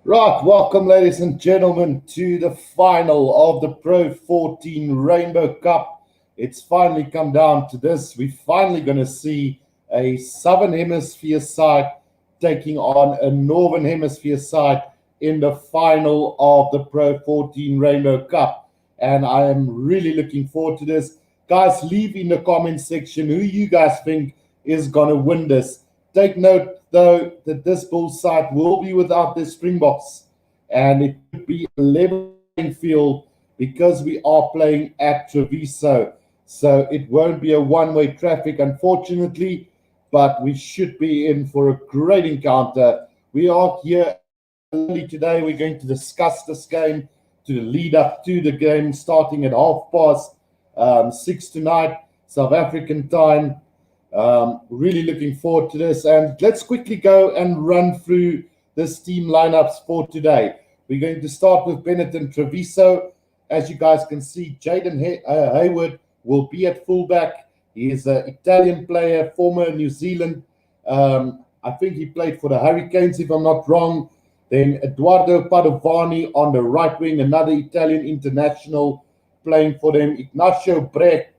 Right, welcome, ladies and gentlemen, to the final of the Pro 14 Rainbow Cup. It's finally come down to this. We're finally going to see a Southern Hemisphere side taking on a Northern Hemisphere side in the final of the Pro 14 Rainbow Cup. And I am really looking forward to this. Guys, leave in the comment section who you guys think is going to win this. Take note, though, that this Bulls side will be without their Springboks, and it could be a level playing field because we are playing at Treviso. So it won't be a one-way traffic, unfortunately, but we should be in for a great encounter. We are here early today. We're going to discuss this game to the lead up to the game starting at 6:30 tonight, South African time. Really looking forward to this. And let's quickly go and run through this team lineups for today. We're going to start with Benetton Treviso. As you guys can see, Jaden Hayward will be at fullback. He is an Italian player, former New Zealand. I think he played for the Hurricanes, if I'm not wrong. Then Eduardo Padovani on the right wing, another Italian international playing for them. Ignacio Brecht,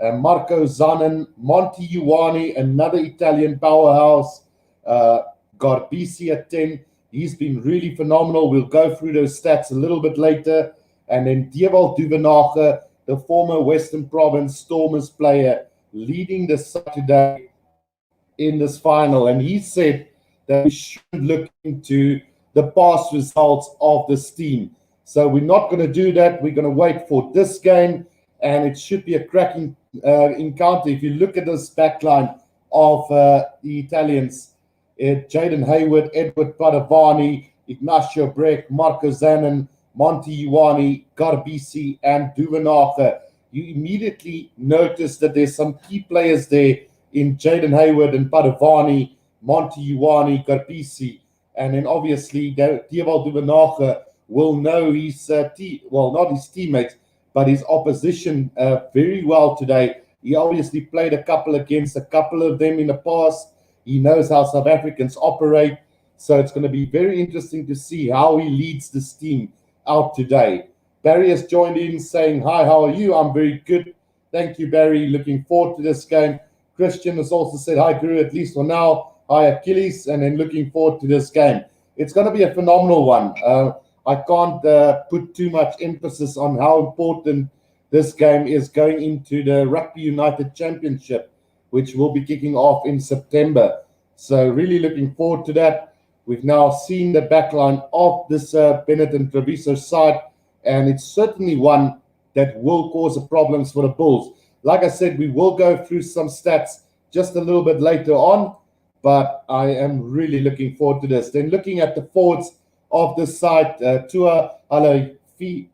Marco Zanen, Monty Ioane, another Italian powerhouse. Garbisi at 10. He's been really phenomenal. We'll go through those stats a little bit later. And then Dewald Duvenage, the former Western Province Stormers player, leading the side today in this final. And he said that we shouldn't look into the past results of this team. So we're not going to do that. We're going to wait for this game, and it should be a cracking encounter. If you look at this backline of the Italians, Jaden Hayward, Edward Padovani, Ignacio Brecht, Marco Zanen, Monty Ioane, Garbisi, and Duvenage, you immediately notice that there's some key players there in Jaden Hayward and Padovani, Monty Ioane, Garbisi, and then obviously Dewald Duvenage will know his not his teammates, but his opposition very well today. He obviously played a couple against a couple of them in the past. He knows how South Africans operate. So it's going to be very interesting to see how he leads this team out today. Barry has joined in saying, "Hi, how are you? I'm very good. Thank you, Barry. Looking forward to this game." Christian has also said, "Hi, Guru, at least for now. Hi, Achilles, and then looking forward to this game." It's going to be a phenomenal one. I can't put too much emphasis on how important this game is going into the Rugby United Championship, which will be kicking off in September. So really looking forward to that. We've now seen the backline of this Benetton Treviso side, and it's certainly one that will cause problems for the Bulls. Like I said, we will go through some stats just a little bit later on, but I am really looking forward to this. Then looking at the forwards of this side, Tua Alafi,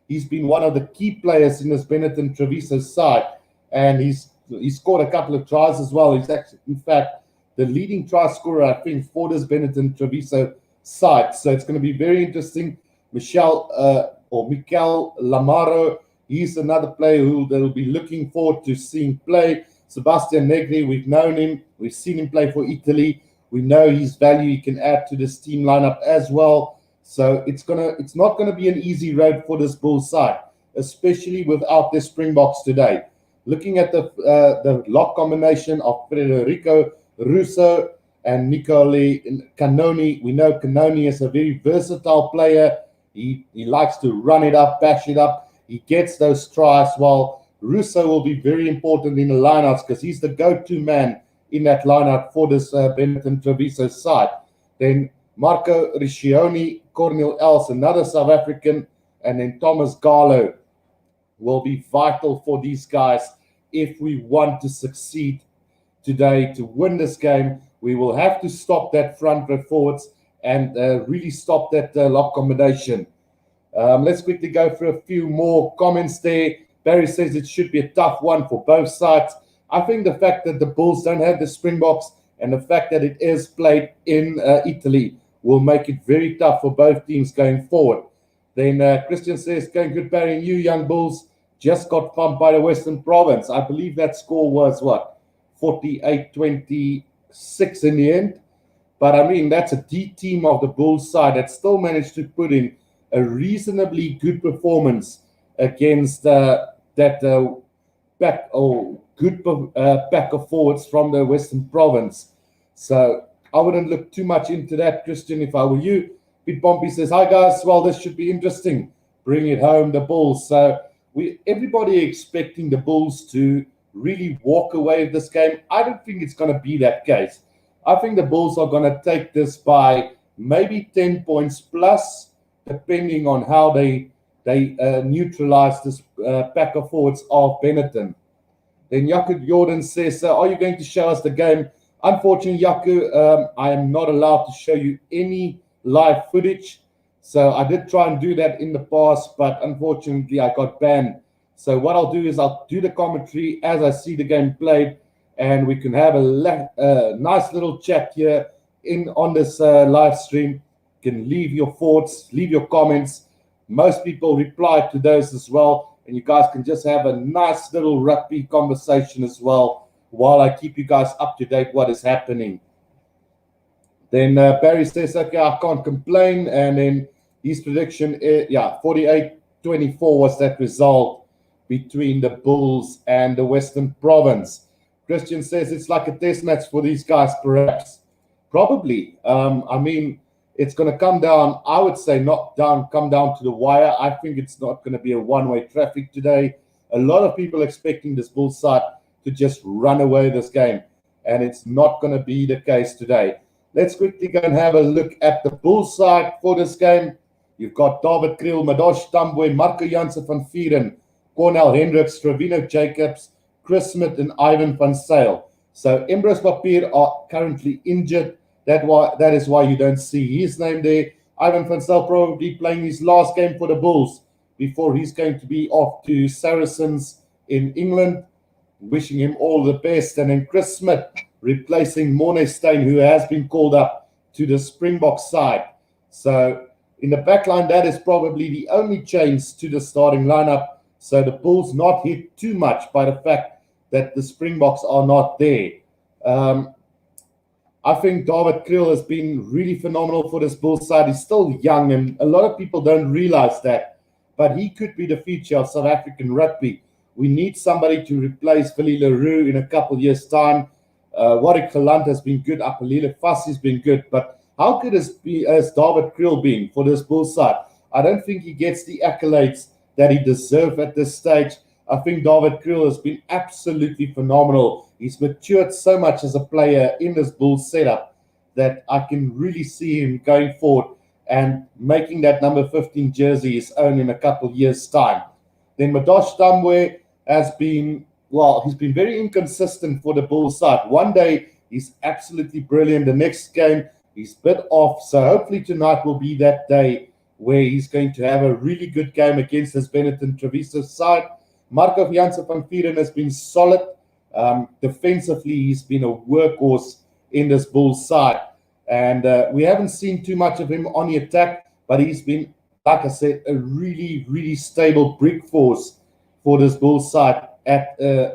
he's been one of the key players in this Benetton Treviso side, and he's scored a couple of tries as well. He's actually, in fact, the leading try scorer, I think, for this Benetton Treviso side. So it's going to be very interesting. Mikel Lamaro, he's another player who they'll be looking forward to seeing play. Sebastian Negri, we've known him. We've seen him play for Italy. We know his value he can add to this team lineup as well. So it's not gonna be an easy road for this Bulls side, especially without their Springboks today. Looking at the lock combination of Federico Russo and Nicole Canoni, we know Canoni is a very versatile player. He likes to run it up, bash it up. He gets those tries. While Russo will be very important in the lineouts because he's the go-to man in that lineup for this Benetton Treviso side. Then Marco Riccioni, Cornel Els, another South African, and then Thomas Garlow will be vital for these guys if we want to succeed today to win this game. We will have to stop that front row forwards and really stop that lock combination. Let's quickly go through a few more comments there. Barry says it should be a tough one for both sides. I think the fact that the Bulls don't have the Springboks and the fact that it is played in Italy will make it very tough for both teams going forward. Then Christian says, "Going good, Barry, and you young Bulls just got pumped by the Western Province." I believe that score was 48-26 in the end. But I mean, that's a D team of the Bulls side that still managed to put in a reasonably good performance against that pack of forwards from the Western Province. So I wouldn't look too much into that, Christian, if I were you. Pete Pompey says, "Hi guys, well, this should be interesting. Bring it home, the Bulls." So everybody expecting the Bulls to really walk away with this game. I don't think it's going to be that case. I think the Bulls are going to take this by maybe 10 points plus, depending on how they neutralize this pack of forwards of Benetton. Then Yaku Jordan says, "Are you going to show us the game?" Unfortunately, Yaku, I am not allowed to show you any live footage. So I did try and do that in the past, but unfortunately I got banned. So what I'll do is I'll do the commentary as I see the game played, and we can have a nice little chat here on this live stream. You can leave your thoughts, leave your comments. Most people reply to those as well, and you guys can just have a nice little rugby conversation as well while I keep you guys up to date what is happening. Then Barry says, "Okay, I can't complain." And then his prediction, 48-24 was that result between the Bulls and the Western Province. Christian says it's like a test match for these guys, perhaps. Probably. I mean, it's going to come down, I would say, come down to the wire. I think it's not going to be a one-way traffic today. A lot of people expecting this Bulls side to just run away this game, and it's not going to be the case today. Let's quickly go and have a look at the Bulls side for this game. You've got David Kriel, Madosh Tambwe, Marco Jansen van Vieren, Cornel Hendricks, Trevino Jacobs, Chris Smith, and Ivan van Zyl. So Embrose Papier are currently injured. That is why you don't see his name there. Ivan van Zyl probably playing his last game for the Bulls before he's going to be off to Saracens in England. Wishing him all the best. And then Chris Smith replacing Morne Steyn, who has been called up to the Springbok side. So in the back line, that is probably the only change to the starting lineup. So the Bulls not hit too much by the fact that the Springboks are not there. I think David Kriel has been really phenomenal for this Bulls side. He's still young, and a lot of people don't realize that. But he could be the future of South African rugby. We need somebody to replace Willie Leroux in a couple of years' time. Warwick Galant has been good. Apalile Fassi has been good. But how good has David Kriel been for this Bulls side? I don't think he gets the accolades that he deserves at this stage. I think David Kriel has been absolutely phenomenal. He's matured so much as a player in this Bulls setup that I can really see him going forward and making that number 15 jersey his own in a couple of years' time. Then Madosh Tambwe has been, he's been very inconsistent for the Bulls side. One day he's absolutely brilliant. The next game he's a bit off. So hopefully tonight will be that day where he's going to have a really good game against this Benetton Treviso side. Marco Jansen van Vieren has been solid. Defensively, he's been a workhorse in this Bulls side. And we haven't seen too much of him on the attack, but he's been, like I said, a really, really stable brick force for this Bulls side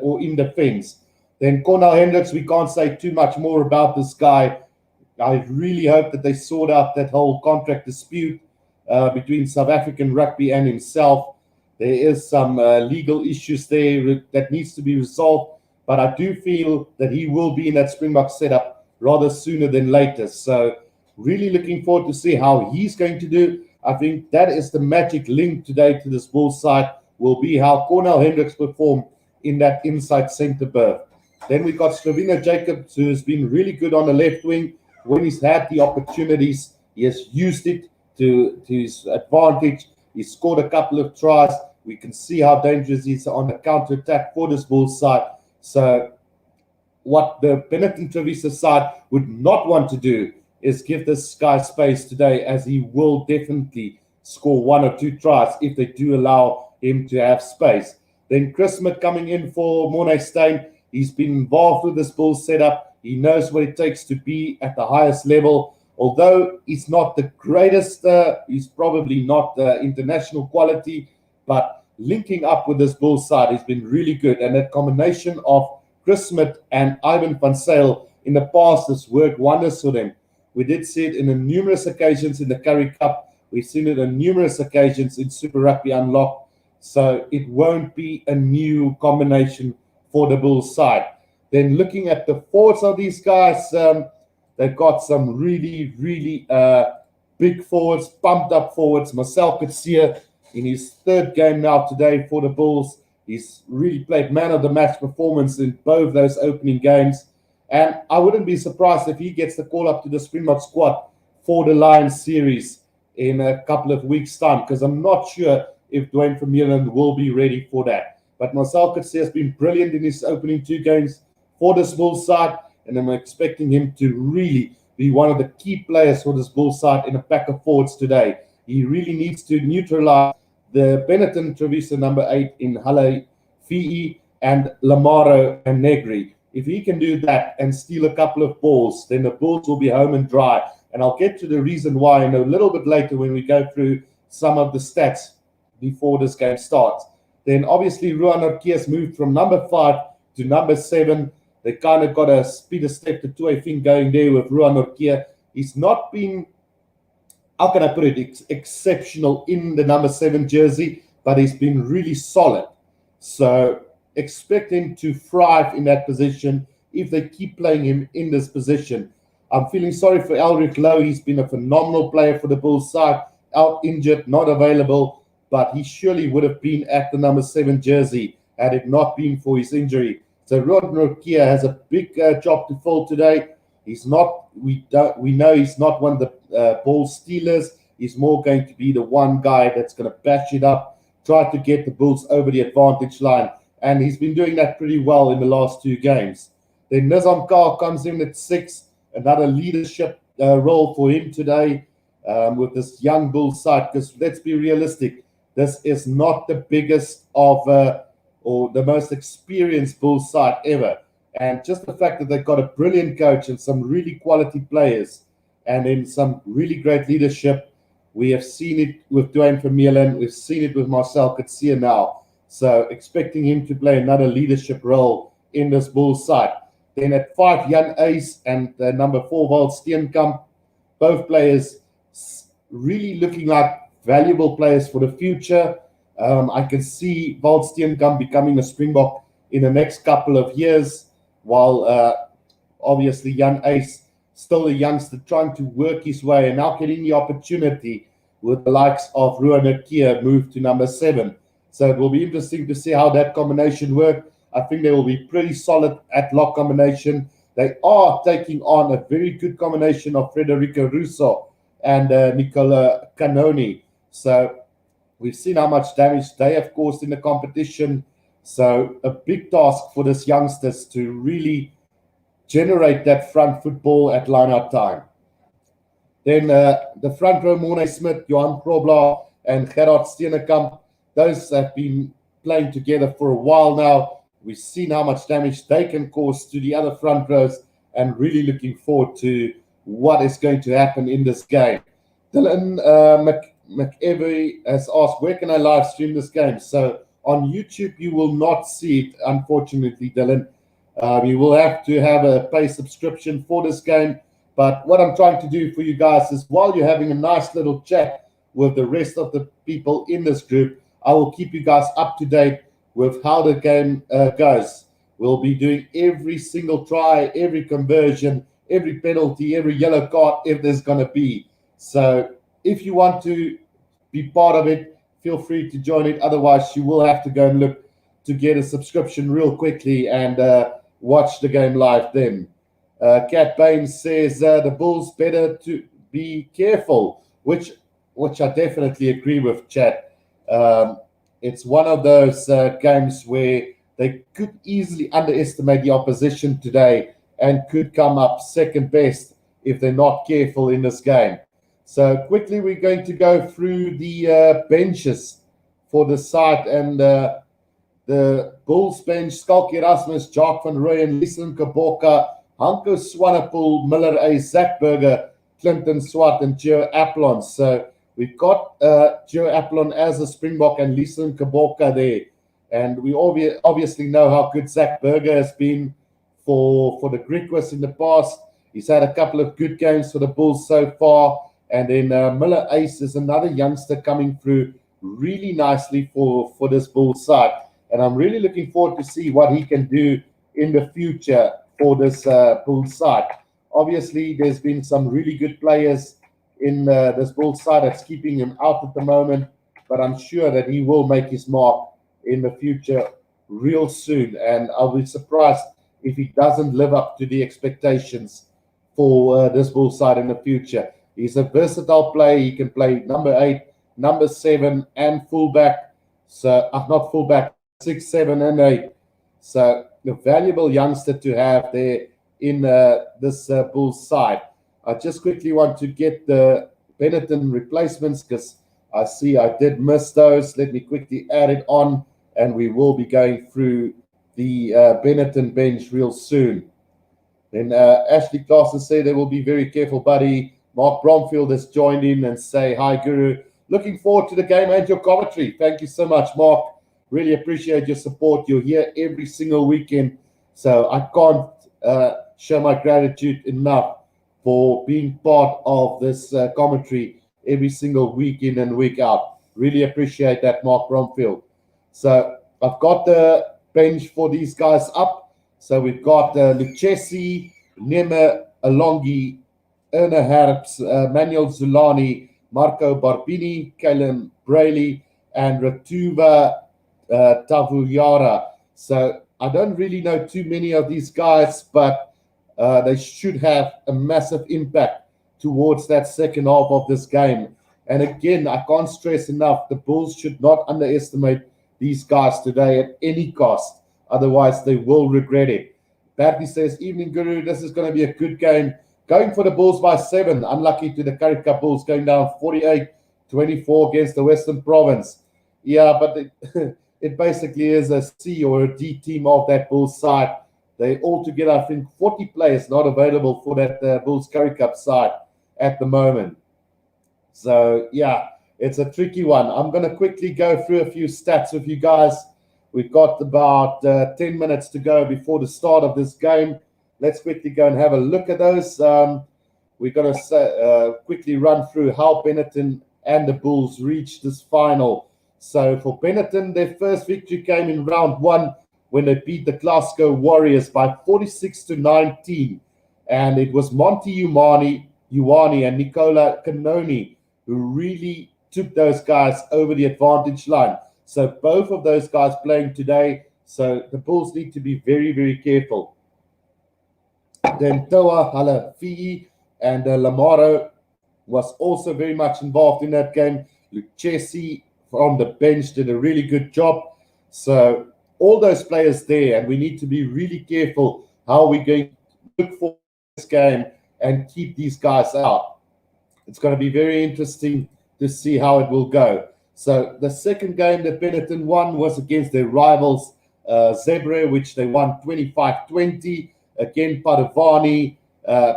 or in defense. Then Cornel Hendricks, we can't say too much more about this guy. I really hope that they sort out that whole contract dispute between South African rugby and himself. There is some legal issues there that needs to be resolved, but I do feel that he will be in that Springbok setup rather sooner than later. So really looking forward to see how he's going to do. I think that is the magic link today to this Bulls side, will be how Cornel Hendricks perform in that inside centre berth. Then we got Trevino Jacobs, who has been really good on the left wing. When he's had the opportunities, he has used it to his advantage. He scored a couple of tries. We can see how dangerous he is on the counter-attack for this Bulls side. So what the Benetton Treviso side would not want to do is give this guy space today, as he will definitely score one or two tries if they do allow him to have space. Then Chris Smith coming in for Morne Steyn. He's been involved with this Bulls setup. He knows what it takes to be at the highest level. Although he's not the greatest, he's probably not international quality, but linking up with this Bulls side has been really good. And that combination of Chris Smith and Ivan van Zyl in the past has worked wonders for them. We did see it in numerous occasions in the Currie Cup. We've seen it on numerous occasions in Super Rugby Unlocked. So it won't be a new combination for the Bulls side. Then looking at the forwards of these guys, they've got some really, really big forwards, pumped up forwards. Marcel Coetzee in his third game now today for the Bulls. He's really played man of the match performance in both those opening games. And I wouldn't be surprised if he gets the call up to the Springbok squad for the Lions series in a couple of weeks' time, because I'm not sure if Dwayne Vermeulen will be ready for that. But Marcel Coetzee has been brilliant in his opening 2 games for this Bulls side, and I'm expecting him to really be one of the key players for this Bulls side in a pack of forwards today. He really needs to neutralize the Benetton Treviso number 8 in Halle Fi'i and Lamaro and Negri. If he can do that and steal a couple of balls, then the Bulls will be home and dry. And I'll get to the reason why in a little bit later when we go through some of the stats before this game starts. Then obviously Ruan Orkias moved from number 5 to number 7. They kind of got a speed a step to Tuaifin going there with Ruan Orkia. He's not been, how can I put it, exceptional in the number 7 jersey, but he's been really solid. So expect him to thrive in that position if they keep playing him in this position. I'm feeling sorry for Elric Lowe. He's been a phenomenal player for the Bulls side, out injured, not available, but he surely would have been at the number 7 jersey had it not been for his injury. So Ruan Orkia has a big job to fill today. He's not. We know he's not one of the ball stealers. He's more going to be the one guy that's going to bash it up, try to get the Bulls over the advantage line, and he's been doing that pretty well in the last 2 games. Then Nizam Khan comes in at 6, another leadership role for him today with this young Bulls side. Because let's be realistic, this is not the biggest of or the most experienced Bulls side ever. And just the fact that they've got a brilliant coach and some really quality players and in some really great leadership, we have seen it with Dwayne Vermeulen, we've seen it with Marcel Coetzee now. So expecting him to play another leadership role in this Bulls side. Then at 5, Jan Uys and number 4, Walt Steenkamp, both players really looking like valuable players for the future. I can see Walt Steenkamp becoming a Springbok in the next couple of years, while obviously Jan Uys, still a youngster trying to work his way and now getting the opportunity with the likes of Ruan Orkia move to number 7. So it will be interesting to see how that combination works. I think they will be pretty solid at lock combination. They are taking on a very good combination of Federico Russo and Nicola Canoni. So we've seen how much damage they have caused in the competition. So a big task for these youngsters to really generate that front football at line-out time. Then the front row, Morne Smith, Johan Krobler, and Gerard Steenkamp, those have been playing together for a while now. We've seen how much damage they can cause to the other front rows and really looking forward to what is going to happen in this game. Dylan McEvery has asked, where can I live stream this game? So on YouTube, you will not see it, unfortunately, Dylan. You will have to have a pay subscription for this game. But what I'm trying to do for you guys is while you're having a nice little chat with the rest of the people in this group, I will keep you guys up to date with how the game goes. We'll be doing every single try, every conversion, every penalty, every yellow card, if there's going to be. So if you want to be part of it, feel free to join it. Otherwise, you will have to go and look to get a subscription real quickly and watch the game live then. Cat Baines says the Bulls better to be careful, which I definitely agree with, Chat. It's one of those games where they could easily underestimate the opposition today and could come up second best if they're not careful in this game. So quickly, we're going to go through the benches for the side, and the Bulls bench: Skalk Erasmus, Jacques van Rooyen, Liesland Kaboka, Hanko Swanepoel, Miller A, Zach Burger, Clinton Swart, and Gio Aplon. So we've got Gio Aplon as a Springbok and Liesland Kaboka there. And we obviously know how good Zach Burger has been for the Griquas in the past. He's had a couple of good games for the Bulls so far. And then Miller Ace is another youngster coming through really nicely for this Bulls side. And I'm really looking forward to see what he can do in the future for this Bulls side. Obviously, there's been some really good players in this Bulls side that's keeping him out at the moment, but I'm sure that he will make his mark in the future real soon. And I'll be surprised if he doesn't live up to the expectations for this Bulls side in the future. He's a versatile player. He can play number 8, number 7, and fullback. So, not fullback, 6, 7, and 8. So, a valuable youngster to have there in this Bulls side. I just quickly want to get the Benetton replacements because I see I did miss those. Let me quickly add it on, and we will be going through the Benetton bench real soon. Then Ashley Clausen said they will be very careful, buddy. Mark Bromfield has joined in and say, hi, Guru. Looking forward to the game and your commentary. Thank you so much, Mark. Really appreciate your support. You're here every single weekend, so I can't show my gratitude enough for being part of this commentary every single week in and week out. Really appreciate that, Mark Bromfield. So I've got the bench for these guys up. So we've got Lucchesi, Neme Alongi, Erna Herbs, Manuel Zulani, Marco Barbini, Caleb Brayley, and Ratuva Tavuyara. So I don't really know too many of these guys, but they should have a massive impact towards that second half of this game. And again, I can't stress enough, the Bulls should not underestimate these guys today at any cost. Otherwise, they will regret it. Barty says, evening, Guru, this is going to be a good game. Going for the Bulls by 7. Unlucky to the Currie Cup Bulls, going down 48-24 against the Western Province. Yeah, but it basically is a C or a D team of that Bulls side. They altogether, I think, 40 players not available for that Bulls Currie Cup side at the moment. So, yeah, it's a tricky one. I'm going to quickly go through a few stats with you guys. We've got about 10 minutes to go before the start of this game. Let's quickly go and have a look at those. We're going to quickly run through how Benetton and the Bulls reached this final. So for Benetton, their first victory came in round 1 when they beat the Glasgow Warriors by 46-19. And it was Monty Ioane and Nicola Canoni who really took those guys over the advantage line. So both of those guys playing today. So the Bulls need to be very, very careful. Then Toa Halafi'i and Lamaro was also very much involved in that game. Lucchesi from the bench did a really good job. So all those players there, and we need to be really careful how we're going to look for this game and keep these guys out. It's going to be very interesting to see how it will go. So the second game that Benetton won was against their rivals, Zebre, which they won 25-20. Again, Padovani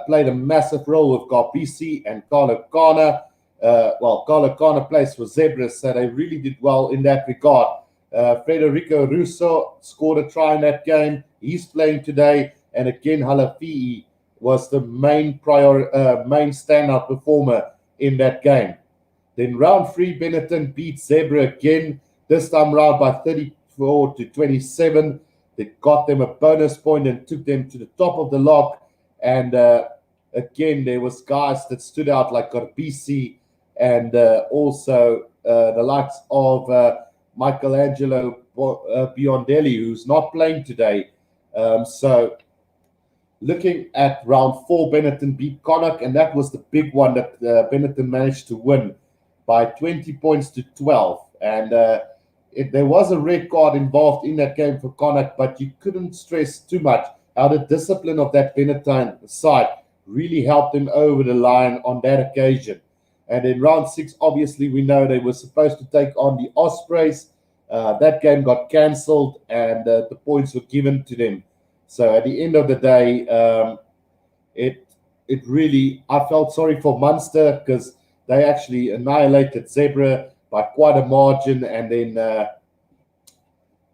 played a massive role with Garbisi and Carlo Kana. Carlo Kana plays for Zebre, so they really did well in that regard. Federico Russo scored a try in that game. He's playing today. And again, Halafi'i was the main standout performer in that game. Then round 3, Benetton beat Zebre again, this time round by 34-27. They got them a bonus point and took them to the top of the log. And again, there was guys that stood out like Garbisi and also the likes of Michelangelo Biondelli, who's not playing today. So looking at round 4, Benetton beat Connacht, and that was the big one that Benetton managed to win by 20 points to 12. And there was a red card involved in that game for Connacht, but you couldn't stress too much how the discipline of that Benetton side really helped them over the line on that occasion. And in round 6, obviously, we know they were supposed to take on the Ospreys. That game got cancelled, and the points were given to them. So at the end of the day, it really, I felt sorry for Munster because they actually annihilated Zebre by quite a margin, and then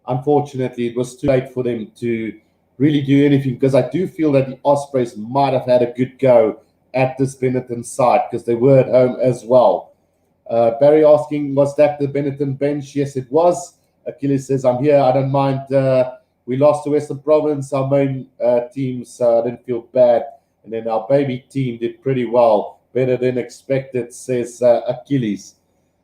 unfortunately it was too late for them to really do anything, because I do feel that the Ospreys might have had a good go at this Benetton side because they were at home as well. Barry asking, was that the Benetton bench? Yes, it was. Achilles says, I'm here. I don't mind. We lost to Western Province, our main team, so I didn't feel bad. And then our baby team did pretty well, better than expected, says Achilles.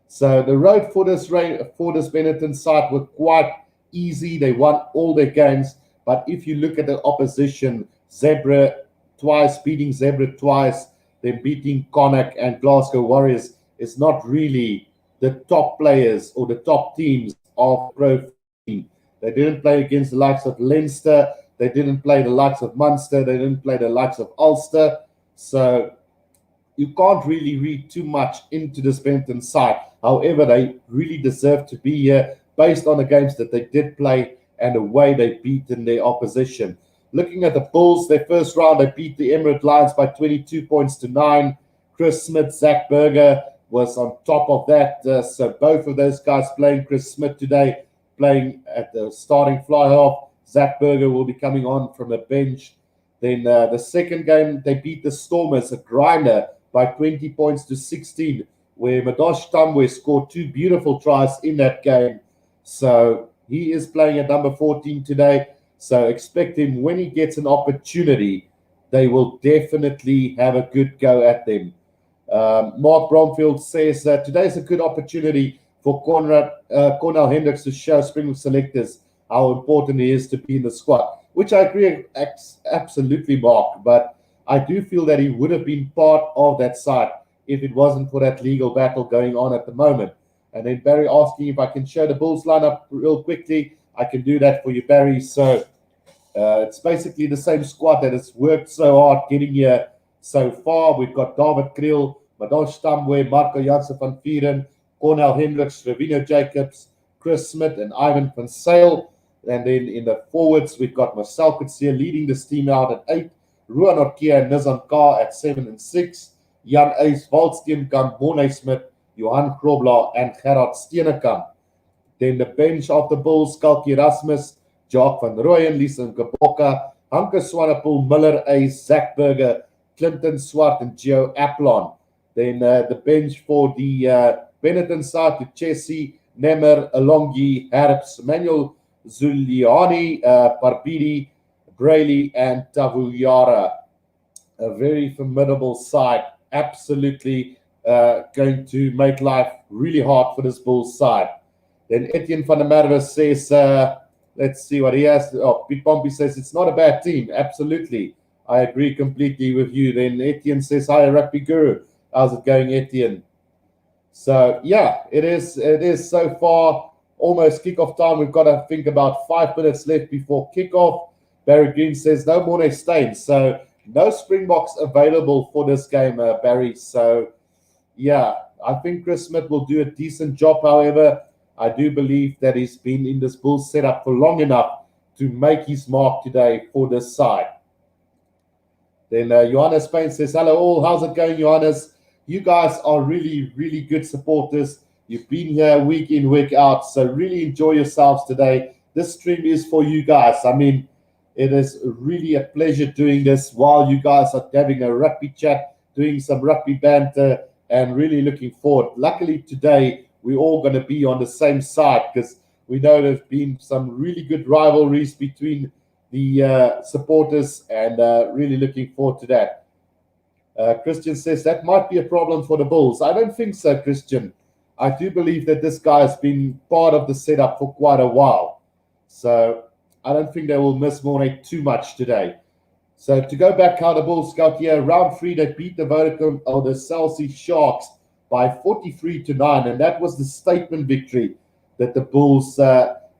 So the road for this Benetton side were quite easy. They won all their games. But if you look at the opposition, Zebra twice, beating Zebra twice, then beating Connacht and Glasgow Warriors, is not really the top players or the top teams of Pro 14. They didn't play against the likes of Leinster. They didn't play the likes of Munster. They didn't play the likes of Ulster. So you can't really read too much into this Benetton side. However, they really deserve to be here based on the games that they did play and the way they beaten their opposition. Looking at the Bulls, their first round, they beat the Emirate Lions by 22 points to 9. Chris Smith, Zach Berger was on top of that. So both of those guys playing. Chris Smith today playing at the starting fly half. Zach Berger will be coming on from the bench. Then the second game, they beat the Stormers, a grinder, by 20 points to 16, where Madosh Tambwe scored 2 beautiful tries in that game. So he is playing at number 14 today. So expect him, when he gets an opportunity, they will definitely have a good go at them. Mark Bromfield says that today is a good opportunity for Cornell Hendricks to show Springbok selectors how important it is to be in the squad, which I agree absolutely, Mark. But I do feel that he would have been part of that side if it wasn't for that legal battle going on at the moment. And then Barry asking if I can show the Bulls lineup real quickly. I can do that for you, Barry. So it's basically the same squad that has worked so hard getting here so far. We've got David Kriel, Madosh Tambwe, Marco Jansen van Vieren, Cornel Hendricks, Ravino Jacobs, Chris Smith, and Ivan van Sail. And then in the forwards, we've got Marcel Coetzee leading this team out at 8, Ruan Orkia and Nizam Kar at 7 and 6, Jan Eys, Walt Steenkamp, Morne Smith, Johan Grobler, and Gerard Steenekamp. Then the bench of the Bulls, Kalkie Rasmus, Jacques van Rooyen, Lisa Kaboka, Hanke Swanepoel, Miller Eys, Zach Berger, Clinton Swart, and Gio Aplon. Then the bench for the Benetton side, Chessie, Nemer, Alongi, Harps, Manuel Zuliani, Barbidi, Brayley, and Tavuyara. A very formidable side. Absolutely going to make life really hard for this Bulls side. Then Etienne van der Merwe says, let's see what he has. Oh, Pete Pompey says it's not a bad team. Absolutely. I agree completely with you. Then Etienne says, hi, Rugby Guru. How's it going, Etienne? So, yeah, it is so far almost kickoff time. We've got, I think, about 5 minutes left before kickoff. Barry Green says, no Morne Steyn. So, no Springboks available for this game, Barry. So, yeah, I think Chris Smith will do a decent job. However, I do believe that he's been in this Bulls setup for long enough to make his mark today for this side. Then Johannes Payne says, hello all. How's it going, Johannes? You guys are really, really good supporters. You've been here week in, week out. So really enjoy yourselves today. This stream is for you guys. I mean, it is really a pleasure doing this while you guys are having a rugby chat, doing some rugby banter, and really looking forward. Luckily today, we're all going to be on the same side because we know there's been some really good rivalries between the supporters, and really looking forward to that. Christian says that might be a problem for the Bulls. I don't think so, Christian. I do believe that this guy has been part of the setup for quite a while. So I don't think they will miss Morne too much today. So to go back how the Bulls got here, round 3, they beat the Vodacom or the Chelsea Sharks by 43-9. And that was the statement victory that the Bulls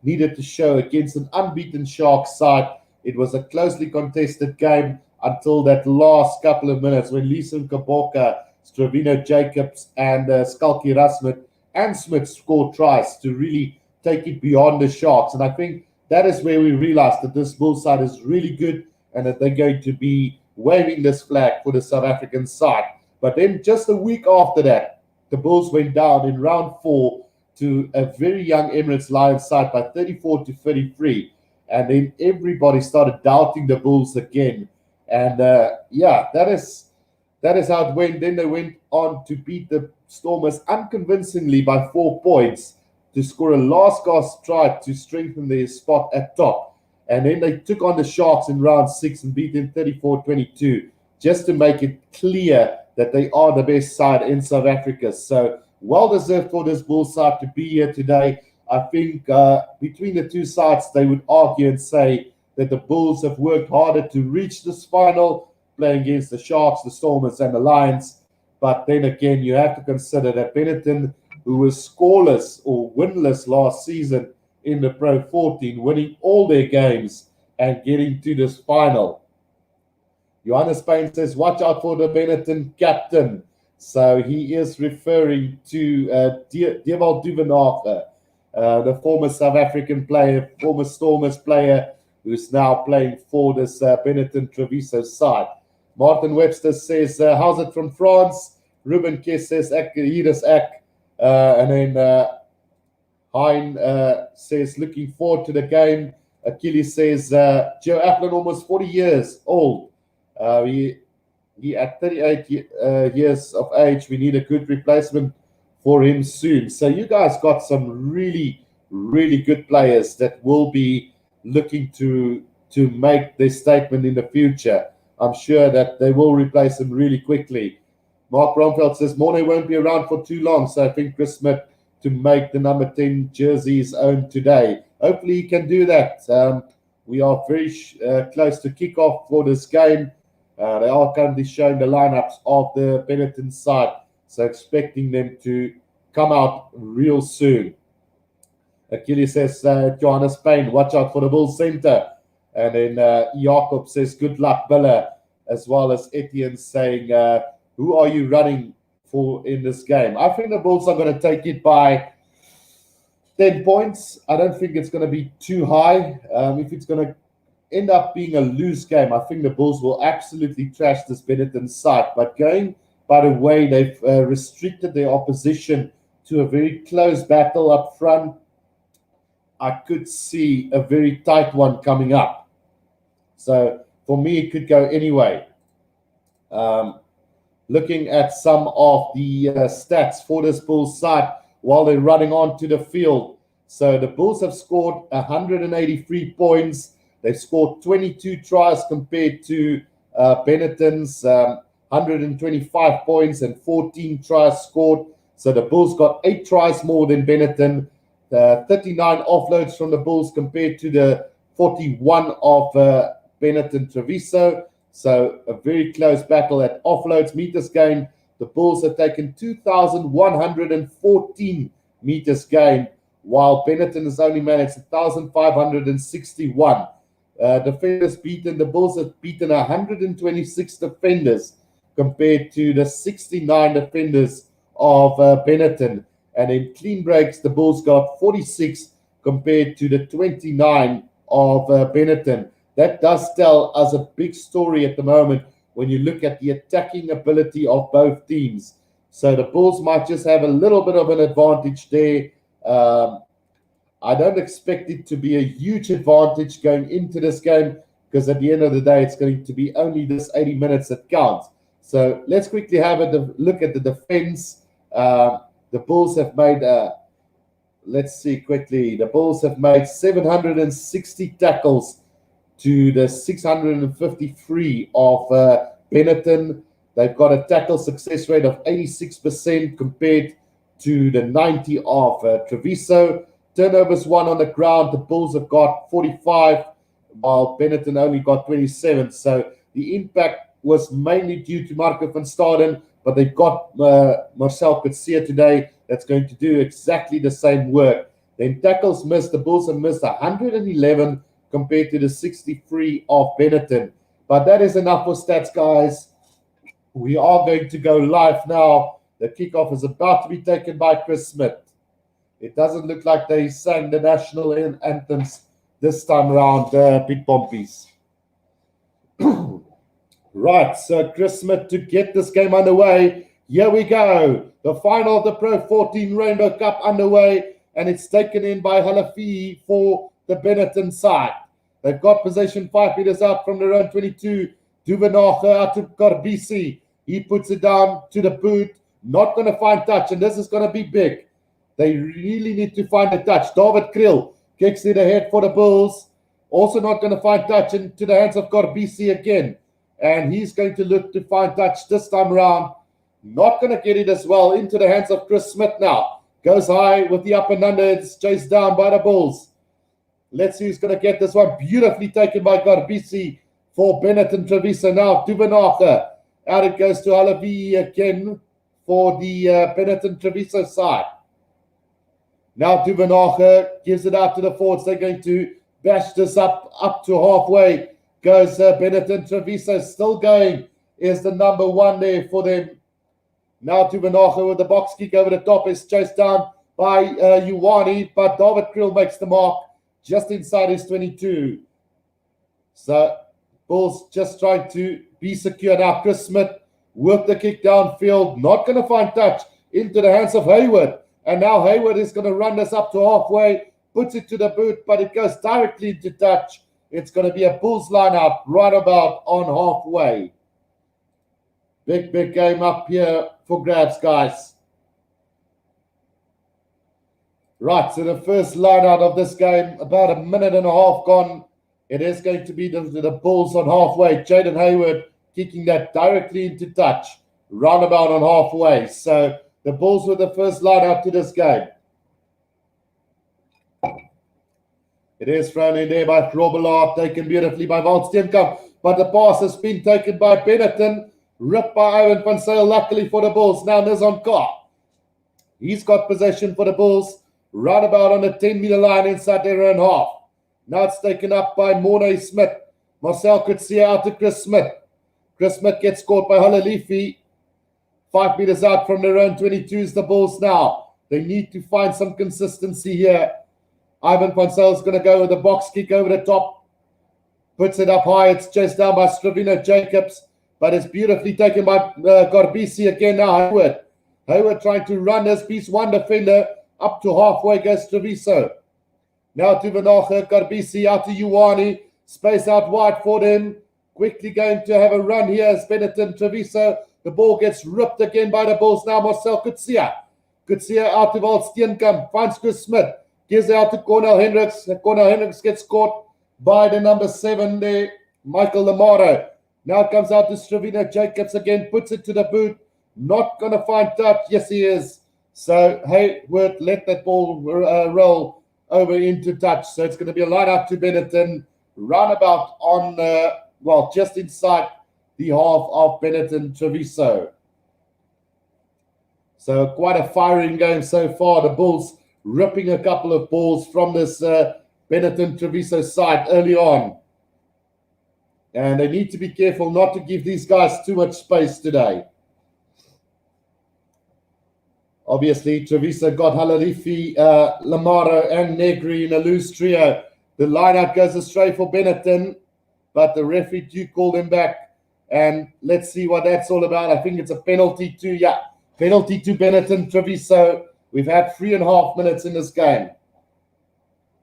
needed to show against an unbeaten Sharks side. It was a closely contested game until that last couple of minutes when Leeson Kaboka, Stravino Jacobs, and Skalki Rasmus and Smith scored tries to really take it beyond the Sharks. And I think that is where we realized that this Bulls side is really good and that they're going to be waving this flag for the South African side. But then just a week after that, the Bulls went down in round 4 to a very young Emirates Lions side by 34-33. and then everybody started doubting the Bulls again. And that is how it went. Then they went on to beat the Stormers unconvincingly by 4 points to score a last-gasp try to strengthen their spot at top. And then they took on the Sharks in round 6 and beat them 34-22, just to make it clear that they are the best side in South Africa. So well-deserved for this Bull side to be here today. I think between the two sides, they would argue and say that the Bulls have worked harder to reach this final, playing against the Sharks, the Stormers, and the Lions. But then again, you have to consider that Benetton, who was scoreless or winless last season in the Pro 14, winning all their games and getting to this final. Johannes Payne says, watch out for the Benetton captain. So he is referring to Dewald Duvenage, the former South African player, former Stormers player, who's now playing for this Benetton Treviso side. Martin Webster says, how's it from France? Ruben Kess says, hier is ek. And then Hein says, looking forward to the game. Achilles says, Joe Applin, almost 40 years old. He at 38 years of age, we need a good replacement for him soon. So you guys got some really, really good players that will be looking to make their statement in the future. I'm sure that they will replace him really quickly. Mark Bromfeld says, Mornay won't be around for too long, so I think Chris Smith to make the number 10 jersey his own today. Hopefully he can do that. We are very close to kickoff for this game. They are currently showing the lineups of the Benetton side, so expecting them to come out real soon. Achilles says, Johannes Payne, watch out for the Bulls center. And then Jakob says, good luck, Billa, as well as Etienne saying, who are you running for in this game? I think the Bulls are going to take it by 10 points. I don't think it's going to be too high. If it's going to end up being a loose game, I think the Bulls will absolutely trash this Benetton side. But going by the way they've restricted their opposition to a very close battle up front, I could see a very tight one coming up. So for me, it could go anyway. Looking at some of the stats for this Bulls side while they're running onto the field. So the Bulls have scored 183 points. They've scored 22 tries compared to Benetton's 125 points and 14 tries scored. So the Bulls got 8 tries more than Benetton. 39 offloads from the Bulls compared to the 41 of Benetton Treviso. So a very close battle at offloads. Meters gained, the Bulls have taken 2,114 meters gained, while Benetton has only managed 1,561. Defenders beaten, the Bulls have beaten 126 defenders compared to the 69 defenders of Benetton. And in clean breaks, the Bulls got 46 compared to the 29 of Benetton. That does tell us a big story at the moment when you look at the attacking ability of both teams. So the Bulls might just have a little bit of an advantage there. I don't expect it to be a huge advantage going into this game, because at the end of the day, it's going to be only this 80 minutes that counts. So let's quickly have a look at the defense. The Bulls have made, let's see quickly, the Bulls have made 760 tackles to the 653 of Benetton. They've got a tackle success rate of 86% compared to the 90 of Treviso. Turnovers won on the ground, the Bulls have got 45, while Benetton only got 27. So the impact was mainly due to Marco van Staden, but they've got Marcel Coetzee today that's going to do exactly the same work. Then tackles missed, the Bulls have missed 111 compared to the 63 of Benetton. But that is enough for stats, guys. We are going to go live now. The kickoff is about to be taken by Chris Smith. It doesn't look like they sang the national anthems this time around, Big Bompies. Right, so Chris Smith to get this game underway. Here we go. The final of the Pro 14 Rainbow Cup underway, and it's taken in by Halafi for the Benetton side. They've got possession 5 meters out from their own 22. Duvenacher out to Garbisi. He puts it down to the boot. Not going to find touch, and this is going to be big. They really need to find a touch. David Krill kicks it ahead for the Bulls. Also not going to find touch into the hands of Garbisi again. And he's going to look to find touch this time around. Not going to get it as well into the hands of Chris Smith now. Goes high with the up and under. It's chased down by the Bulls. Let's see who's going to get this one. Beautifully taken by Garbisi for Benetton Treviso. Now Duvenacher. Out it goes to Halavi again for the Benetton Treviso side. Now Duvenacher gives it out to the forwards. They're going to bash this up to halfway. Goes Benetton Treviso. Still going is the number 1 there for them. Now Duvenacher with the box kick over the top is chased down by Ioane, but David Krill makes the mark just inside his 22. So Bulls just trying to be secure now. Chris Smith worked the kick downfield, not going to find touch into the hands of Hayward. And now Hayward is going to run this up to halfway, puts it to the boot, but it goes directly into touch. It's going to be a Bulls line out right about on halfway. Big game up here for grabs, guys. Right, so the first line out of this game, about a minute and a half gone. It is going to be the Bulls on halfway. Jaden Hayward kicking that directly into touch, roundabout on halfway. So the Bulls were the first line out to this game. It is thrown in there by Robillard, taken beautifully by Van Steenkamp, but the pass has been taken by Benetton, ripped by Ivan van Zyl, luckily for the Bulls. Now Nizam Carr. He's got possession for the Bulls, roundabout on the 10-meter line inside their own half. Now it's taken up by Mornay Smith. Marcel Kutsia out to Chris Smith. Chris Smith gets caught by Halalifi. 5 meters out from their own 22 is the Bulls now. They need to find some consistency here. Ivan van Zyl is going to go with a box kick over the top. Puts it up high. It's chased down by Stravino Jacobs. But it's beautifully taken by Garbisi again now. Hayward trying to run this piece. One defender up to halfway goes Treviso. Now Duvenacher, Garbisi out to Ioane. Space out wide for them. Quickly going to have a run here as Benetton Treviso. The ball gets ripped again by the Bulls. Now Marcel Kutsia. Kutsia out to Van Steenkamp. Finds Chris Smith. Gives out to Cornel Hendricks. Cornel Hendricks gets caught by the number 7 there, Michael Lamaro. Now it comes out to Stravino Jacobs again. Puts it to the boot. Not going to find touch. Yes, he is. So Hayward let that ball roll over into touch. So it's going to be a line out to Benetton. Roundabout on, just inside the half of Benetton Treviso. So quite a firing game so far. The Bulls ripping a couple of balls from this Benetton Treviso side early on. And they need to be careful not to give these guys too much space today. Obviously, Treviso got Halalifi, Lamaro, and Negri in a loose trio. The line-out goes astray for Benetton, but the referee do call them back. And let's see what that's all about. I think it's a penalty to Benetton Treviso. We've had 3.5 minutes in this game.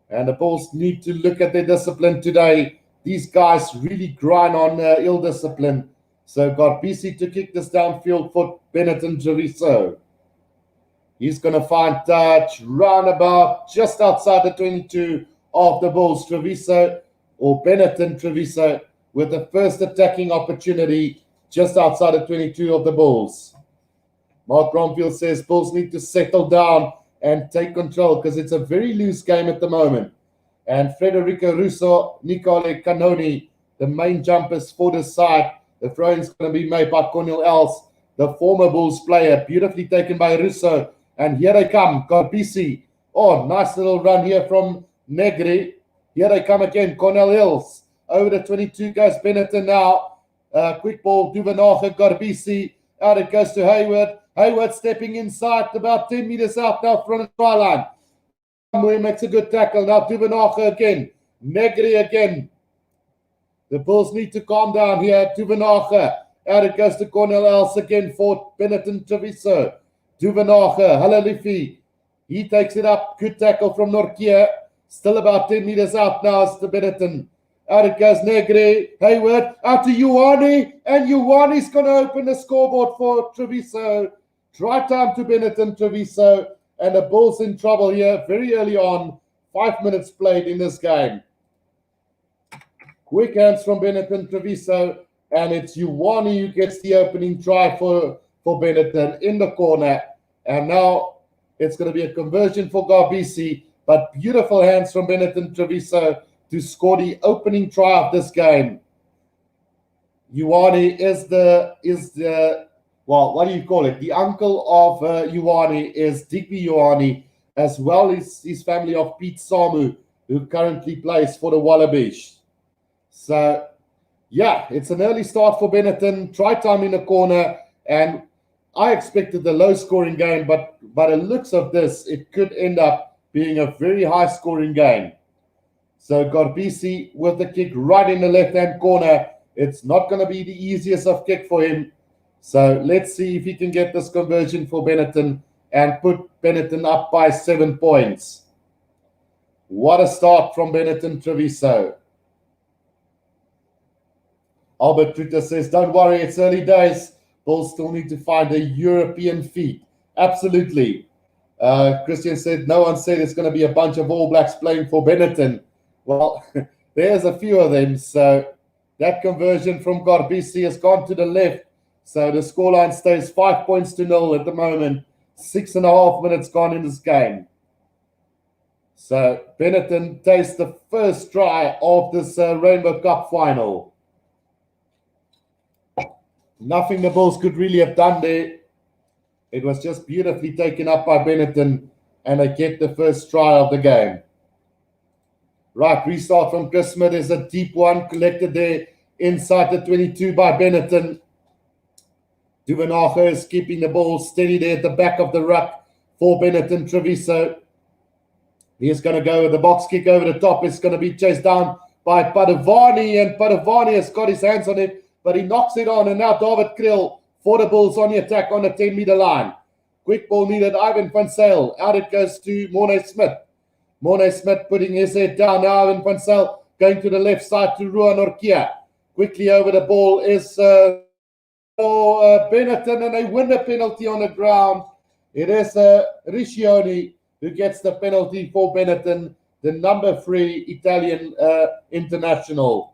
And the Bulls need to look at their discipline today. These guys really grind on ill discipline. So Garbisi to kick this downfield for Benetton Treviso. He's going to find touch roundabout just outside the 22 of the Bulls. Treviso or Benetton Treviso with the first attacking opportunity just outside the 22 of the Bulls. Mark Bromfield says Bulls need to settle down and take control because it's a very loose game at the moment. And Federico Russo, Nicole Canoni, the main jumpers for the side. The throw is going to be made by Cornel Els, the former Bulls player. Beautifully taken by Russo. And here they come, Garbisi. Oh, nice little run here from Negri. Here they come again, Cornel Els. Over the 22 goes Benetton now. Quick ball, Duvenacher, Garbisi. Out it goes to Hayward. Hayward stepping inside, about 10 meters out now from the try line. He makes a good tackle. Now Duvenacher again. Negri again. The Bulls need to calm down here. Duvenacher. Out it goes to Cornel Els again for Benetton Treviso. Duvenacher, Halalifi. He takes it up. Good tackle from Norkia. Still about 10 meters out now as the Benetton. Out it goes Negri, Hayward, out to Ioane, and Ioane's going to open the scoreboard for Treviso. Try time to Benetton Treviso, and the Bulls in trouble here very early on. 5 minutes played in this game. Quick hands from Benetton Treviso, and it's Ioane who gets the opening try for Benetton in the corner. And now it's going to be a conversion for Garbisi, but beautiful hands from Benetton Treviso to score the opening try of this game. Ioane is the well, what do you call it? The uncle of Ioane is Digby Ioane, as well as his family of Pete Samu, who currently plays for the Wallabies. So, yeah, it's an early start for Benetton. Try time in the corner, and I expected a low-scoring game, but by the looks of this, it could end up being a very high-scoring game. So Garbisi with the kick right in the left-hand corner. It's not going to be the easiest of kick for him. So let's see if he can get this conversion for Benetton and put Benetton up by 7 points. What a start from Benetton Treviso. Albert Trutter says, don't worry, it's early days. Bulls still need to find a European feat. Absolutely. Christian said, no one said it's going to be a bunch of All Blacks playing for Benetton. Well, there's a few of them. So that conversion from Garbisi has gone to the left. So the scoreline stays 5 points to 0 at the moment. 6.5 minutes gone in this game. So Benetton takes the first try of this Rainbow Cup final. Nothing the Bulls could really have done there. It was just beautifully taken up by Benetton, and they get the first try of the game. Right, restart from Chris Smith. There's a deep one collected there inside the 22 by Benetton. Duvenacher is keeping the ball steady there at the back of the ruck for Benetton Treviso. He's going to go with the box kick over the top. It's going to be chased down by Padavani, and Padavani has got his hands on it, but he knocks it on, and now David Kriel for the Bulls on the attack on the 10-meter line. Quick ball needed, Ivan van Zyl. Out it goes to Morne Smith. Morne Smith putting his head down. Now Ivan van Zyl going to the left side to Ruan Orkia. Quickly over the ball is for Benetton, and they win the penalty on the ground. It is Riccioni who gets the penalty for Benetton, the number 3 Italian international.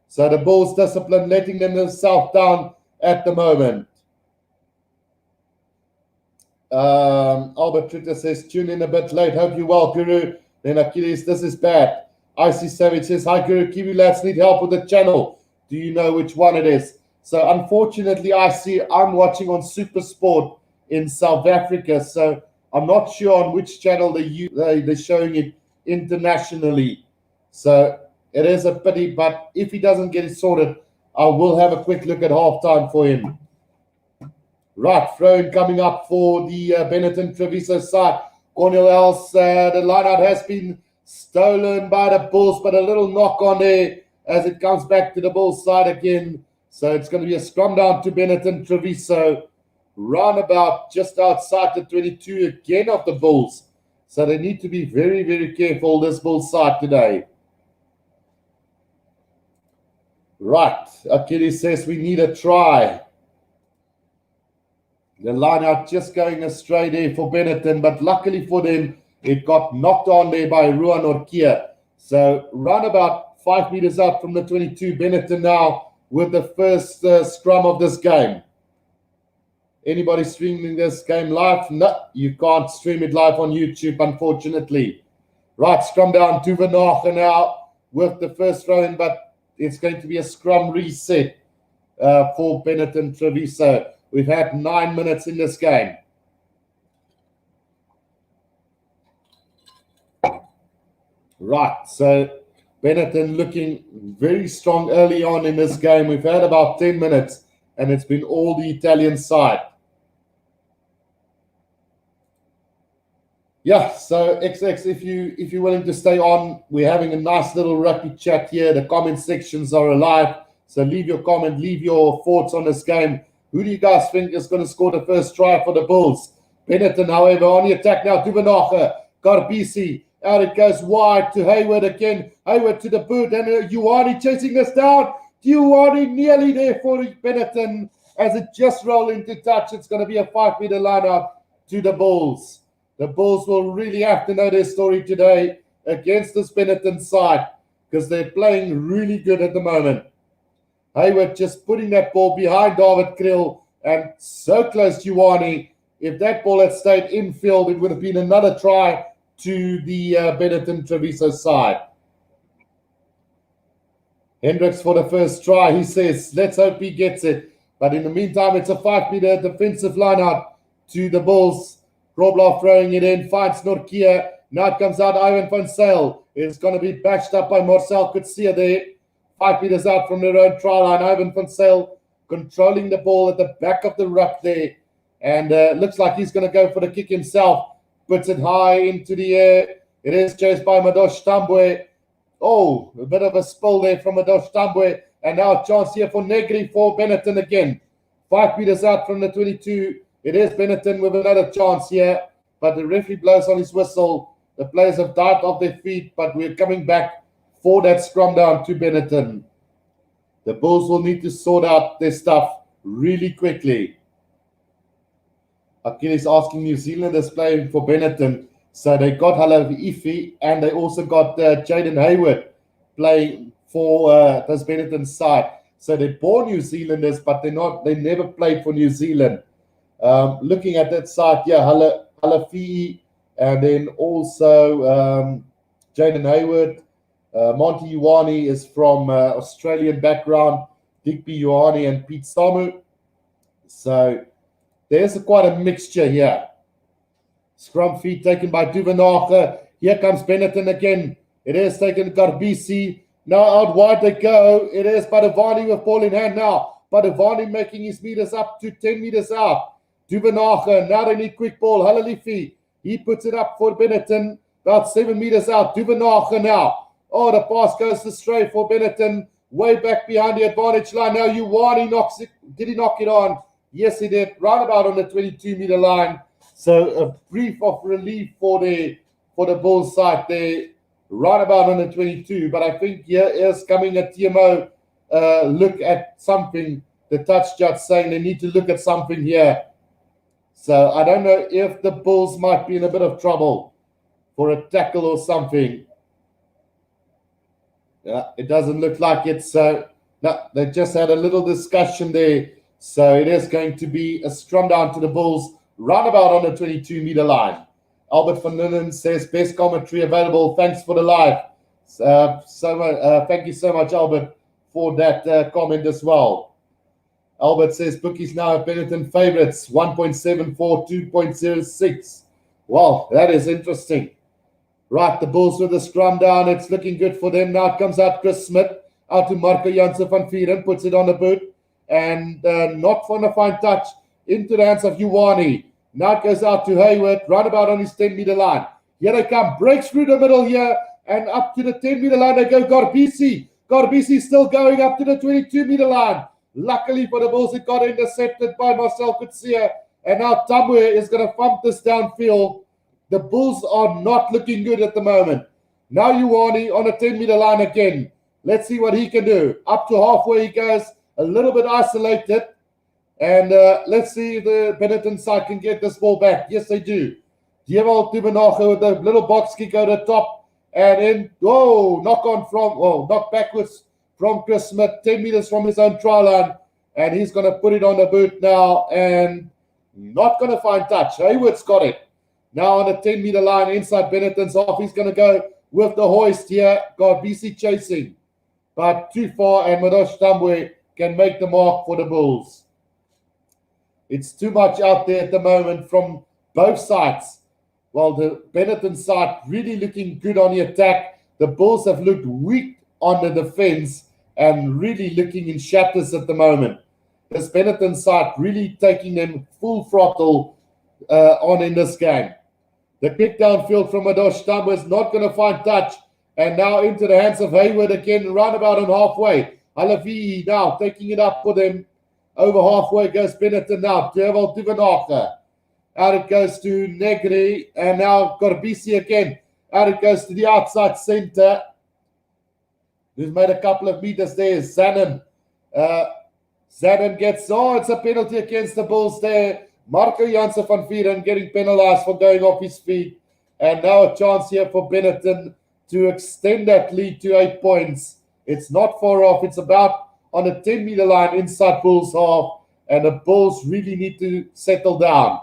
So the Bulls discipline, letting themselves down at the moment. Albert Twitter says, tune in a bit late. Hope you're well, Guru. Then Achilles, this is bad. Icy Savage says, hi, Guru. Kiwi lads need help with the channel. Do you know which one it is? So unfortunately, I'm watching on Super Sport in South Africa. So I'm not sure on which channel they're showing it internationally. So it is a pity, but if he doesn't get it sorted, I will have a quick look at halftime for him. Right, throw-in coming up for the Benetton Treviso side. Cornel Els, the line-out has been stolen by the Bulls, but a little knock on there as it comes back to the Bulls side again. So it's going to be a scrum down to Benetton Treviso. Roundabout just outside the 22 again of the Bulls. So they need to be very, very careful, this Bulls side today. Right, Achilles says we need a try. The line out just going astray there for Benetton, but luckily for them, it got knocked on there by Ruan Orkia. So round about 5 meters out from the 22, Benetton now with the first scrum of this game. Anybody streaming this game live? No, you can't stream it live on YouTube, unfortunately. Right, scrum down to Duvenacher now with the first throw in, but it's going to be a scrum reset for Benetton Treviso. We've had 9 minutes in this game. Right, so Benetton looking very strong early on in this game. We've had about 10 minutes, and it's been all the Italian side. Yeah, so XX, if you're willing to stay on, we're having a nice little rugby chat here. The comment sections are alive, so leave your comment, leave your thoughts on this game. Who do you guys think is going to score the first try for the Bulls? Benetton, however, on the attack now. Duvenacher, Garbisi Out it goes wide to Hayward again. Hayward to the boot, and Ioane chasing this down. Ioane nearly there for Benetton as it just rolled into touch. It's going to be a 5-meter lineup to the Bulls. The Bulls will really have to know their story today against this Benetton side because they're playing really good at the moment. Hayward just putting that ball behind David Kriel and so close to Ioane. If that ball had stayed infield, it would have been another try to the Benetton Treviso side. Hendricks for the first try. He says, let's hope he gets it. But in the meantime, it's a 5-meter defensive lineup to the Bulls. Grobler throwing it in, finds Norkia. Now it comes out Ivan van Zyl. It's going to be bashed up by Marcel Coetzee there. 5 meters out from their own try line. Ivan van Zyl controlling the ball at the back of the ruck there. And looks like he's going to go for the kick himself. Puts it high into the air. It is chased by Madosh Tambwe. Oh, a bit of a spill there from Madosh Tambwe. And now a chance here for Negri for Benetton again. 5 meters out from the 22. It is Benetton with another chance here. But the referee blows on his whistle. The players have dived off their feet. But we're coming back for that scrum down to Benetton. The Bulls will need to sort out their stuff really quickly. Achilles asking New Zealanders playing for Benetton. So they got Halav Ifi and they also got Jaden Hayward playing for this Benetton side. So they're born New Zealanders, but they never played for New Zealand. Looking at that side, yeah, Halafi and then also Jaden Hayward. Monty Ioane is from Australian background. Digby Ioane and Pete Samu. So there's quite a mixture here. Scrum feed taken by Duvenage. Here comes Benetton again. It is taken Garbisi. Now out wide they go. It is Badavani with ball in hand now. Badavani making his meters up to 10 meters out. Duvenage. Now they need quick ball. Halalifi. He puts it up for Benetton. About 7 meters out. Duvenage now. Oh, the pass goes astray for Benetton. Way back behind the advantage line. Now Ioane knocks it. Did he knock it on? Yes, he did. Right about on the 22-meter line. So a brief of relief for the Bulls side there. Right about on the 22. But I think here is coming a TMO look at something. The touch judge saying they need to look at something here. So I don't know if the Bulls might be in a bit of trouble for a tackle or something. It doesn't look like it. So no, they just had a little discussion there. So it is going to be a scrum down to the Bulls, roundabout on the 22-meter line. Albert van Linden says, best commentary available. Thanks for the live. Thank you so much, Albert, for that comment as well. Albert says, bookies now at Benetton favorites, 1.74, 2.06. Wow, that is interesting. Right, the Bulls with the scrum down. It's looking good for them. Now it comes out Chris Smith, out to Marco Janssen van Vieren, puts it on the boot. And not from a fine touch into the hands of Ioane. Now it goes out to Hayward, roundabout on his 10-meter line. Here they come, breaks through the middle here, and up to the 10-meter line they go. Garbisi. Garbisi still going up to the 22-meter line. Luckily for the Bulls, it got intercepted by Marcel Coetzee. And now Tambwe is going to thump this downfield. The Bulls are not looking good at the moment. Now Ioane on the 10-meter line again. Let's see what he can do. Up to halfway he goes. A little bit isolated. And let's see if the Benetton side can get this ball back. Yes, they do. Dieval Duvenage with a little box kick over the top. And then, knock backwards from Chris Smith. 10 meters from his own try line. And he's going to put it on the boot now. And not going to find touch. Hayward's got it. Now on the 10-meter line inside Benetton's off. He's going to go with the hoist here. Garbisi chasing. But too far. And Madosh Tambwe can make the mark for the Bulls. It's too much out there at the moment from both sides. While the Benetton side really looking good on the attack, the Bulls have looked weak on the defense and really looking in shatters at the moment. This Benetton side really taking them full throttle on in this game. The kick downfield from Madosh Tambwe is not going to find touch. And now into the hands of Hayward again, roundabout and halfway. Halavi now taking it up for them. Over halfway goes Benetton now. Dieval Duvenage. Out it goes to Negri. And now Garbisi again. Out it goes to the outside centre. Who's made a couple of meters there? Zanen. Zanen gets, it's a penalty against the Bulls there. Marco Jansen van Vieren getting penalised for going off his feet. And now a chance here for Benetton to extend that lead to 8 points. It's not far off. It's about on a 10-meter line inside Bulls half. And the Bulls really need to settle down.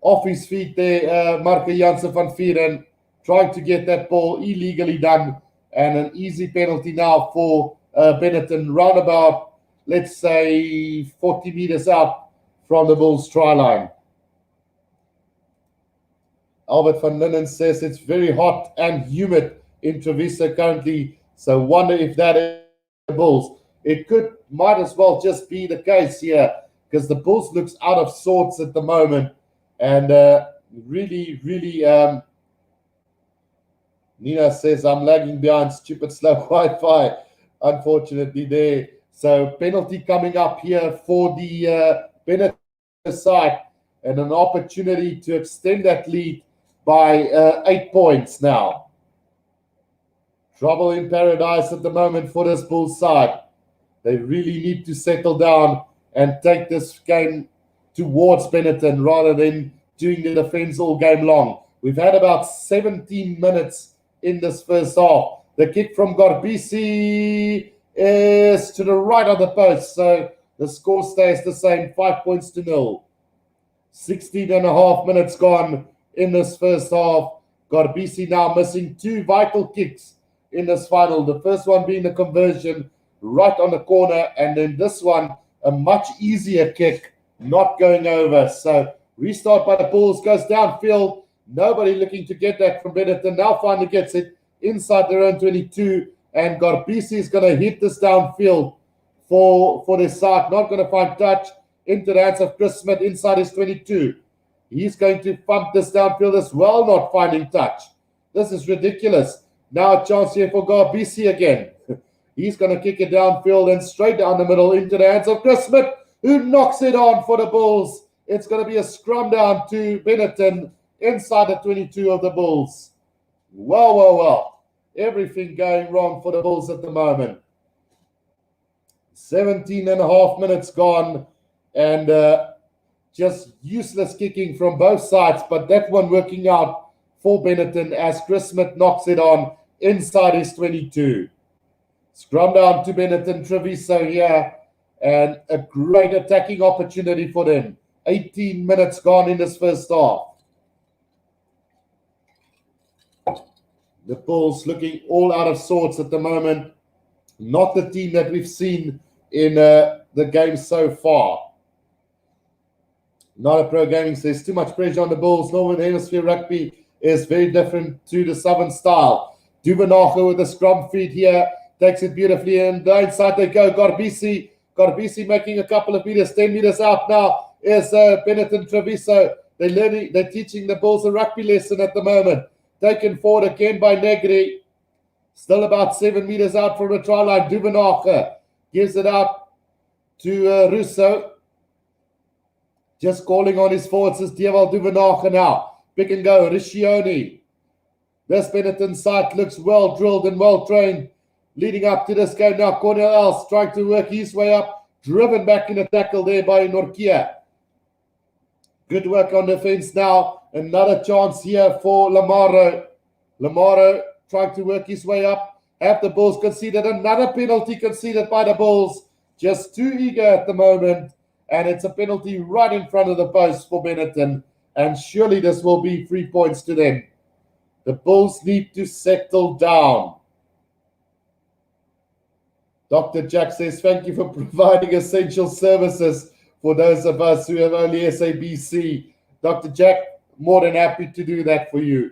Off his feet there, Marco Jansen van Vieren trying to get that ball illegally done. And an easy penalty now for Benetton, round about, let's say, 40 meters out from the Bulls' try line. Albert van Linnen says it's very hot and humid in Treviso currently, so wonder if that is the Bulls. It might as well just be the case here, because the Bulls looks out of sorts at the moment, and really, Nina says, I'm lagging behind stupid slow Wi-Fi, unfortunately there. So penalty coming up here for the Benetton side, and an opportunity to extend that lead by 8 points now. Trouble in paradise at the moment for this Bulls side. They really need to settle down and take this game towards Benetton rather than doing the defense all game long. We've had about 17 minutes in this first half. The kick from Gorbisi is to the right of the post, so the score stays the same, 5-0. 16 and a half minutes gone in this first half. Gorbisi now missing 2 vital kicks in this final. The first one being the conversion right on the corner, and then this one, a much easier kick, not going over. So restart by the Bulls, goes downfield. Nobody looking to get that from Benetton. Now finally gets it inside their own 22, and Gorbisi is going to hit this downfield for this side. Not going to find touch into the hands of Chris Smith inside his 22. He's going to pump this downfield as well, not finding touch. This is ridiculous. Now a chance here for Gorbisi again. He's going to kick it downfield and straight down the middle into the hands of Chris Smith, who knocks it on for the Bulls. It's going to be a scrum down to Benetton inside the 22 of the Bulls. Well. Everything going wrong for the Bulls at the moment. 17 and a half minutes gone, and just useless kicking from both sides, but that one working out for Benetton as Chris Smith knocks it on inside his 22. Scrum down to Benetton Treviso here, and a great attacking opportunity for them. 18 minutes gone in this first half. The Bulls looking all out of sorts at the moment. Not the team that we've seen in the game so far. Not a Pro Gaming says too much pressure on the Bulls. Northern Hemisphere rugby is very different to the Southern style. Duvenacher with the scrum feed here. Takes it beautifully, and inside they go. Gorbisi making a couple of meters, 10 meters out now is Benetton Treviso. They're teaching the Bulls a rugby lesson at the moment. Taken forward again by Negri. Still about 7 meters out from the try line. Duvenacher gives it out to Russo. Just calling on his forwards is Dieval Duvenacher now. Pick and go. Riccioni. This Benetton side looks well drilled and well trained. Leading up to this game now, Cornel Els trying to work his way up. Driven back in a tackle there by Norkia. Good work on defense now. Another chance here for Lamaro. Lamaro trying to work his way up. Have the Bulls conceded another penalty conceded by the Bulls. Just too eager at the moment. And it's a penalty right in front of the post for Benetton. And surely this will be 3 points to them. The Bulls need to settle down. Dr. Jack says, thank you for providing essential services for those of us who have only SABC. Dr. Jack, more than happy to do that for you.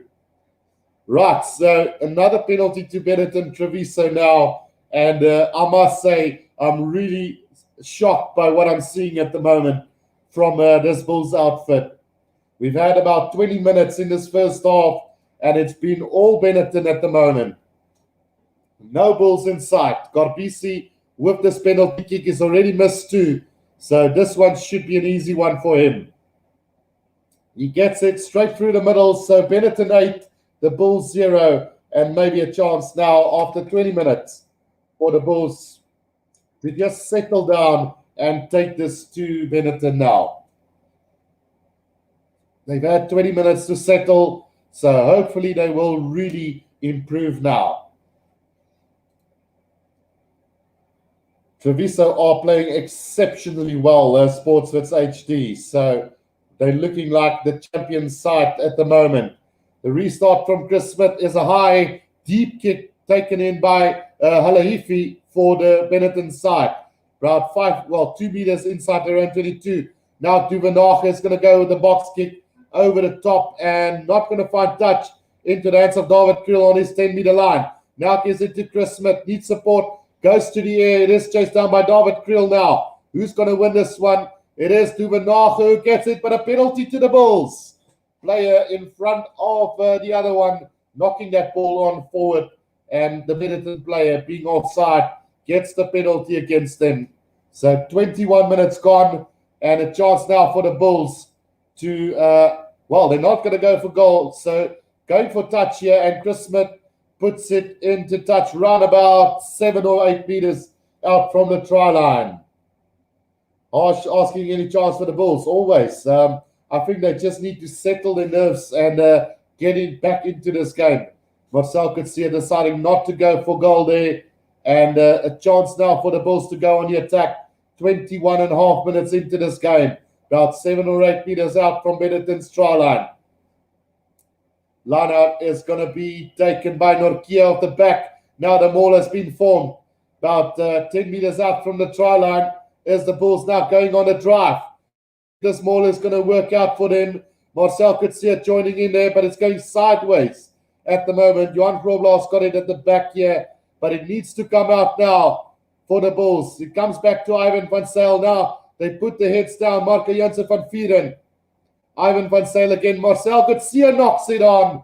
Right, so another penalty to Benetton Treviso now. And I must say, I'm really shocked by what I'm seeing at the moment from this Bulls outfit. We've had about 20 minutes in this first half, and it's been all Benetton at the moment. No Bulls in sight. Gorbisi with this penalty kick is already missed 2. So this one should be an easy one for him. He gets it straight through the middle. So Benetton 8, The Bulls 0, and maybe a chance now after 20 minutes for the Bulls to just settle down and take this to Benetton now. They've had 20 minutes to settle, so hopefully they will really improve now. Treviso are playing exceptionally well, Sportsfits HD, so they're looking like the champion side at the moment. The restart from Chris Smith is a high, deep kick taken in by Halahifi for the Benetton side. About 2 meters inside their own 22. Now Duvenage is going to go with the box kick over the top and not going to find touch into the hands of David Krill on his 10-meter line. Now gives it to Chris Smith, needs support, goes to the air. It is chased down by David Krill now. Who's going to win this one? It is Duvenage who gets it, but a penalty to the Bulls. Player in front of the other one, knocking that ball on forward, and the Benetton player being offside gets the penalty against them. So 21 minutes gone, and a chance now for the Bulls to, they're not going to go for goal, so going for touch here, and Chris Smith puts it into touch round about 7 or 8 meters out from the try line. Asking any chance for the Bulls, always. I think they just need to settle their nerves and get back into this game. Marcel could see it deciding not to go for goal there, and a chance now for the Bulls to go on the attack. 21 and a half minutes into this game, about 7 or 8 meters out from Benetton's try line. Line out is going to be taken by Norkia off the back. Now the maul has been formed. About 10 meters out from the try line is the Bulls now going on a drive. This maul is going to work out for them. Marcel could see it joining in there, but it's going sideways at the moment. Johan Groblas got it at the back here, but it needs to come out now for the Bulls. It comes back to Ivan van Zyl now. They put the heads down. Marco Jansen van Vieren. Ivan van Zyl again. Marcel could see it, knocks it on.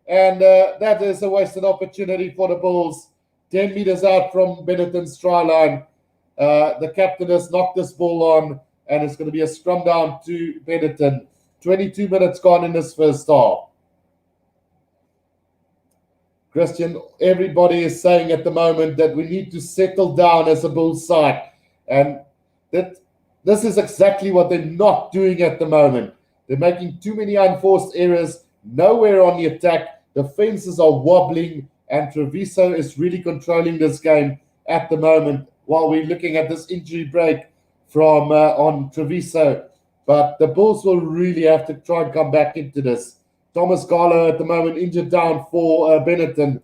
And that is a wasted opportunity for the Bulls. 10 meters out from Benetton's try line. The captain has knocked this ball on, and it's going to be a scrum down to Benetton. 22 minutes gone in this first half. Christian, everybody is saying at the moment that we need to settle down as a Bulls side. And this is exactly what they're not doing at the moment. They're making too many unforced errors, nowhere on the attack. The fences are wobbling, and Treviso is really controlling this game at the moment while we're looking at this injury break from on Treviso. But the Bulls will really have to try and come back into this. Thomas Garlow at the moment injured down for Benetton,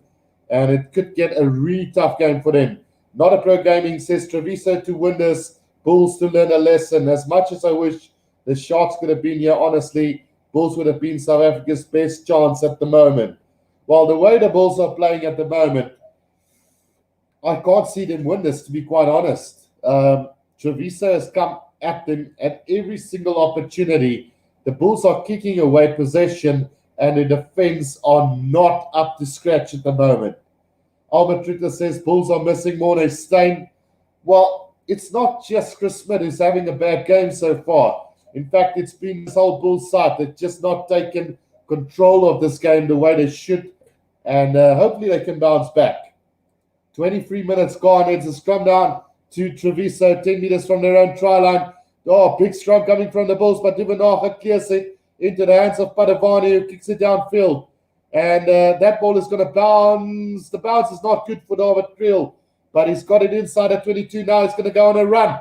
and it could get a really tough game for them. Not a Pro Gaming says Treviso to win this, Bulls to learn a lesson. As much as I wish the Sharks could have been here, honestly, Bulls would have been South Africa's best chance at the moment. While the way the Bulls are playing at the moment, I can't see them win this, to be quite honest. Treviso has come at them at every single opportunity. The Bulls are kicking away possession, and the defense are not up to scratch at the moment. Albert Ritter says Bulls are missing Morne Steyn. Well, it's not just Chris Smith who's having a bad game so far. In fact, it's been this whole Bulls side that's just not taken control of this game the way they should, and hopefully they can bounce back. 23 minutes gone. It's a scrum down to Treviso, 10 meters from their own try line. Oh, big scrum coming from the Bulls, but Duvenage clears it into the hands of Padavani, who kicks it downfield. And that ball is going to bounce. The bounce is not good for David Krill, but he's got it inside at 22 now. He's going to go on a run.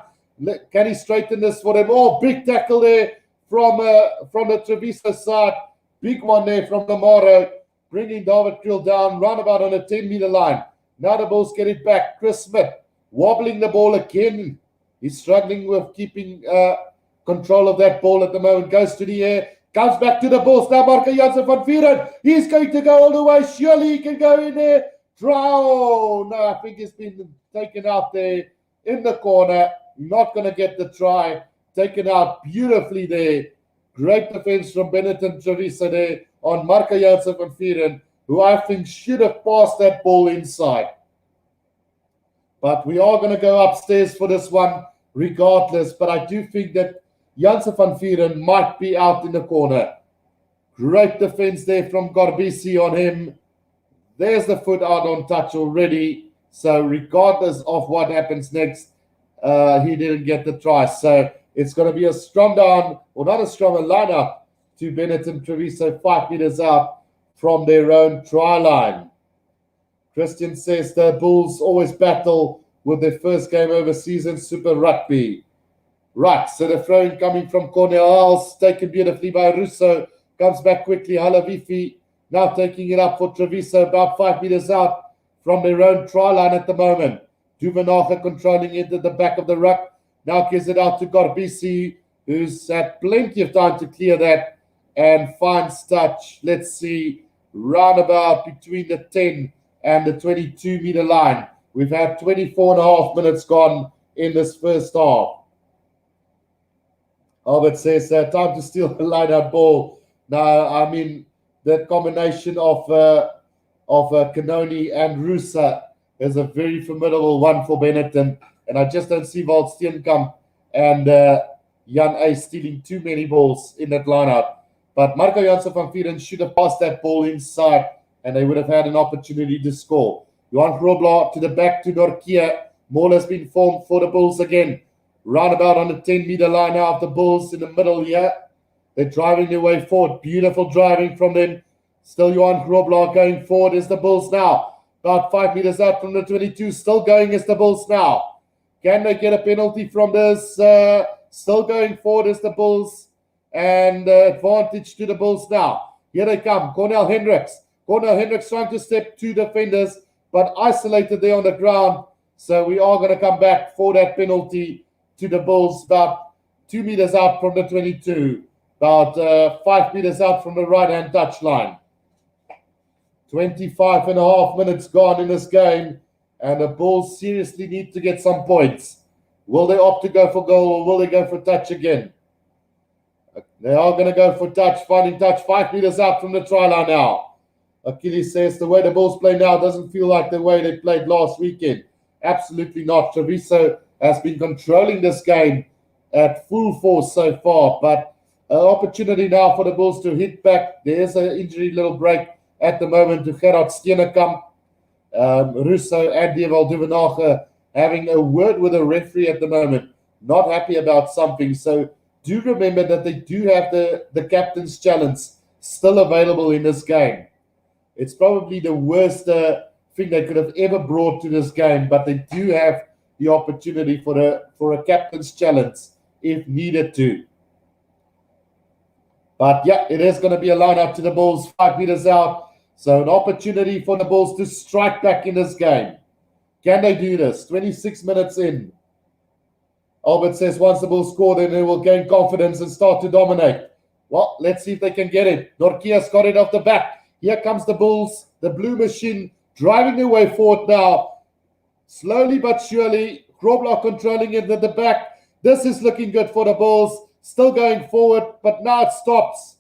Can he straighten this for them? Oh, big tackle there from the Treviso side. Big one there from Lamaro, bringing David Krill down, roundabout on a 10-meter line. Now the Bulls get it back. Chris Smith wobbling the ball again. He's struggling with keeping control of that ball at the moment. Goes to the air. Comes back to the Bulls. Now Marco Jansen van Vieren. He's going to go all the way. Surely he can go in there. Drow. No, I think he's been taken out there in the corner. Not going to get the try. Taken out beautifully there. Great defense from Benetton Treviso there on Marco Jansen van Vieren, who I think should have passed that ball inside. But we are going to go upstairs for this one regardless. But I do think that Jansen van Vieren might be out in the corner. Great defense there from Gorbisi on him. There's the foot out on touch already. So regardless of what happens next, he didn't get the try. So it's going to be a strong down, or not a strong, a lineup to Benetton Treviso 5 meters out from their own try line. Christian says the Bulls always battle with their first game overseas in Super Rugby. Right, so the throw-in coming from Cornell, taken beautifully by Russo. Comes back quickly, Halavifi now taking it up for Treviso, about 5 meters out from their own try line at the moment. Duvenacher controlling it at the back of the ruck. Now gives it out to Gorbisi, who's had plenty of time to clear that and finds touch. Let's see, roundabout between the 10 and the 22-meter line. We've had 24 and a half minutes gone in this first half. Albert says, time to steal the line-out ball. Now, I mean, that combination of Canoni and Rusa is a very formidable one for Benetton. And I just don't see Walt Steenkamp and Jan A stealing too many balls in that line-out. But Marco Janssen van Vieren should have passed that ball inside, and they would have had an opportunity to score. Johan Grobler to the back to Norkia. Maul has been formed for the Bulls again. Roundabout on the 10-meter line now of the Bulls in the middle here. They're driving their way forward. Beautiful driving from them. Still Johan Grobler going forward as the Bulls now. About 5 meters out from the 22. Still going as the Bulls now. Can they get a penalty from this? Still going forward as the Bulls. And advantage to the Bulls now. Here they come. Cornel Hendricks. Cornel Hendricks trying to step two defenders, but isolated there on the ground. So we are going to come back for that penalty to the Bulls, about 2 meters out from the 22, about 5 meters out from the right-hand touchline. 25 and a half minutes gone in this game, and the Bulls seriously need to get some points. Will they opt to go for goal, or will they go for touch again? They are going to go for touch, finding touch 5 meters out from the try line now. Achilles says the way the Bulls play now doesn't feel like the way they played last weekend. Absolutely not. Treviso has been controlling this game at full force so far, but an opportunity now for the Bulls to hit back. There is an injury little break at the moment to Gerard Steenkamp. Russo and Dewald Duvenacher having a word with the referee at the moment. Not happy about something. So do remember that they do have the captain's challenge still available in this game. It's probably the worst thing they could have ever brought to this game, but they do have the opportunity for a captain's challenge if needed to. But yeah, it is going to be a line up to the Bulls 5 meters out. So an opportunity for the Bulls to strike back in this game. Can they do this? 26 minutes in. Albert says once the Bulls score, then they will gain confidence and start to dominate. Well, let's see if they can get it. Norkia's got it off the back. Here comes the Bulls, the blue machine, driving their way forward now. Slowly but surely, Grobler controlling it at the back. This is looking good for the Bulls. Still going forward, but now it stops.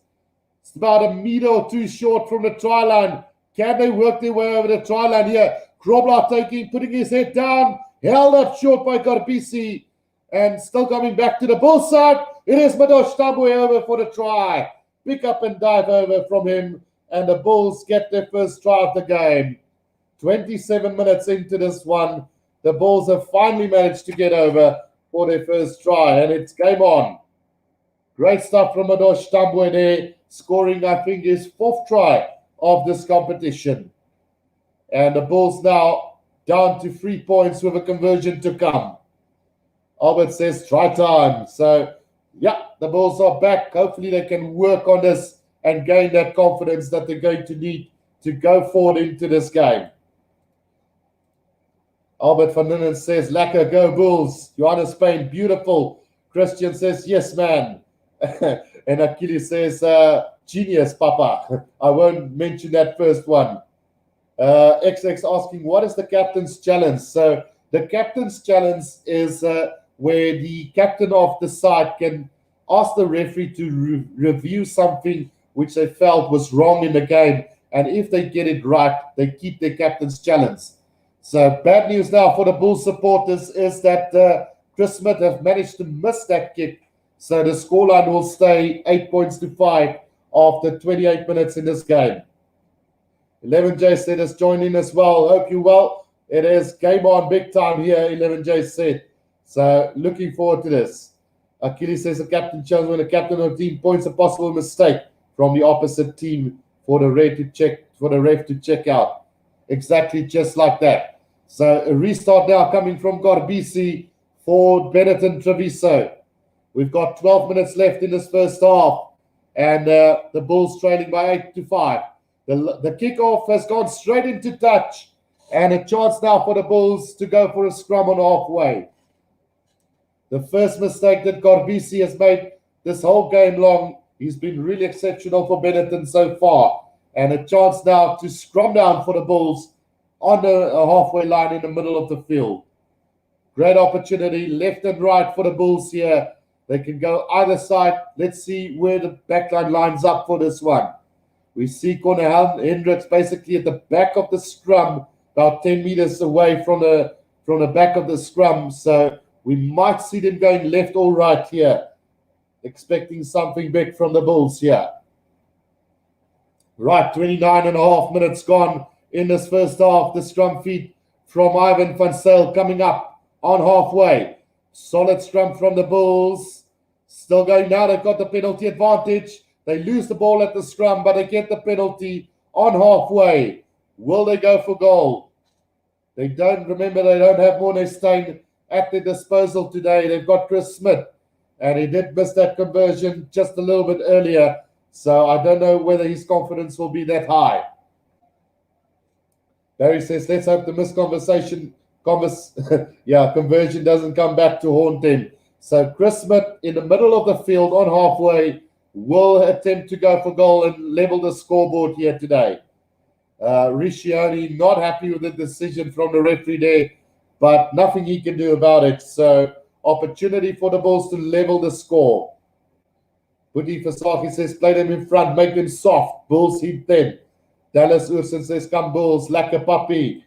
It's about a meter or two short from the try line. Can they work their way over the try line here? Grobler putting his head down, held up short by Gorbisi, and still coming back to the Bulls side. It is Madosh Tabwe over for the try. Pick up and dive over from him, and the Bulls get their first try of the game. 27 minutes into this one, the Bulls have finally managed to get over for their first try, and it's game on. Great stuff from Madosh Tabwe there, scoring, I think, his 4th try of this competition. And the Bulls now down to 3 points with a conversion to come. Albert says try time. So, yeah, the Bulls are back. Hopefully they can work on this and gain that confidence that they're going to need to go forward into this game. Albert van Ninnen says, Lacquer, go Bulls. Johannes Payne, beautiful. Christian says, yes, man. And Achilles says, genius, Papa. I won't mention that first one. XX asking, what is the captain's challenge? So the captain's challenge is where the captain of the side can ask the referee to review something which they felt was wrong in the game. And if they get it right, they keep their captain's challenge. So bad news now for the Bulls supporters is that Chris Smith have managed to miss that kick. So the scoreline will stay 8 points to 5 after 28 minutes in this game. 11J said has joined in as well. Hope you well. It is game on big time here, 11J said. So looking forward to this. Achilles says the captain chose when the captain of the team points a possible mistake from the opposite team for the ref to check out. Exactly just like that. So a restart now coming from Gorbisi for Benetton Treviso. We've got 12 minutes left in this first half, and the Bulls trailing by 8-5. The kickoff has gone straight into touch, and a chance now for the Bulls to go for a scrum on halfway. The first mistake that Gorbisi has made this whole game long. He's been really exceptional for Benetton so far. And a chance now to scrum down for the Bulls on the halfway line in the middle of the field. Great opportunity, left and right for the Bulls here. They can go either side. Let's see where the backline lines up for this one. We see Corner Hendricks basically at the back of the scrum, about 10 meters away from the back of the scrum. So we might see them going left or right here. Expecting something big from the Bulls here. Right, 29 and a half minutes gone in this first half. The scrum feed from Ivan van Zyl coming up on halfway. Solid scrum from the Bulls. Still going now. They've got the penalty advantage. They lose the ball at the scrum, but they get the penalty on halfway. Will they go for goal? They don't have Morne Steyn at their disposal today. They've got Chris Smith, and he did miss that conversion just a little bit earlier. So I don't know whether his confidence will be that high. Barry says, let's hope the conversion doesn't come back to haunt him. So Chris Smith in the middle of the field on halfway will attempt to go for goal and level the scoreboard here today. Riccioni not happy with the decision from the referee there, but nothing he can do about it. So opportunity for the Bulls to level the score. Putti Fasaki says, play them in front, make them soft. Bulls hit them. Dallas Urson says, come Bulls, like a puppy.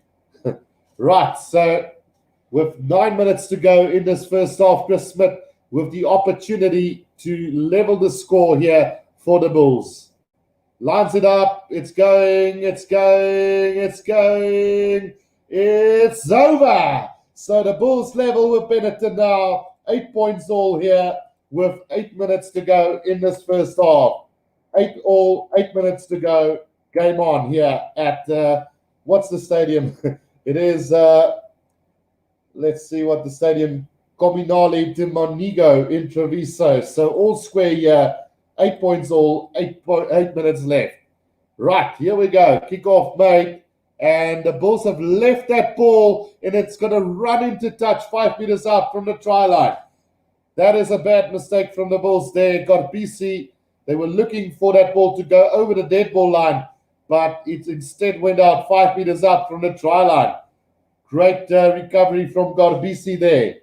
Right, so with 9 minutes to go in this first half, Chris Smith with the opportunity to level the score here for the Bulls. Lines it up, it's going, it's over. So the Bulls level with Benetton now, 8 points all here with 8 minutes to go in this first half. 8 minutes to go. Game on here at, what's the stadium? It is, let's see what the stadium, Comunale di Monigo in Treviso. So all square here, 8 points all, 8 minutes left. Right, here we go. Kickoff made. And the Bulls have left that ball, and it's going to run into touch 5 meters out from the try line. That is a bad mistake from the Bulls there. Gorbisi, they were looking for that ball to go over the dead ball line, but it instead went out 5 meters out from the try line. Great recovery from Gorbisi there.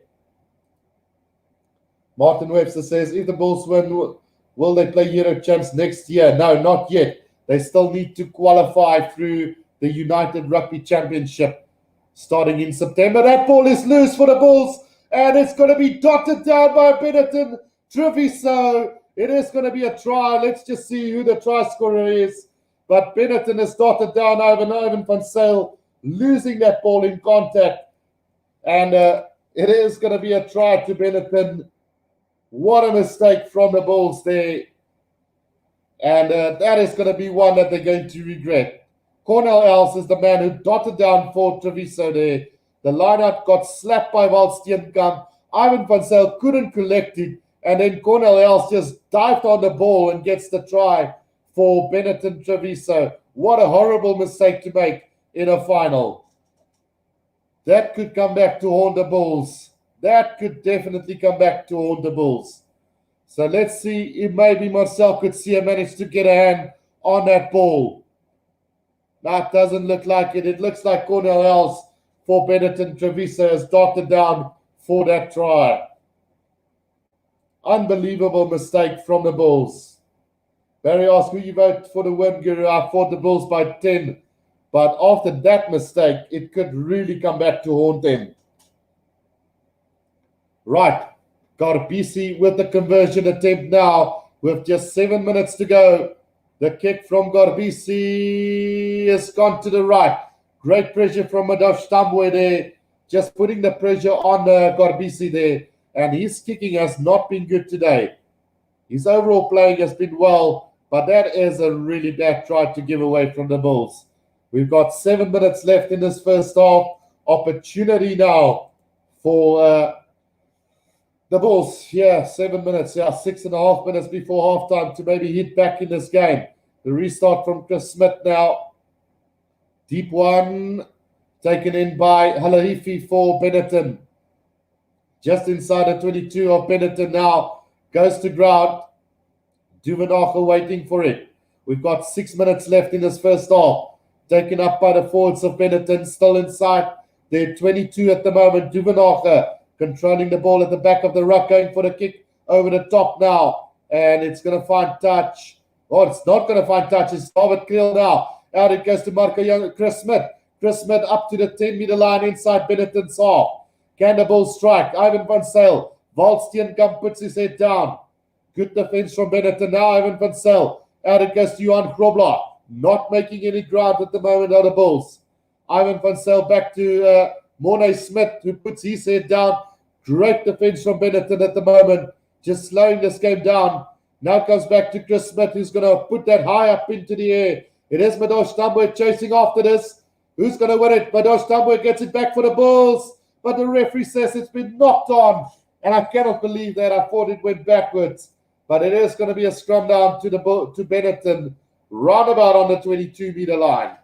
Martin Webster says, if the Bulls win, will they play Euro Champs next year? No, not yet. They still need to qualify through the United Rugby Championship starting in September. That ball is loose for the Bulls, and it's going to be dotted down by Benetton Treviso. It is going to be a try. Let's just see who the try scorer is. But Benetton has dotted down Ivan van Zyl, losing that ball in contact. And it is going to be a try to Benetton. What a mistake from the Bulls there. And that is going to be one that they're going to regret. Cornel Els is the man who dotted down for Treviso there. The lineout got slapped by Waldsteenkamp. Ivan van Zyl couldn't collect it. And then Cornel Els just dived on the ball and gets the try for Benetton Treviso. What a horrible mistake to make in a final. That could come back to haunt the Bulls. That could definitely come back to haunt the Bulls. So let's see if maybe Marcel Coetzee managed to get a hand on that ball. That doesn't look like it. It looks like Cornel Els for Benetton Treviso has dotted down for that try. Unbelievable mistake from the Bulls. Barry asked, will you vote for the win, Guru? I fought the Bulls by 10. But after that mistake, it could really come back to haunt them. Right. Gorbisi with the conversion attempt now with just 7 minutes to go. The kick from Gorbisi has gone to the right. Great pressure from Madosh Tambwe there. Just putting the pressure on Gorbisi there. And his kicking has not been good today. His overall playing has been well, but that is a really bad try to give away from the Bulls. We've got 7 minutes left in this first half. Opportunity now for the Bulls. 7 minutes. 6.5 minutes before halftime to maybe hit back in this game. The restart from Chris Smith now. Deep one taken in by Halarifi for Benetton. Just inside the 22 of Benetton now. Goes to ground. Duvenacher waiting for it. We've got 6 minutes left in this first half. Taken up by the forwards of Benetton. Still inside. They're 22 at the moment. Duvenacher controlling the ball at the back of the ruck. Going for the kick over the top now. And it's going to find touch. Oh, it's not going to find touch. It's David Kriel now. Out it goes to Marco Young. Chris Smith. Chris Smith up to the 10-meter line inside Benetton's half. Can the Bulls strike? Ivan van Zyl. Waldsteenkamp puts his head down. Good defense from Benetton. Now Ivan van Zyl. Out it goes to Johan Grobler. Not making any ground at the moment are the Bulls. Ivan van Zyl back to Mornay Smith, who puts his head down. Great defense from Benetton at the moment. Just slowing this game down. Now comes back to Chris Smith, who's going to put that high up into the air. It is Madosh Tambwe chasing after this. Who's going to win it? Madosh Tambwe gets it back for the Bulls. But the referee says it's been knocked on. And I cannot believe that. I thought it went backwards. But it is going to be a scrum down to Benetton, roundabout on the 22-meter line.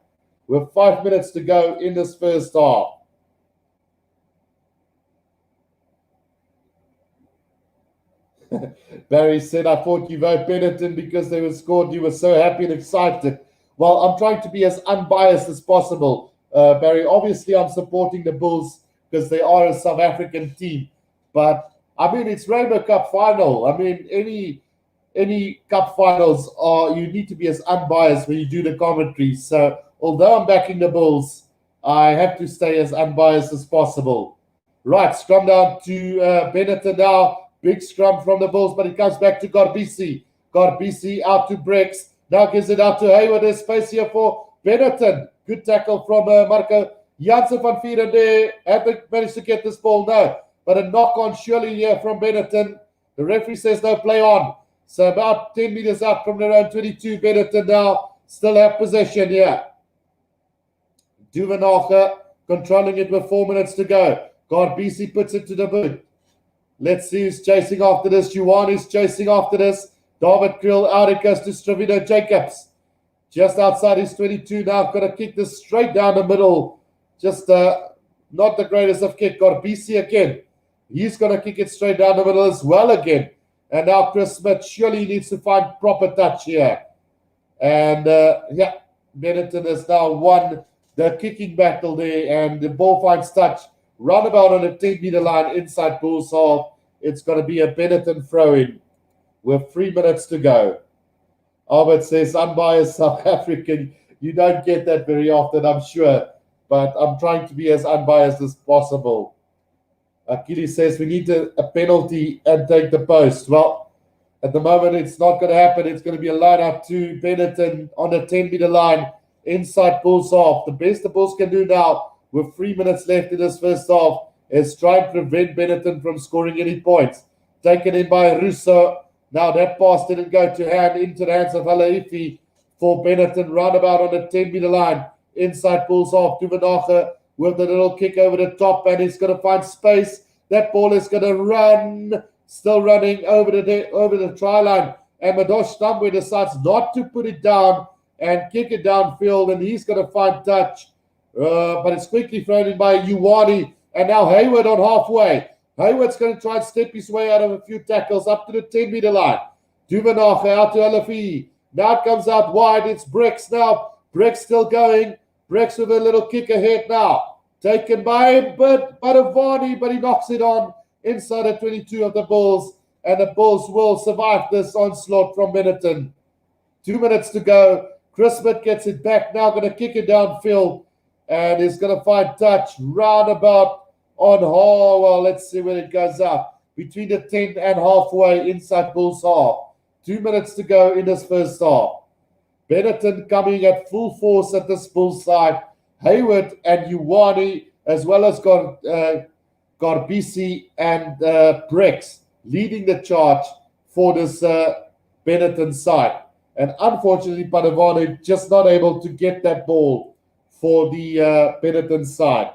With 5 minutes to go in this first half. Barry said, I thought you vote Benetton because they were scored. You were so happy and excited. Well, I'm trying to be as unbiased as possible. Barry, obviously I'm supporting the Bulls because they are a South African team. But, I mean, it's Rainbow Cup final. I mean, any cup finals you need to be as unbiased when you do the commentary. So, although I'm backing the Bulls, I have to stay as unbiased as possible. Right, scrum down to Benetton now. Big scrum from the Bulls, but it comes back to Gorbisi. Gorbisi out to Brex. Now gives it out to Hayward. There's space here for Benetton. Good tackle from Marco Jansen van Vieren there. Haven't managed to get this ball, no. But a knock on surely here from Benetton. The referee says no, play on. So about 10 meters out from their own 22. Benetton now still have possession here. Duvenacher controlling it with 4 minutes to go. Gorbisi puts it to the boot. Let's see who's chasing after this. Juwan is chasing after this. David Kriel out it goes to Stravino Jacobs. Just outside his 22 now. Got to kick this straight down the middle. Just not the greatest of kick. Gorbisi again. He's going to kick it straight down the middle as well again. And now Chris Smith surely needs to find proper touch here. And Benetton has now won the kicking battle there. And the ball finds touch. Roundabout on the 10-meter line inside Bulls half. It's going to be a Benetton throw-in with 3 minutes to go. Albert says, unbiased South African. You don't get that very often, I'm sure. But I'm trying to be as unbiased as possible. Achilles says, we need a penalty and take the post. Well, at the moment, it's not going to happen. It's going to be a line-up to Benetton on the 10-meter line inside Bulls half. The best the Bulls can do now, with 3 minutes left in this first half, is try and prevent Benetton from scoring any points. Taken in by Russo. Now that pass didn't go to hand into the hands of Halaifi for Benetton. Roundabout on the 10-meter line. Inside Bulls half. Duvenacher with a little kick over the top, and he's going to find space. That ball is going to run. Still running over the try line. And Madosh Tambwe decides not to put it down and kick it downfield, and he's going to find touch. But it's quickly thrown in by Uwani. And now Hayward on halfway. Hayward's going to try and step his way out of a few tackles up to the 10-meter line. Duvenacher out to Alafi. Now it comes out wide. It's Brex now. Brex still going. Brex with a little kick ahead now. Taken by him, but Avani, but he knocks it on inside the 22 of the Bulls. And the Bulls will survive this onslaught from Benetton. 2 minutes to go. Chris Smith gets it back now. Going to kick it downfield. And he's going to find touch roundabout on well, let's see when it goes up. Between the 10 and halfway inside Bulls half. 2 minutes to go in this first half. Benetton coming at full force at this Bulls side. Hayward and Uwani, as well as Garbisi and Brex, leading the charge for this Benetton side. And unfortunately, Padavano just not able to get that ball for the Benetton side.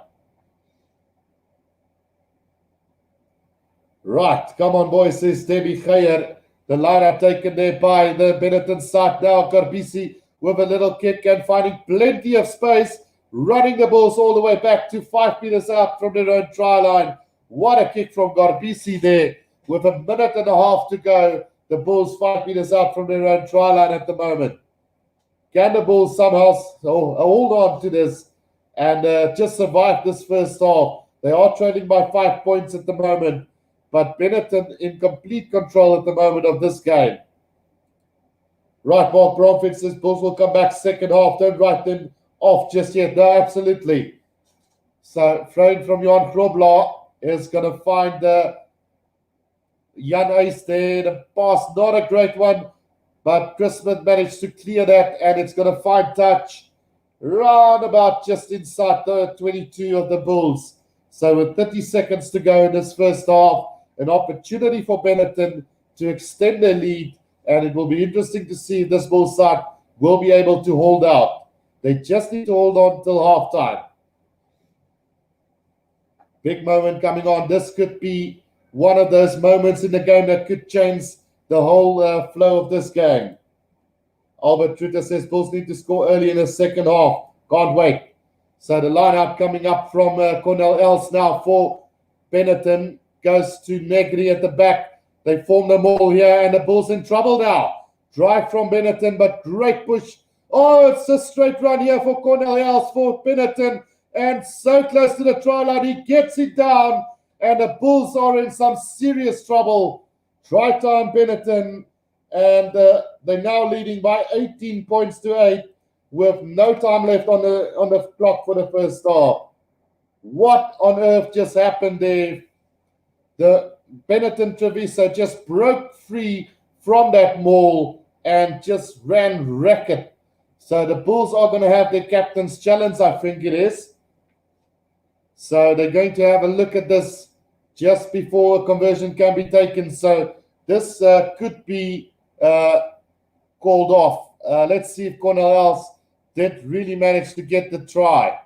Right, come on, boys, says Debbie Geyer. The lineup taken there by the Benetton side now. Garbisi with a little kick and finding plenty of space, running the balls all the way back to 5 meters out from their own try line. What a kick from Garbisi there. With a minute and a half to go, the Bulls 5 meters out from their own try line at the moment. Can the Bulls somehow hold on to this and just survive this first half? They are trailing by 5 points at the moment, but Benetton in complete control at the moment of this game. Right, Mark Bromford says Bulls will come back second half. Don't write them off just yet. No, absolutely. So, thrown from Jan Grobler is going to find Jan Eis there. The pass, not a great one, but Chris Smith managed to clear that, and it's going to find touch round about just inside the 22 of the Bulls. So, with 30 seconds to go in this first half, an opportunity for Benetton to extend their lead, and it will be interesting to see if this Bulls side will be able to hold out. They just need to hold on till halftime. Big moment coming on. This could be one of those moments in the game that could change the whole flow of this game. Albert Trutter says Bulls need to score early in the second half. Can't wait. So the lineup coming up from Cornell Els now for Benetton goes to Negri at the back. They form them all here, and the Bulls in trouble now. Drive from Benetton, but great push. Oh, it's a straight run here for Cornell Els for Benetton, and so close to the try line. He gets it down, and the Bulls are in some serious trouble. Try time Benetton, and they're now leading by 18 points to 8 with no time left on the clock for the first half. What on earth just happened there? The Benetton Treviso just broke free from that maul and just ran racket. So the Bulls are going to have their captain's challenge, I think it is. So they're going to have a look at this just before a conversion can be taken. So this could be called off. Let's see if Cornell Els did really manage to get the try.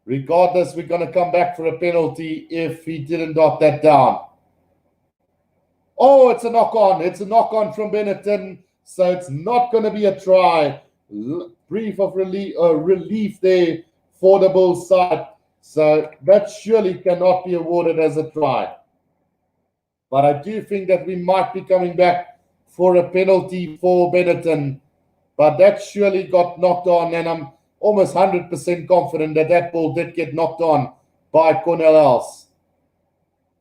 Regardless, we're going to come back for a penalty if he didn't dot that down. Oh, it's a knock-on. It's a knock-on from Benetton, so it's not going to be a try. Brief of relief there for the Bulls side. So that surely cannot be awarded as a try. But I do think that we might be coming back for a penalty for Benetton. But that surely got knocked on, and I'm almost 100% confident that that ball did get knocked on by Cornell Els.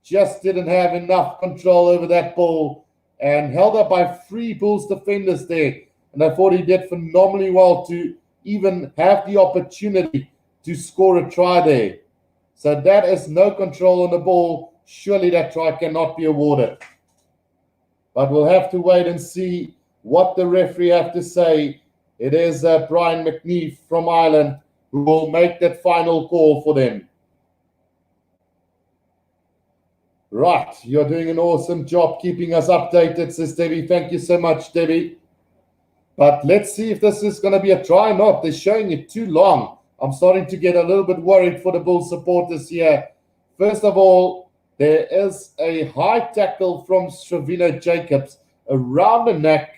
Just didn't have enough control over that ball and held up by 3 Bulls defenders there. And I thought he did phenomenally well to even have the opportunity to score a try there. So that is no control on the ball. Surely that try cannot be awarded. But we'll have to wait and see what the referee have to say. It is Brian McNeef from Ireland who will make that final call for them. Right, you're doing an awesome job keeping us updated, says Debbie. Thank you so much, Debbie. But let's see if this is going to be a try or not. They're showing it too long. I'm starting to get a little bit worried for the Bulls supporters here. First of all, there is a high tackle from Stravino Jacobs around the neck,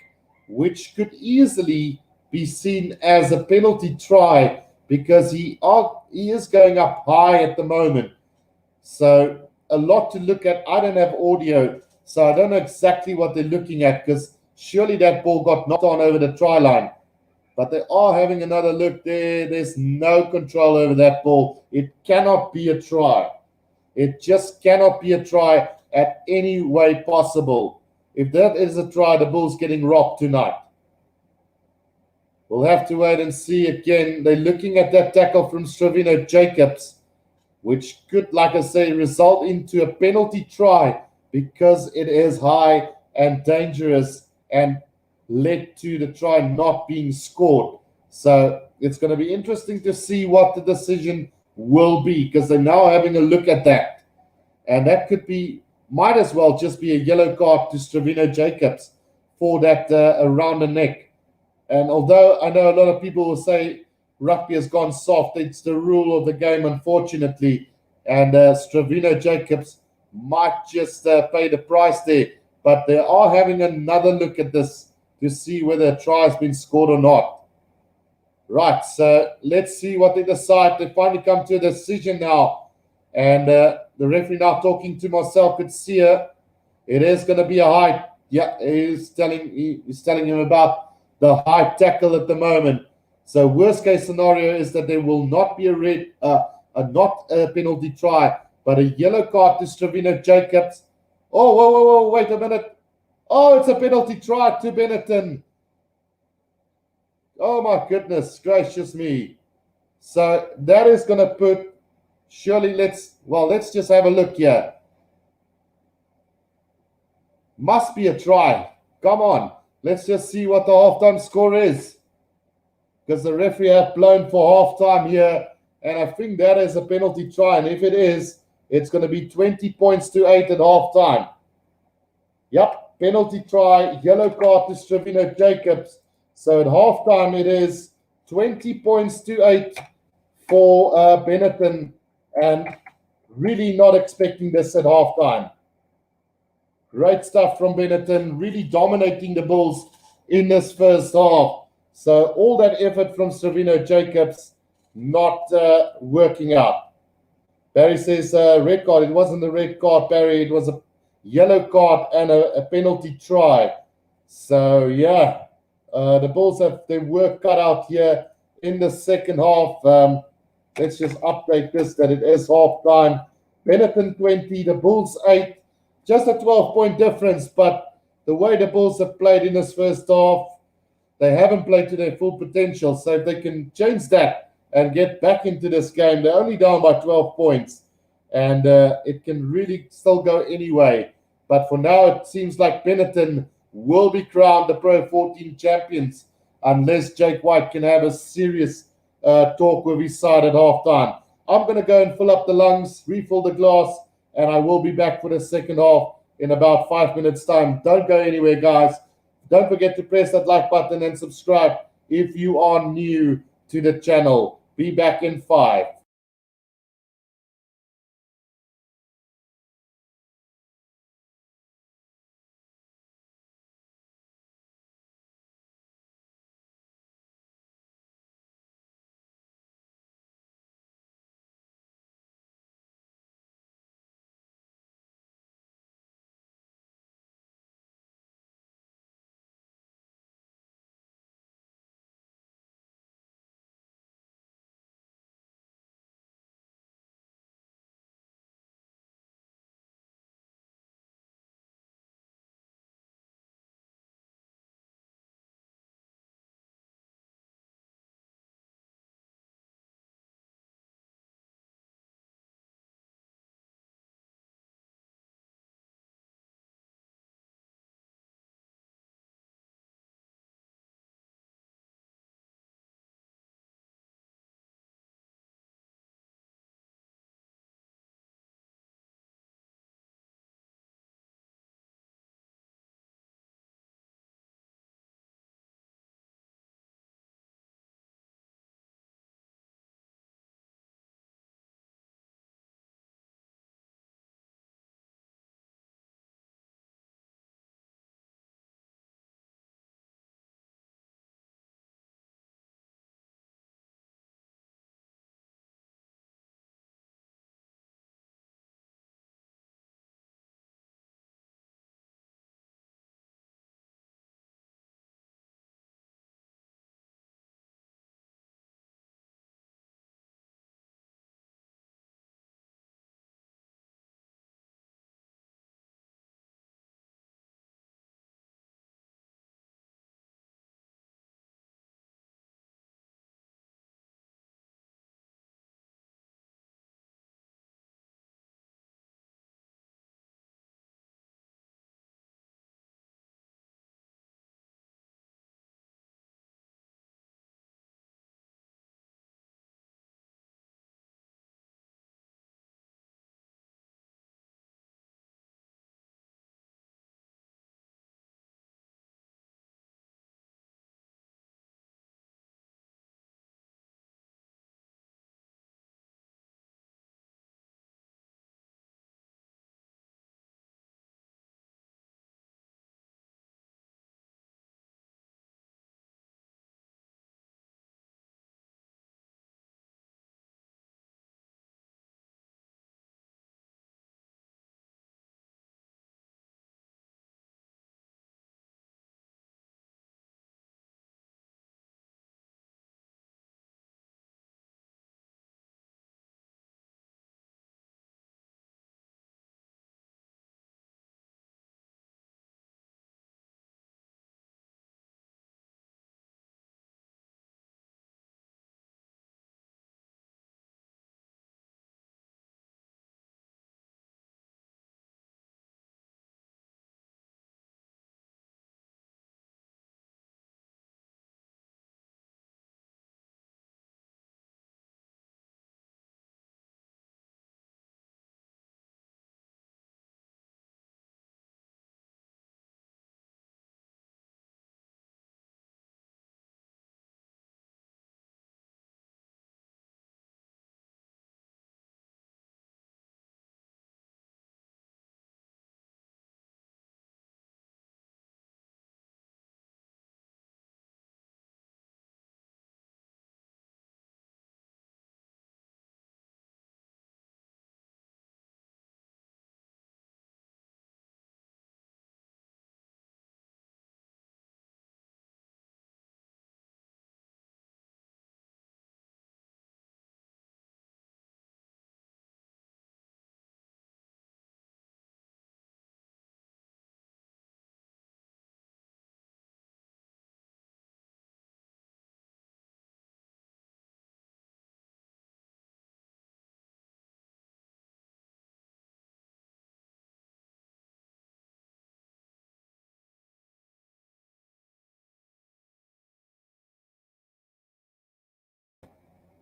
which could easily be seen as a penalty try because he is going up high at the moment. So a lot to look at. I don't have audio, so I don't know exactly what they're looking at because surely that ball got knocked on over the try line. But they are having another look there. There's no control over that ball. It cannot be a try. It just cannot be a try at any way possible. If that is a try, the Bulls getting robbed tonight. We'll have to wait and see again. They're looking at that tackle from Stravino Jacobs, which could, like I say, result into a penalty try because it is high and dangerous and led to the try not being scored. So it's going to be interesting to see what the decision will be, because they're now having a look at that. And that might as well just be a yellow card to Stravino Jacobs for that around the neck. And although I know a lot of people will say rugby has gone soft, it's the rule of the game, unfortunately. And Stravino Jacobs might just pay the price there. But they are having another look at this to see whether a try has been scored or not. Right, so let's see what they decide. They finally come to a decision now. And the referee now talking to Marcel Coetzee. It is going to be a high. Yeah, he's telling him about the high tackle at the moment. So worst case scenario is that there will not be not a penalty try, but a yellow card to Stravino Jacobs. Oh, whoa, wait a minute. Oh, it's a penalty try to Benetton. Oh my goodness gracious me. So that is going to put, surely let's just have a look here. Must be a try. Come on. Let's just see what the halftime score is. Because the referee had blown for halftime here. And I think that is a penalty try. And if it is, it's going to be 20 points to 8 at halftime. Yep, penalty try, yellow card to Stravino Jacobs. So at halftime, it is 20 points to 8 for Benetton. And really not expecting this at halftime. Great stuff from Benetton, really dominating the Bulls in this first half. So all that effort from Stravino Jacobs not working out. Barry says red card. It wasn't a red card, Barry. It was a yellow card and a penalty try. So, yeah, the Bulls have their work cut out here in the second half. Let's just update this that it is halftime. Benetton 20, the Bulls 8. Just a 12-point difference, but the way the Bulls have played in this first half, they haven't played to their full potential. So if they can change that and get back into this game, they're only down by 12 points. And it can really still go anyway. But for now, it seems like Benetton will be crowned the Pro 14 champions unless Jake White can have a serious talk with his side at halftime. I'm going to go and fill up the lungs, refill the glass, and I will be back for the second half in about 5 minutes' time. Don't go anywhere, guys. Don't forget to press that like button and subscribe if you are new to the channel. Be back in 5.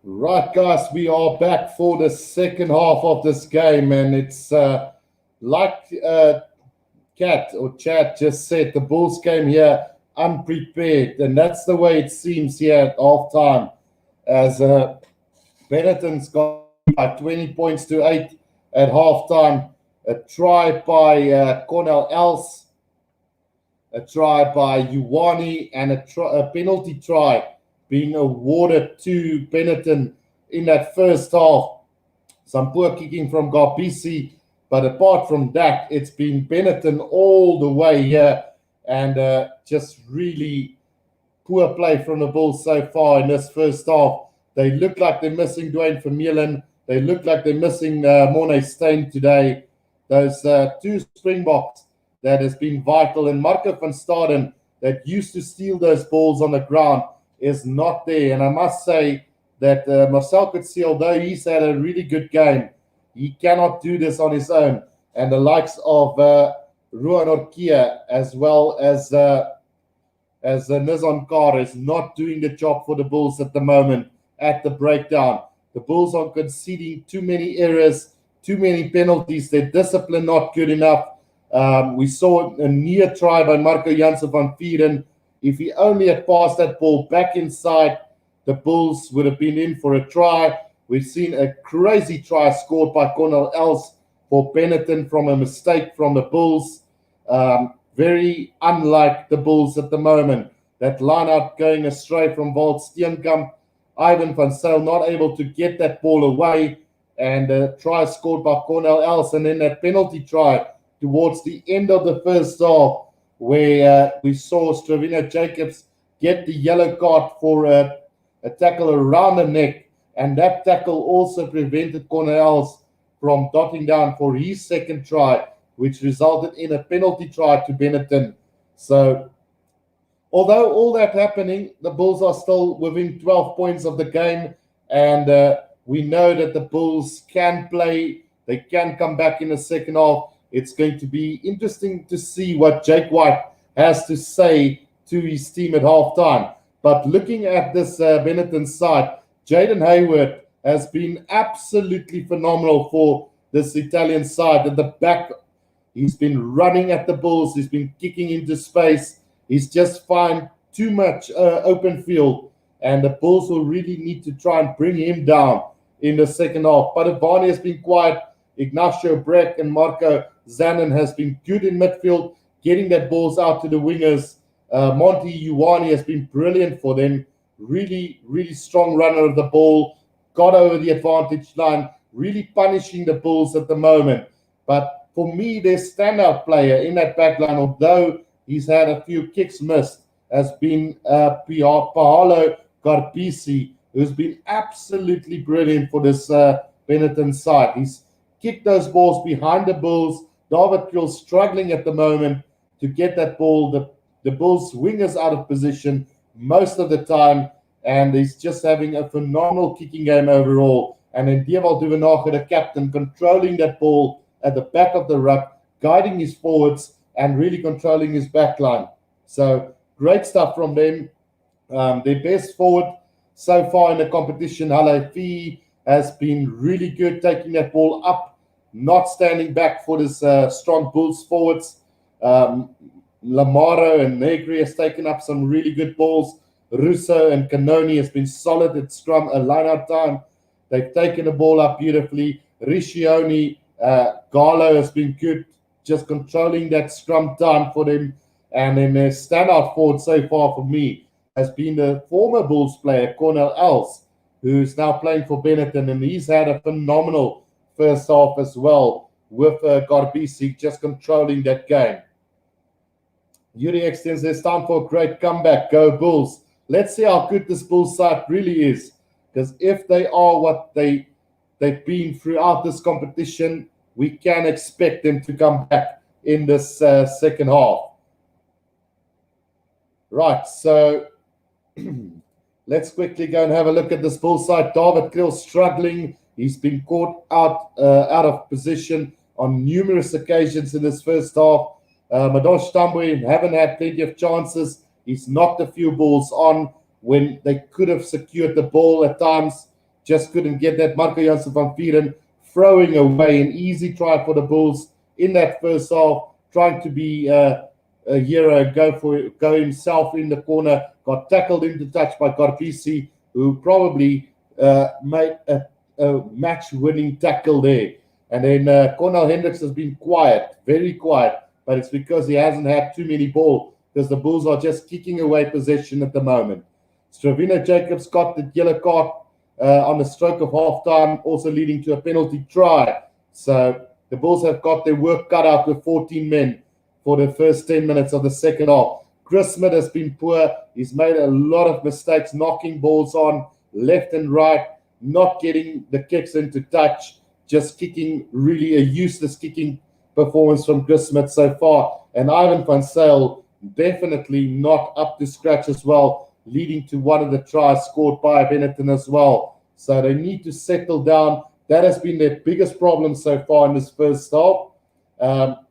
Right, guys, we are back for the second half of this game, and it's like Kat or Chad just said, the Bulls came here unprepared, and that's the way it seems here at half time. As Benetton's got by 20 points to 8 at half time, a try by Cornell Els, a try by Ioane, and a penalty try being awarded to Benetton in that first half. Some poor kicking from Garbisi, but apart from that, it's been Benetton all the way here, and just really poor play from the Bulls so far in this first half. They look like they're missing Dwayne Vermeulen. They look like they're missing Morne Steyn today. Those two Springboks that has been vital, and Marco van Staden that used to steal those balls on the ground is not there. And I must say that Marcel Coetzee, although he's had a really good game, he cannot do this on his own. And the likes of Ruan Orkia as well as Nizon Carr is not doing the job for the Bulls at the moment at the breakdown. The Bulls are conceding too many errors, too many penalties. Their discipline not good enough. We saw a near try by Marco Jansen van Vieren. If he only had passed that ball back inside, the Bulls would have been in for a try. We've seen a crazy try scored by Cornell Els for Benetton from a mistake from the Bulls. Very unlike the Bulls at the moment. That line out going astray from Walt Steenkamp. Ivan van Zyl not able to get that ball away. And a try scored by Cornell Els. And then that penalty try towards the end of the first half, where we saw Stravina Jacobs get the yellow card for a tackle around the neck, and that tackle also prevented Cornell Els from dotting down for his second try, which resulted in a penalty try to Benetton. So, although all that happening, the Bulls are still within 12 points of the game, and we know that the Bulls can play, they can come back in the second half. It's going to be interesting to see what Jake White has to say to his team at halftime. But looking at this Benetton side, Jaden Hayward has been absolutely phenomenal for this Italian side. At the back, he's been running at the Bulls. He's been kicking into space. He's just found too much open field. And the Bulls will really need to try and bring him down in the second half. But Ivani has been quiet. Ignacio Breck and Marco Zanin has been good in midfield, getting that balls out to the wingers. Monty Ioane has been brilliant for them. Really, really strong runner of the ball. Got over the advantage line. Really punishing the Bulls at the moment. But for me, their standout player in that back line, although he's had a few kicks missed, has been Paolo Garbisi, who's been absolutely brilliant for this Benetton side. He's kicked those balls behind the Bulls. David Kriel struggling at the moment to get that ball. The Bulls wingers out of position most of the time, and he's just having a phenomenal kicking game overall. And then Dewald Duvenage, the captain, controlling that ball at the back of the ruck, guiding his forwards and really controlling his back line. So great stuff from them. Their best forward so far in the competition, Halefi, has been really good, taking that ball up, not standing back for this strong Bulls forwards. Lamaro and Negri has taken up some really good balls. Russo and Canoni has been solid at scrum, a line-out time. They've taken the ball up beautifully. Riccioni, Garlo has been good, just controlling that scrum time for them. And then their standout forward so far for me has been the former Bulls player, Cornell Els, who's now playing for Benetton, and he's had a phenomenal first half as well, with Garbisi just controlling that game. Yuri extends, it's time for a great comeback. Go Bulls. Let's see how good this Bulls side really is, because if they are what they've been throughout this competition, we can expect them to come back in this second half. Right, so let's quickly go and have a look at this Bulls side. David Kriel struggling. He's been caught out of position on numerous occasions in this first half. Madosh Tambwe haven't had plenty of chances. He's knocked a few balls on when they could have secured the ball at times. just couldn't get that. Marco Jansen van Vieren throwing away an easy try for the Bulls in that first half, trying to be a hero, go himself in the corner, got tackled into touch by Garbisi, who probably made a match-winning tackle there. And then Cornel Hendricks has been quiet, very quiet, but it's because he hasn't had too many balls, because the Bulls are just kicking away possession at the moment. Stravino Jacobs got the yellow card on the stroke of halftime, also leading to a penalty try. So the Bulls have got their work cut out with 14 men for the first 10 minutes of the second half. Chris Smith has been poor. He's made a lot of mistakes, knocking balls on left and right, not getting the kicks into touch, just kicking, really a useless kicking performance from Chris Smith so far. And Ivan van Zyl definitely not up to scratch as well, leading to one of the tries scored by Benetton as well. So they need to settle down. That has been their biggest problem so far in this first half.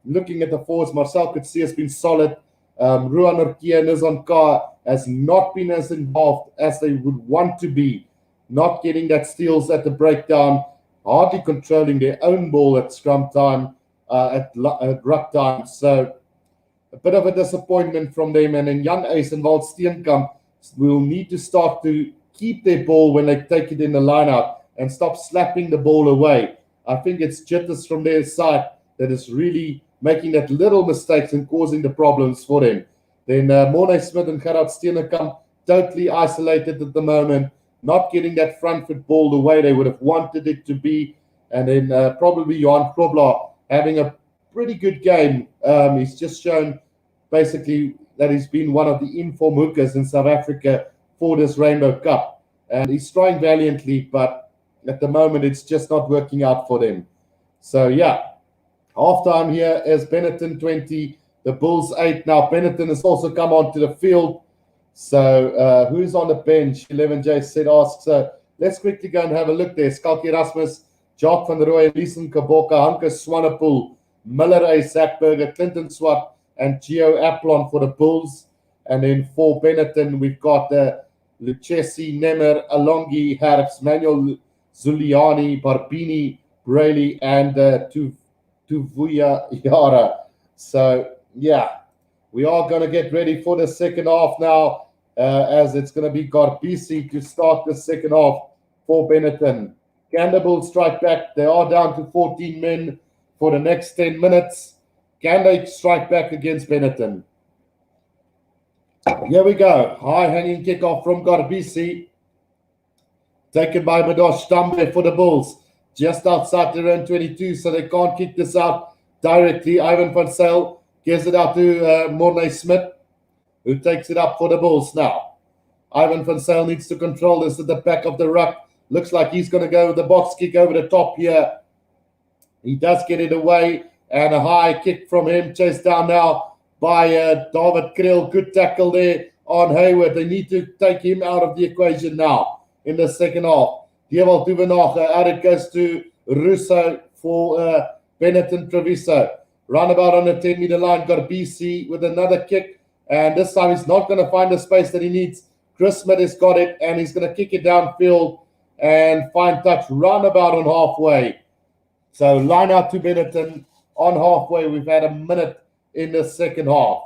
Looking at the forwards, Marcel Coetzee has been solid. Ruan Orkia and Nizan Kar has not been as involved as they would want to be, not getting that steals at the breakdown, hardly controlling their own ball at scrum time, at ruck time. So a bit of a disappointment from them. And then Jan Eys and Walt Steenkamp will need to start to keep their ball when they take it in the line-out and stop slapping the ball away. I think it's jitters from their side that is really making that little mistakes and causing the problems for them. Then Morne Smith and Gerard Steenkamp totally isolated at the moment, not getting that front foot ball the way they would have wanted it to be. And then probably Johan Grobler having a pretty good game. He's just shown basically that he's been one of the inform hookers in South Africa for this Rainbow Cup. And he's trying valiantly, but at the moment it's just not working out for them. So yeah, halftime here is Benetton 20, the Bulls 8. Now Benetton has also come onto the field. So who's on the bench? 11J said asks. So let's quickly go and have a look there. Skalkie Erasmus, Jacques van der Rooyen, Leeson Kaboka, Hanke Swanepoel, Miller A. Sackberger, Clinton Swart, and Gio Aplon for the Bulls. And then for Benetton, we've got Lucchesi, Nemmer, Alongi, Harps, Manuel Zuliani, Barbini, Brayley, and Tuvuya Yara. So, yeah, we are going to get ready for the second half now, as it's going to be Garbisi to start the second half for Benetton. Can the Bulls strike back? They are down to 14 men for the next 10 minutes. Can they strike back against Benetton? Here we go. High-hanging kickoff from Garbisi. Taken by Madosh Tambe for the Bulls. Just outside their own 22, so they can't kick this out directly. Ivan van Zyl gives it out to Morne Smith, who takes it up for the Bulls now. Ivan van Zyl needs to control this at the back of the ruck. Looks like he's going to go with the box kick over the top here. He does get it away, and a high kick from him, chased down now by David Kriel. Good tackle there on Hayward. They need to take him out of the equation now in the second half. Dewald Duvenage, out it goes to Russo for Benetton Treviso. Roundabout on the 10-meter line, Garbisi with another kick, and this time he's not going to find the space that he needs. Chris Smith has got it, and he's going to kick it downfield and find touch roundabout on halfway. So line out to Benetton on halfway. We've had a minute in the second half.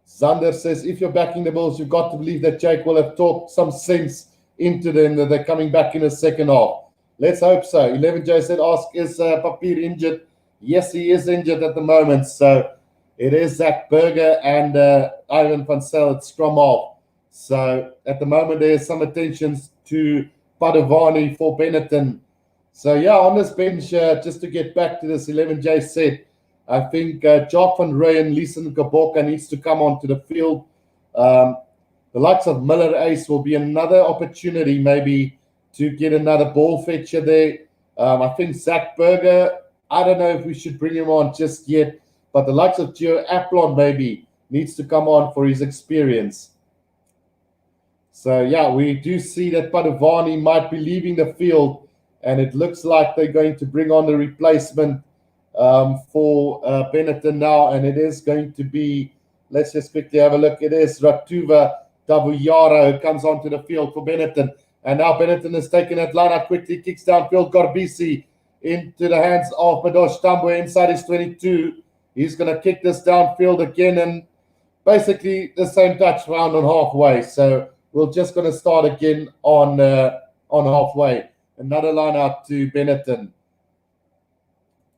Zander says, if you're backing the Bulls, you've got to believe that Jake will have talked some sense into them, that they're coming back in the second half. Let's hope so. 11J said, ask, is Papier injured? Yes, he is injured at the moment. So it is Zach Berger and Ivan van Zyl at scrum half. So at the moment, there's some attentions to Padovani for Benetton. So yeah, on this bench, just to get back to this, 11J said, I think Jacques van Rooyen, Leeson Kaboka needs to come onto the field. The likes of Miller Ace will be another opportunity maybe to get another ball fetcher there. I think Zach Berger, I don't know if we should bring him on just yet, but the likes of Gio Aplon maybe needs to come on for his experience. So yeah, we do see that Padovani might be leaving the field, and it looks like they're going to bring on the replacement for Benetton now, and it is going to be, let's just quickly have a look. It is Ratuva Davuyara who comes onto the field for Benetton. And now Benetton has taken that line out quickly, kicks downfield, Garbisi into the hands of Madosh Tambwe inside his 22. He's going to kick this downfield again, and basically the same touch round on halfway. So we're just going to start again on halfway. Another line out to Benetton.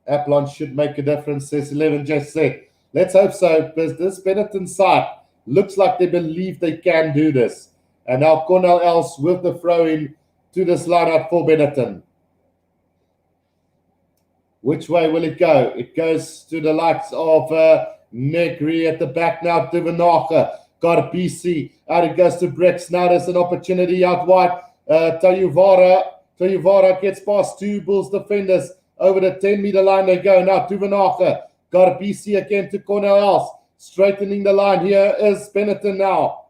Aplon should make a difference, says 11 just said. Let's hope so, because this Benetton side looks like they believe they can do this. And now Cornell Els with the throw in to this line out for Benetton. Which way will it go? It goes to the likes of Negri at the back now, Duvenacher, Garbisi, out it goes to Brix. Now there's an opportunity out wide. Tayuvara gets past two Bulls defenders. Over the 10-meter line they go. Now Duvenacher, Garbisi again to Cornell Els. Straightening the line here is Benetton now.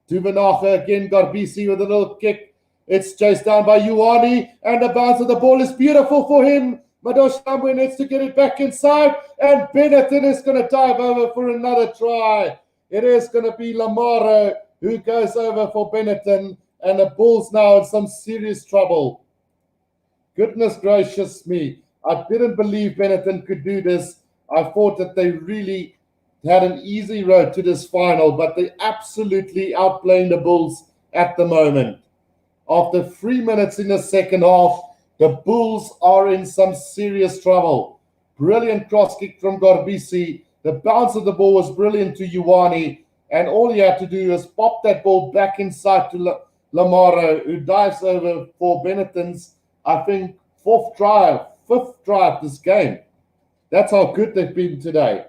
Duvenacher again, Garbisi with a little kick. It's chased down by Ioane, and the bounce of the ball is beautiful for him. Madosh Tambwe needs to get it back inside, and Benetton is going to dive over for another try. It is going to be Lamaro who goes over for Benetton, and the Bulls now in some serious trouble. Goodness gracious me. I didn't believe Benetton could do this. I thought that they really had an easy road to this final, but they absolutely outplaying the Bulls at the moment. After 3 minutes in the second half, the Bulls are in some serious trouble. Brilliant cross kick from Garbisi. The bounce of the ball was brilliant to Ioane, and all he had to do was pop that ball back inside to Lamaro, who dives over for Benetton's, I think, fifth try of this game. That's how good they've been today.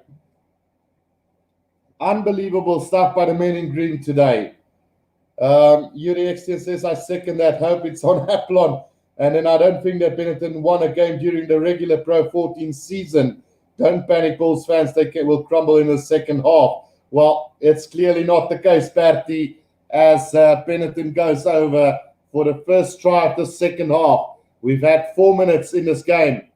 Unbelievable stuff by the men in green today. Yuri Extian says, I second that. Hope it's on Aplon. And then I don't think that Benetton won a game during the regular Pro 14 season. Don't panic, Bulls fans. They will crumble in the second half. Well, it's clearly not the case, Bertie, as Benetton goes over for the first try of the second half. We've had 4 minutes in this game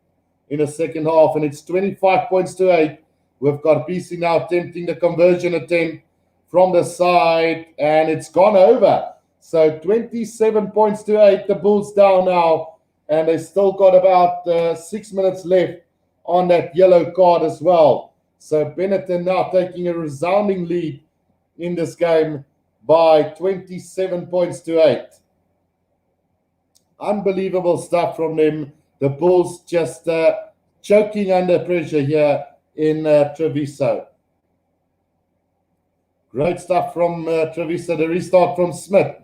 in the second half, and it's 25 points to 8. We've got BC now attempting the conversion attempt from the side, and it's gone over. So 27 points to 8, the Bulls down now, and they still got about 6 minutes left on that yellow card as well. So Benetton now taking a resounding lead in this game by 27 points to 8. Unbelievable stuff from them. The Bulls just choking under pressure here in Treviso. Great stuff from Treviso. The restart from Smith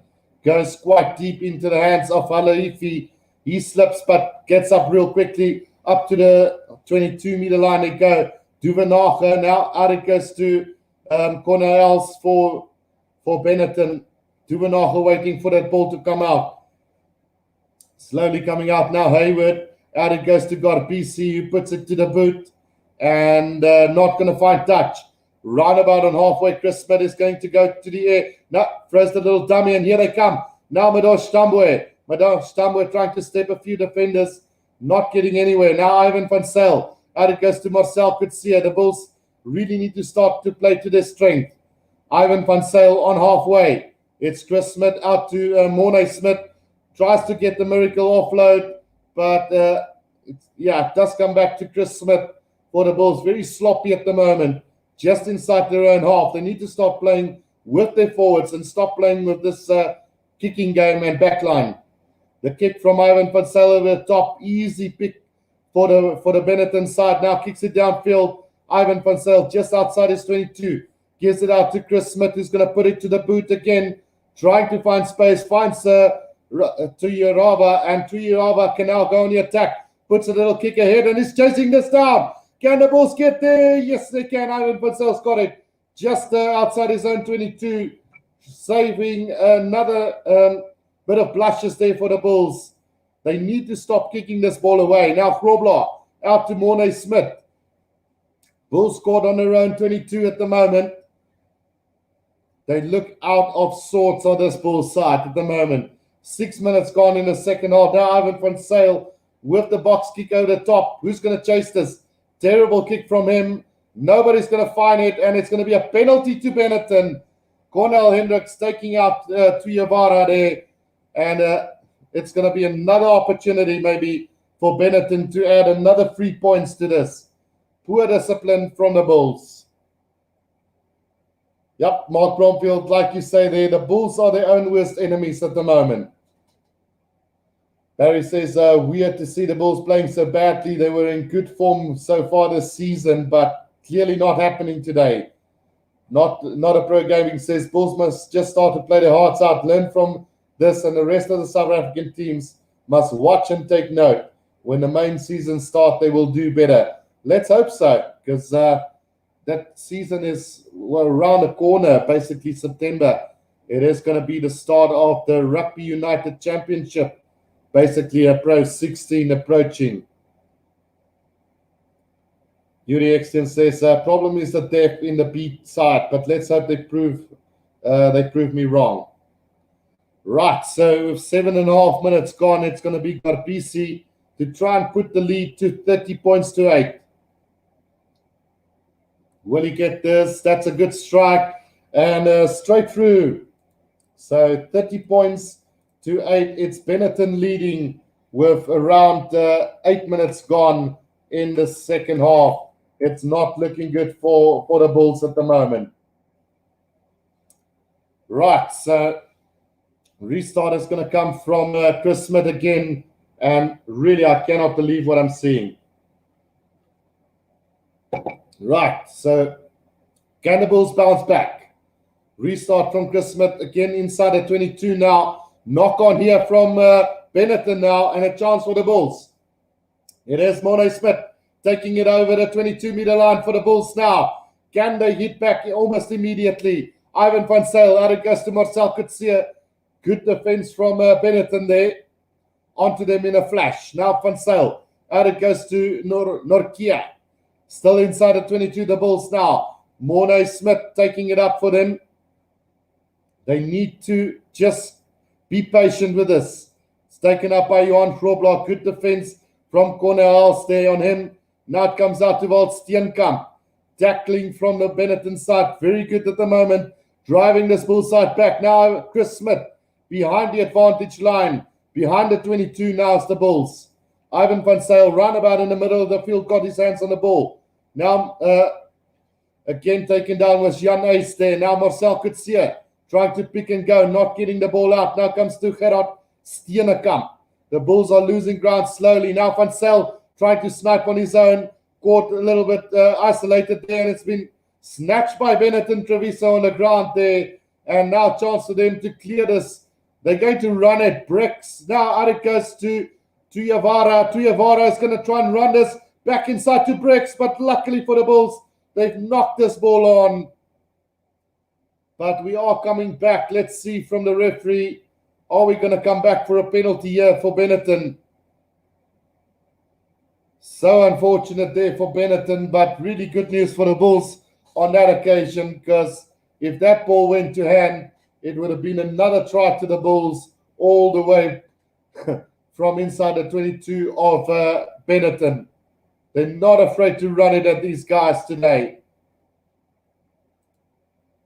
goes quite deep into the hands of Alaifi. He slips but gets up real quickly up to the 22-meter line. They go. Duvenacher now out it goes to Cornell Els for Benetton. Duvenacher waiting for that ball to come out. Slowly coming out now, Hayward. Out it goes to Garbisi, who puts it to the boot and not going to find touch. Roundabout on halfway, Chris Smith is going to go to the air. No, throws the little dummy, and here they come. Now Madosh Tambwe. Madosh Tambwe trying to step a few defenders, not getting anywhere. Now Ivan van Zyl. Out it goes to Marcel Kutsia. The Bulls really need to start to play to their strength. Ivan van Zyl on halfway. It's Chris Smith out to Mornay Smith. Tries to get the miracle offload, but it does come back to Chris Smith for the Bulls. Very sloppy at the moment, just inside their own half. They need to start playing with their forwards and stop playing with this kicking game and backline. The kick from Ivan van Zyl over the top, easy pick for the Benetton side. Now kicks it downfield. Ivan van Zyl just outside his 22. Gives it out to Chris Smith, who's going to put it to the boot again. Trying to find space. Finds Tuyurava, and Tuyurava can now go on the attack. Puts a little kick ahead and is chasing this down. Can the Bulls get there? Yes, they can. Ivan van Zyl's got it. Just outside his own 22. Saving another bit of blushes there for the Bulls. They need to stop kicking this ball away. Now Grobler out to Mornay Smith. Bulls scored on their own 22 at the moment. They look out of sorts on this Bulls side at the moment. 6 minutes gone in the second half. Now Ivan van Zyl with the box kick over the top. Who's going to chase this? Terrible kick from him. Nobody's going to find it, and it's going to be a penalty to Benetton. Cornel Hendricks taking out Tuyavara there. And it's going to be another opportunity maybe for Benetton to add another 3 points to this. Poor discipline from the Bulls. Yep, Mark Bromfield, like you say there, the Bulls are their own worst enemies at the moment. Barry says, weird to see the Bulls playing so badly. They were in good form so far this season, but clearly not happening today. Not a pro gaming says Bulls must just start to play their hearts out, learn from this, and the rest of the South African teams must watch and take note. When the main season starts, they will do better. Let's hope so, because that season is around the corner, basically September. It is going to be the start of the Rugby United Championship, basically a Pro 16 approaching. Yuri Exton says, problem is the depth in the beat side, but let's hope they prove me wrong. Right, so with 7.5 minutes gone, it's going to be Garbisi to try and put the lead to 30 points to 8. Will he get this? That's a good strike. And straight through. So 30 points to 8. It's Benetton leading with around 8 minutes gone in the second half. It's not looking good for the Bulls at the moment. Right, so restart is going to come from Chris Smith again. And really, I cannot believe what I'm seeing. Right, so can the Bulls bounce back? Restart from Chris Smith again inside the 22 now. Knock on here from Benetton now, and a chance for the Bulls. It is Morne Smith taking it over the 22-meter line for the Bulls now. Can they hit back almost immediately? Ivan van Zyl, out it goes to Marcel Coetzee. Good defense from Benetton there. Onto them in a flash. Now van Zyl, out it goes to Norkia. Still inside the 22, the Bulls now. Morne Smith taking it up for them. They need to just be patient with this. It's taken up by Johan Grobler. Good defense from Cornelius there on him. Now it comes out to Walt Steenkamp. Tackling from the Benetton side. Very good at the moment. Driving this Bull side back. Now Chris Smith behind the advantage line. Behind the 22 now is the Bulls. Ivan van Zyl roundabout in the middle of the field. Got his hands on the ball. Now again taken down was Jan Ace there. Now Marcel Coetzee trying to pick and go. Not getting the ball out. Now comes to Gerard Steenkamp. The Bulls are losing ground slowly. Now van Zyl trying to snipe on his own. Caught a little bit isolated there, and it's been snatched by Benetton Treviso on the ground there. And now chance for them to clear this. They're going to run it. Bricks. Now out it goes to Tuyavara. Tuyavara is going to try and run this back inside to Bricks, but luckily for the Bulls, they've knocked this ball on. But we are coming back. Let's see from the referee. Are we going to come back for a penalty here for Benetton? So unfortunate there for Benetton, but really good news for the Bulls on that occasion, because if that ball went to hand, it would have been another try to the Bulls all the way from inside the 22 of Benetton. They're not afraid to run it at these guys today.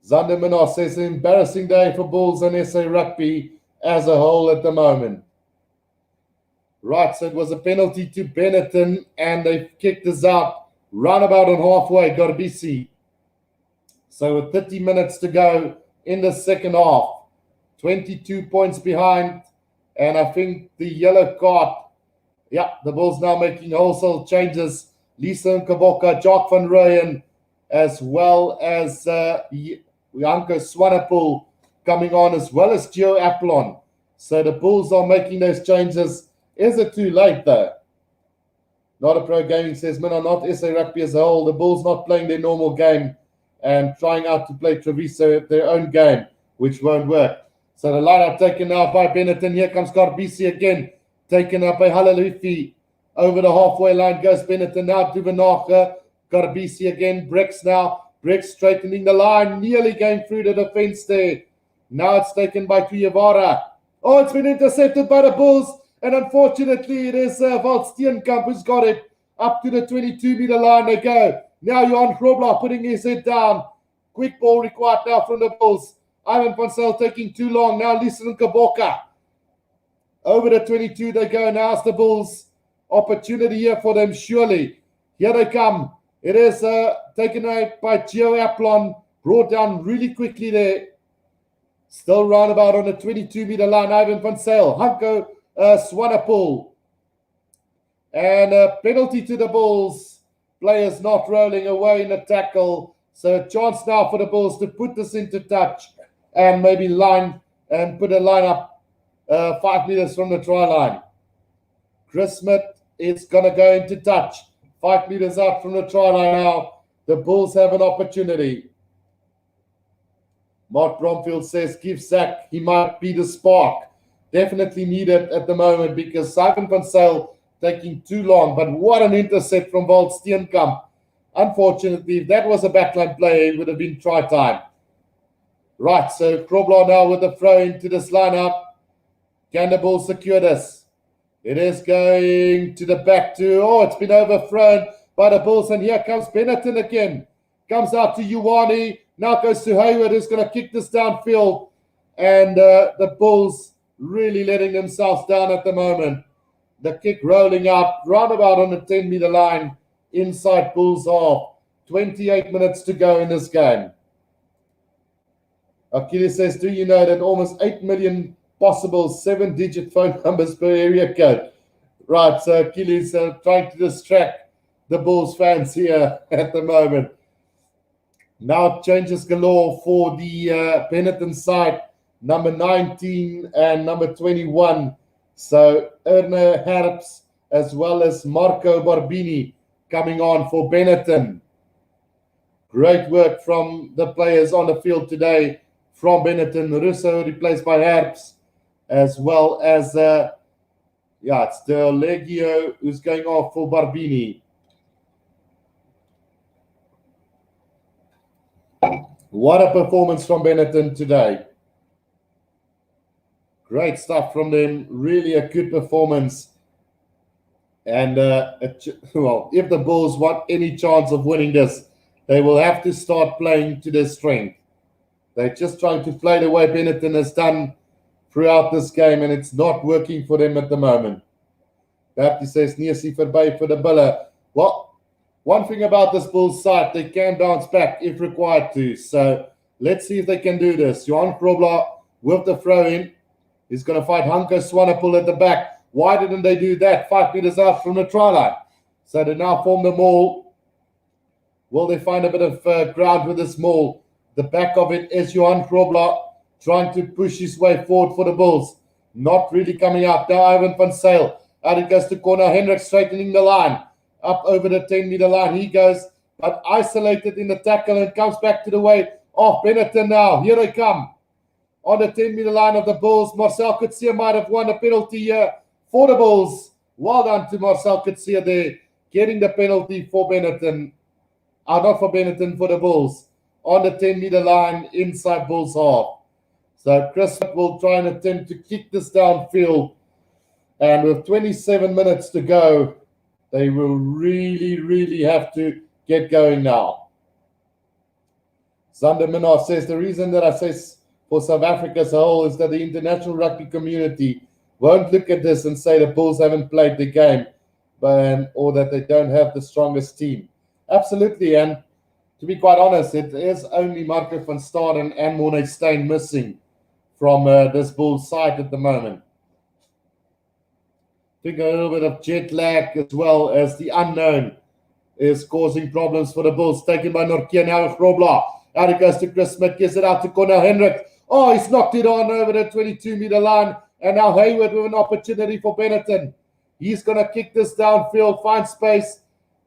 Zander Minor says an embarrassing day for Bulls and SA Rugby as a whole at the moment. Right, so it was a penalty to Benetton, and they've kicked us out roundabout on halfway, Garbisi. So with 30 minutes to go in the second half, 22 points behind, and I think the yellow card, the Bulls now making wholesale changes. Lisa Nkaboka, Jock van Rooyen, as well as Janko Swanepoel coming on, as well as Gio Apollon. So the Bulls are making those changes. Is it too late, though? Not a Pro Gaming says, Minna, not SA Rugby as a whole. The Bulls not playing their normal game and trying out to play Treviso their own game, which won't work. So the lineup taken now by Benetton. Here comes Garbisi again, taken up by Halalifi. Over the halfway line goes Benetton now to Vanaga. Garbisi again. Bricks now. Bricks straightening the line, nearly going through the defense there. Now it's taken by Tuyavara. Oh, it's been intercepted by the Bulls. And unfortunately, it is Walt Steenkamp who's got it up to the 22-meter line. They go. Now Johan Grobler putting his head down. Quick ball required now from the Bulls. Ivan van Zyl taking too long. Now Lisa Nkaboka Over the 22 they go. Now's the Bulls. Opportunity here for them, surely. Here they come. It is taken out by Gio Aplon. Brought down really quickly there. Still roundabout on the 22-meter line. Ivan van Zyl. Hanko Swanepoel. And a penalty to the Bulls. Players not rolling away in the tackle. So a chance now for the Bulls to put this into touch and maybe line and put a line up 5 meters from the try line. Chris Smith is going to go into touch. 5 meters out from the try line now. The Bulls have an opportunity. Mark Bromfield says, give Zach, he might be the spark. Definitely needed at the moment because Simon van Zyl taking too long. But what an intercept from Walt Steenkamp. Unfortunately, if that was a backline play, it would have been try time. Right, so Krobler now with the throw into this lineup. Can the Bulls secure this? It is going to the back to, it's been overthrown by the Bulls. And here comes Benetton again. Comes out to Ioane. Now goes to Hayward, who's going to kick this downfield. And the Bulls really letting themselves down at the moment. The kick rolling out roundabout on the 10-meter line inside Bulls half. 28 minutes to go in this game. Achilles says, do you know that almost 8 million possible 7-digit phone numbers per area code? Right, so Achilles trying to distract the Bulls fans here at the moment. Now changes galore for the Benetton side, number 19 and number 21. So Erna Herps as well as Marco Barbini coming on for Benetton. Great work from the players on the field today from Benetton. Russo replaced by Herps, as well as it's the Legio who's going off for Barbini. What a performance from Benetton today. Great stuff from them. Really a good performance. And, if the Bulls want any chance of winning this, they will have to start playing to their strength. They're just trying to play the way Benetton has done throughout this game, and it's not working for them at the moment. Bertie says, Niesi verby for the Bulle. Well, one thing about this Bulls side, they can bounce back if required to. So let's see if they can do this. Johan Krobler with the throw in. He's going to fight Hanko Swanepoel at the back. Why didn't they do that? 5 meters out from the try line. So they now form the maul. Will they find a bit of ground with this maul? The back of it is Johan Krobler trying to push his way forward for the Bulls. Not really coming out. Now Ivan van Zyl. Out it goes to corner. Hendrik straightening the line. Up over the 10-meter line. He goes, but isolated in the tackle and comes back to the way of Benetton now. Here they come. On the 10-meter line of the Bulls, Marcel Coetzee might have won a penalty here for the Bulls. Well done to Marcel Coetzee there, getting the penalty for Benetton. Not for Benetton, for the Bulls. On the 10-meter line inside Bulls half. So Chris will try and attempt to kick this downfield. And with 27 minutes to go, they will really, really have to get going now. Zander Minnar says, the reason that I say for South Africa as a whole is that the international rugby community won't look at this and say the Bulls haven't played the game or that they don't have the strongest team. Absolutely, and to be quite honest, it is only Marco van Staden and Morné Steyn missing from this Bulls side at the moment. I think a little bit of jet lag as well as the unknown is causing problems for the Bulls. Taken by Nortje, now Krobler. Out it goes to Chris Smith, gets it out to Connor Hendrik. He's knocked it on over the 22-meter line. And now Hayward with an opportunity for Benetton. He's going to kick this downfield, find space.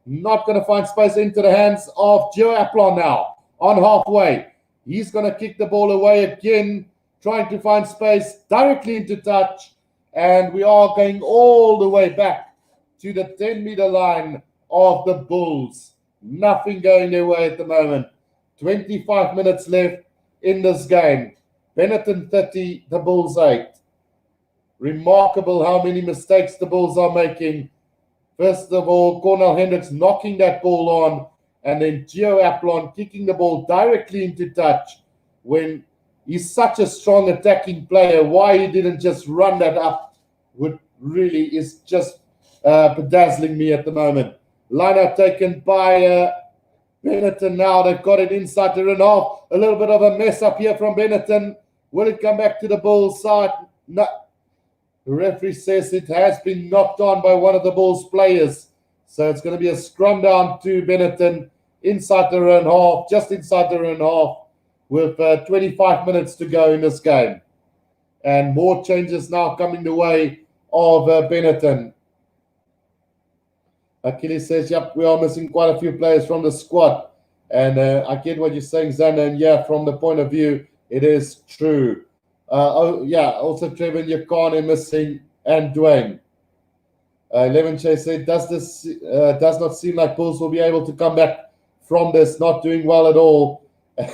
Not going to find space into the hands of Joe Aplon now on halfway. He's going to kick the ball away again, trying to find space directly into touch. And we are going all the way back to the 10-meter line of the Bulls. Nothing going their way at the moment. 25 minutes left in this game. Benetton 30, the Bulls 8. Remarkable how many mistakes the Bulls are making. First of all, Cornel Hendricks knocking that ball on, and then Gio Aplon kicking the ball directly into touch. When he's such a strong attacking player, why he didn't just run that up really is just bedazzling me at the moment. Line-out taken by Benetton now. They've got it inside the run half. A little bit of a mess up here from Benetton. Will it come back to the Bulls side? No. The referee says it has been knocked on by one of the Bulls players. So it's going to be a scrum down to Benetton inside the run half, just inside the run half, with 25 minutes to go in this game. And more changes now coming the way of Benetton. Achilles says, yep, we are missing quite a few players from the squad. And I get what you're saying, Xander. And yeah, from the point of view, it is true. Also Trevor Yakane missing and Dwayne. 11 Chase said, does not seem like Bulls will be able to come back from this, not doing well at all.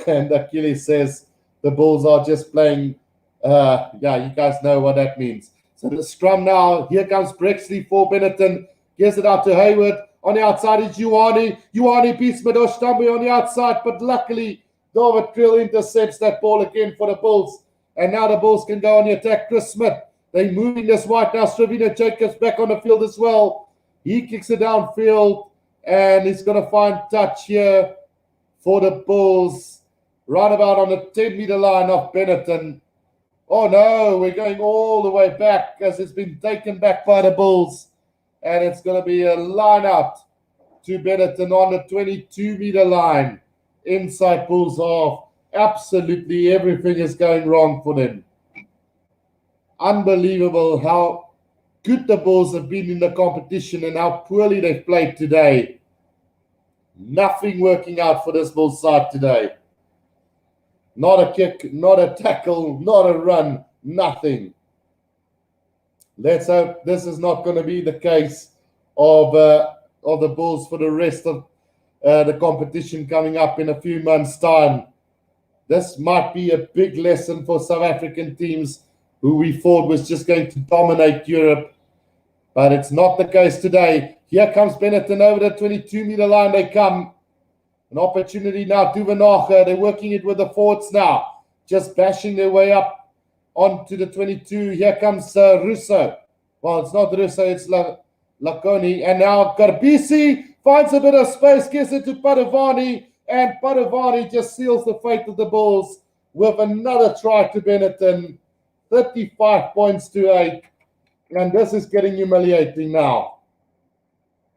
And Achilles says, the Bulls are just playing. You guys know what that means. So the scrum now, here comes Brexley for Benetton. Gives it out to Hayward. On the outside is Ioane. Ioane beats Madosh Tambi on the outside, but luckily David Kriel intercepts that ball again for the Bulls. And now the Bulls can go on the attack. Chris Smith, they're moving this right now. Stravina Jacobs back on the field as well. He kicks it downfield, and he's going to find touch here for the Bulls. Right about on the 10-meter line of Benetton. Oh no, we're going all the way back as it's been taken back by the Bulls. And it's going to be a line out to Benetton on the 22-meter line. Inside Bulls half. Absolutely everything is going wrong for them. Unbelievable how good the Bulls have been in the competition and how poorly they've played today. Nothing working out for this Bulls side today. Not a kick, not a tackle, not a run, nothing. Let's hope this is not going to be the case of the Bulls for the rest of the competition coming up in a few months' time. This might be a big lesson for South African teams who we thought was just going to dominate Europe. But it's not the case today. Here comes Benetton over the 22-meter line. They come. An opportunity now. Duvenacher, they're working it with the forwards now. Just bashing their way up onto the 22. Here comes Russo. Well, it's not Russo, it's Laconi. And now Garbisi finds a bit of space, gives it to Padovani. And Padovani just seals the fate of the Bulls with another try to Benetton. 35 points to 8. And this is getting humiliating now.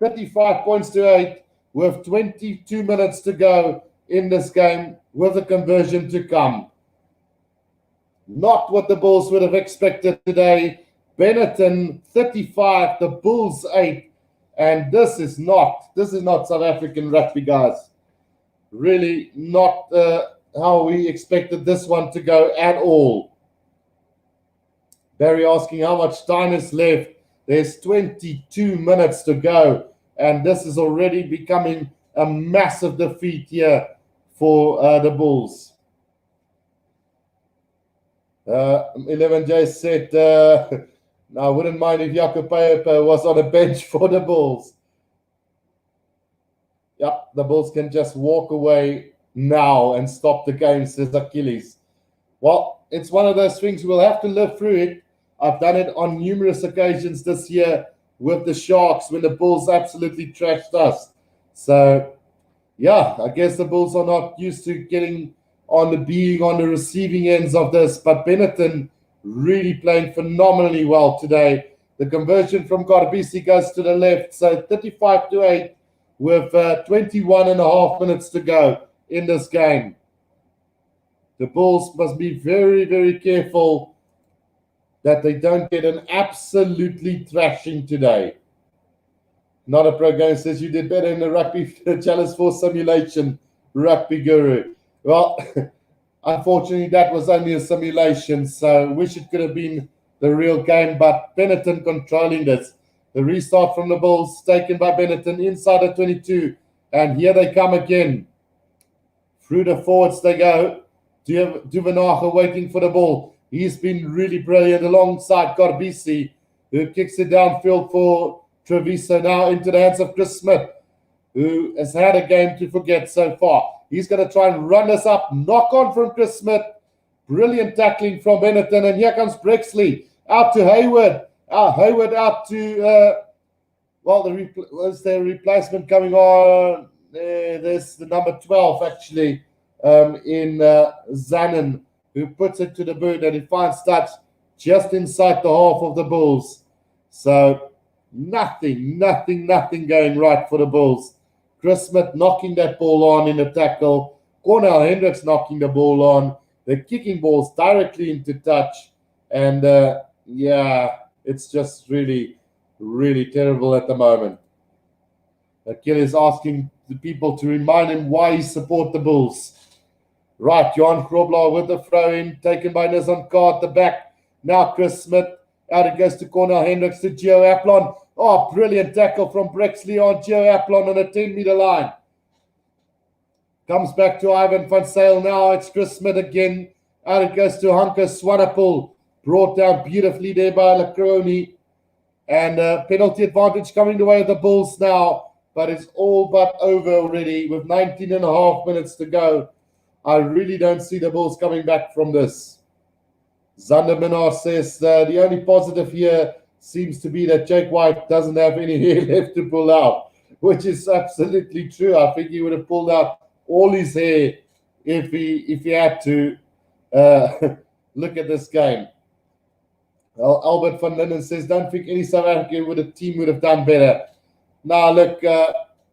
35 points to 8 with 22 minutes to go in this game with a conversion to come. Not what the Bulls would have expected today. Benetton 35, the Bulls 8. And this is not South African rugby, guys. Really not how we expected this one to go at all. Barry asking how much time is left. There's 22 minutes to go. And this is already becoming a massive defeat here for the Bulls. 11J said, I wouldn't mind if Jaco Payapa was on a bench for the Bulls. Yeah, the Bulls can just walk away now and stop the game, says Achilles. Well, it's one of those things we'll have to live through it. I've done it on numerous occasions this year with the Sharks when the Bulls absolutely trashed us. So, yeah, I guess the Bulls are not used to being on the receiving ends of this, but Benetton really playing phenomenally well today. The conversion from Garbisi goes to the left, so 35 to 8 with 21 and a half minutes to go in this game. The Bulls must be very, very careful that they don't get an absolutely thrashing today. Not a pro game says you did better in the rugby challenge for simulation, rugby guru. Well, unfortunately, that was only a simulation, so wish it could have been the real game, but Benetton controlling this. The restart from the Bulls taken by Benetton inside the 22, and here they come again. Through the forwards they go. Duvenacher waiting for the ball. He's been really brilliant alongside Garbisi, who kicks it downfield for Treviso, now into the hands of Chris Smith, who has had a game to forget so far. He's going to try and run this up. Knock on from Chris Smith. Brilliant tackling from Benetton. And here comes Brexley out to Hayward. Hayward out to, was there a replacement coming on? There's the number 12, actually, in Zanin, who puts it to the boot, and he finds touch just inside the half of the Bulls. So nothing going right for the Bulls. Chris Smith knocking that ball on in a tackle. Cornell Hendricks knocking the ball on. They're kicking balls directly into touch. And it's just really, really terrible at the moment. Achilles asking the people to remind him why he support the Bulls. Right, Johan Grobler with the throw in, taken by Nizam Carr at the back. Now Chris Smith, out it goes to Cornell Hendricks to Gio Aplon. Oh, brilliant tackle from Brexley on Gio Aplon on a 10-meter line. Comes back to Ivan van Sale now. It's Chris Smith again. Out it goes to Hanko Swanepoel. Brought down beautifully there by Lacroni. And penalty advantage coming the way of the Bulls now. But it's all but over already with 19 and a half minutes to go. I really don't see the Bulls coming back from this. Zander Minar says the only positive here seems to be that Jake White doesn't have any hair left to pull out, which is absolutely true. I think he would have pulled out all his hair if he had to look at this game. Well, Albert van Linden says, don't think any South African team would have done better. Now, look,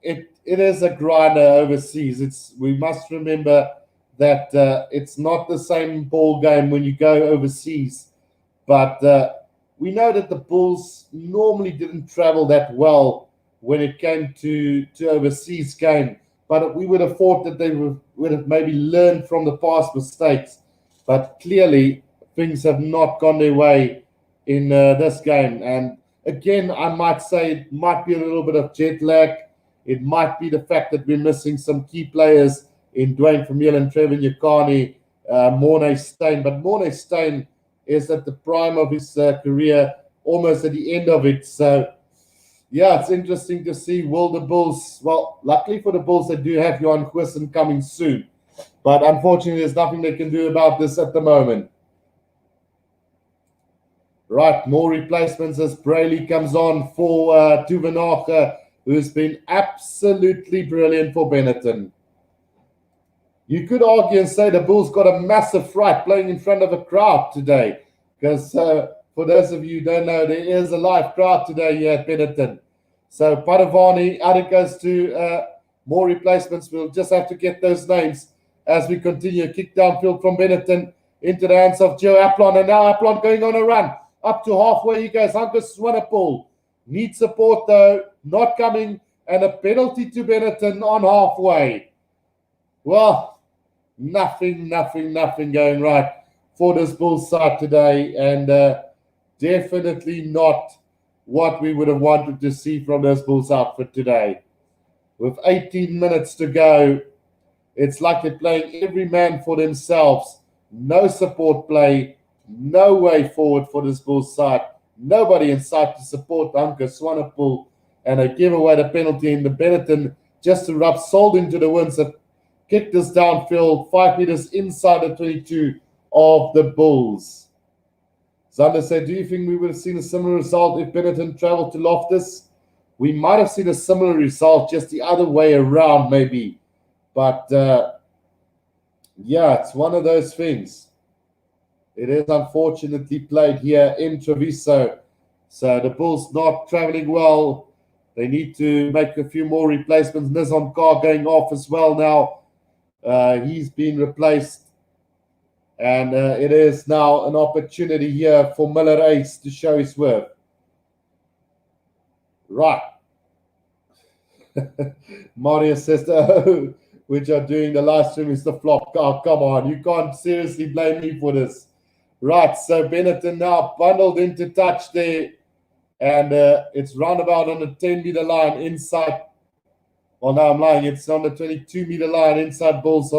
it is a grinder overseas. We must remember that it's not the same ball game when you go overseas. But we know that the Bulls normally didn't travel that well when it came to overseas game. But we would have thought that they would have maybe learned from the past mistakes. But clearly, things have not gone their way in this game. And again, I might say it might be a little bit of jet lag. It might be the fact that we're missing some key players in Dwayne Vermeulen, Trevor Nyakani, Mornay Steyn. But Mornay Steyn is at the prime of his career, almost at the end of it. So, yeah, it's interesting to see. Will the Bulls, well, luckily for the Bulls, they do have Johan Goosen coming soon. But unfortunately, there's nothing they can do about this at the moment. Right, more replacements as Brayley comes on for Tuvenaga, who's been absolutely brilliant for Benetton. You could argue and say the Bulls got a massive fright playing in front of a crowd today. Because for those of you who don't know, there is a live crowd today here at Benetton. So Padavani, out it goes to more replacements. We'll just have to get those names as we continue. Kick downfield from Benetton into the hands of Joe Aplon. And now Aplon going on a run. Up to halfway he goes. Hanko Swanepoel needs support though. Not coming. And a penalty to Benetton on halfway. Well, nothing going right for this Bulls side today. And definitely not what we would have wanted to see from this Bulls outfit today. With 18 minutes to go, it's like they're playing every man for themselves. No support play. No way forward for this Bulls side. Nobody in sight to support Hanko Swanepoel. And they give away the penalty in the Benetton just to rub salt into the wounds that kicked this downfield 5 meters inside the 22 of the Bulls. Zander said, do you think we would have seen a similar result if Benetton traveled to Loftus? We might have seen a similar result, just the other way around maybe. But, it's one of those things. It is unfortunately played here in Treviso. So the Bulls not traveling well. They need to make a few more replacements. Nizam Carr going off as well now. He's been replaced. And it is now an opportunity here for Miller Ace to show his worth. Right. Mario says, which are doing the live stream is the flop. Oh, come on. You can't seriously blame me for this. Right, so Benetton now bundled into touch there. And it's roundabout on the 10-meter line inside. Well, no, I'm lying. It's on the 22-meter line inside Bulls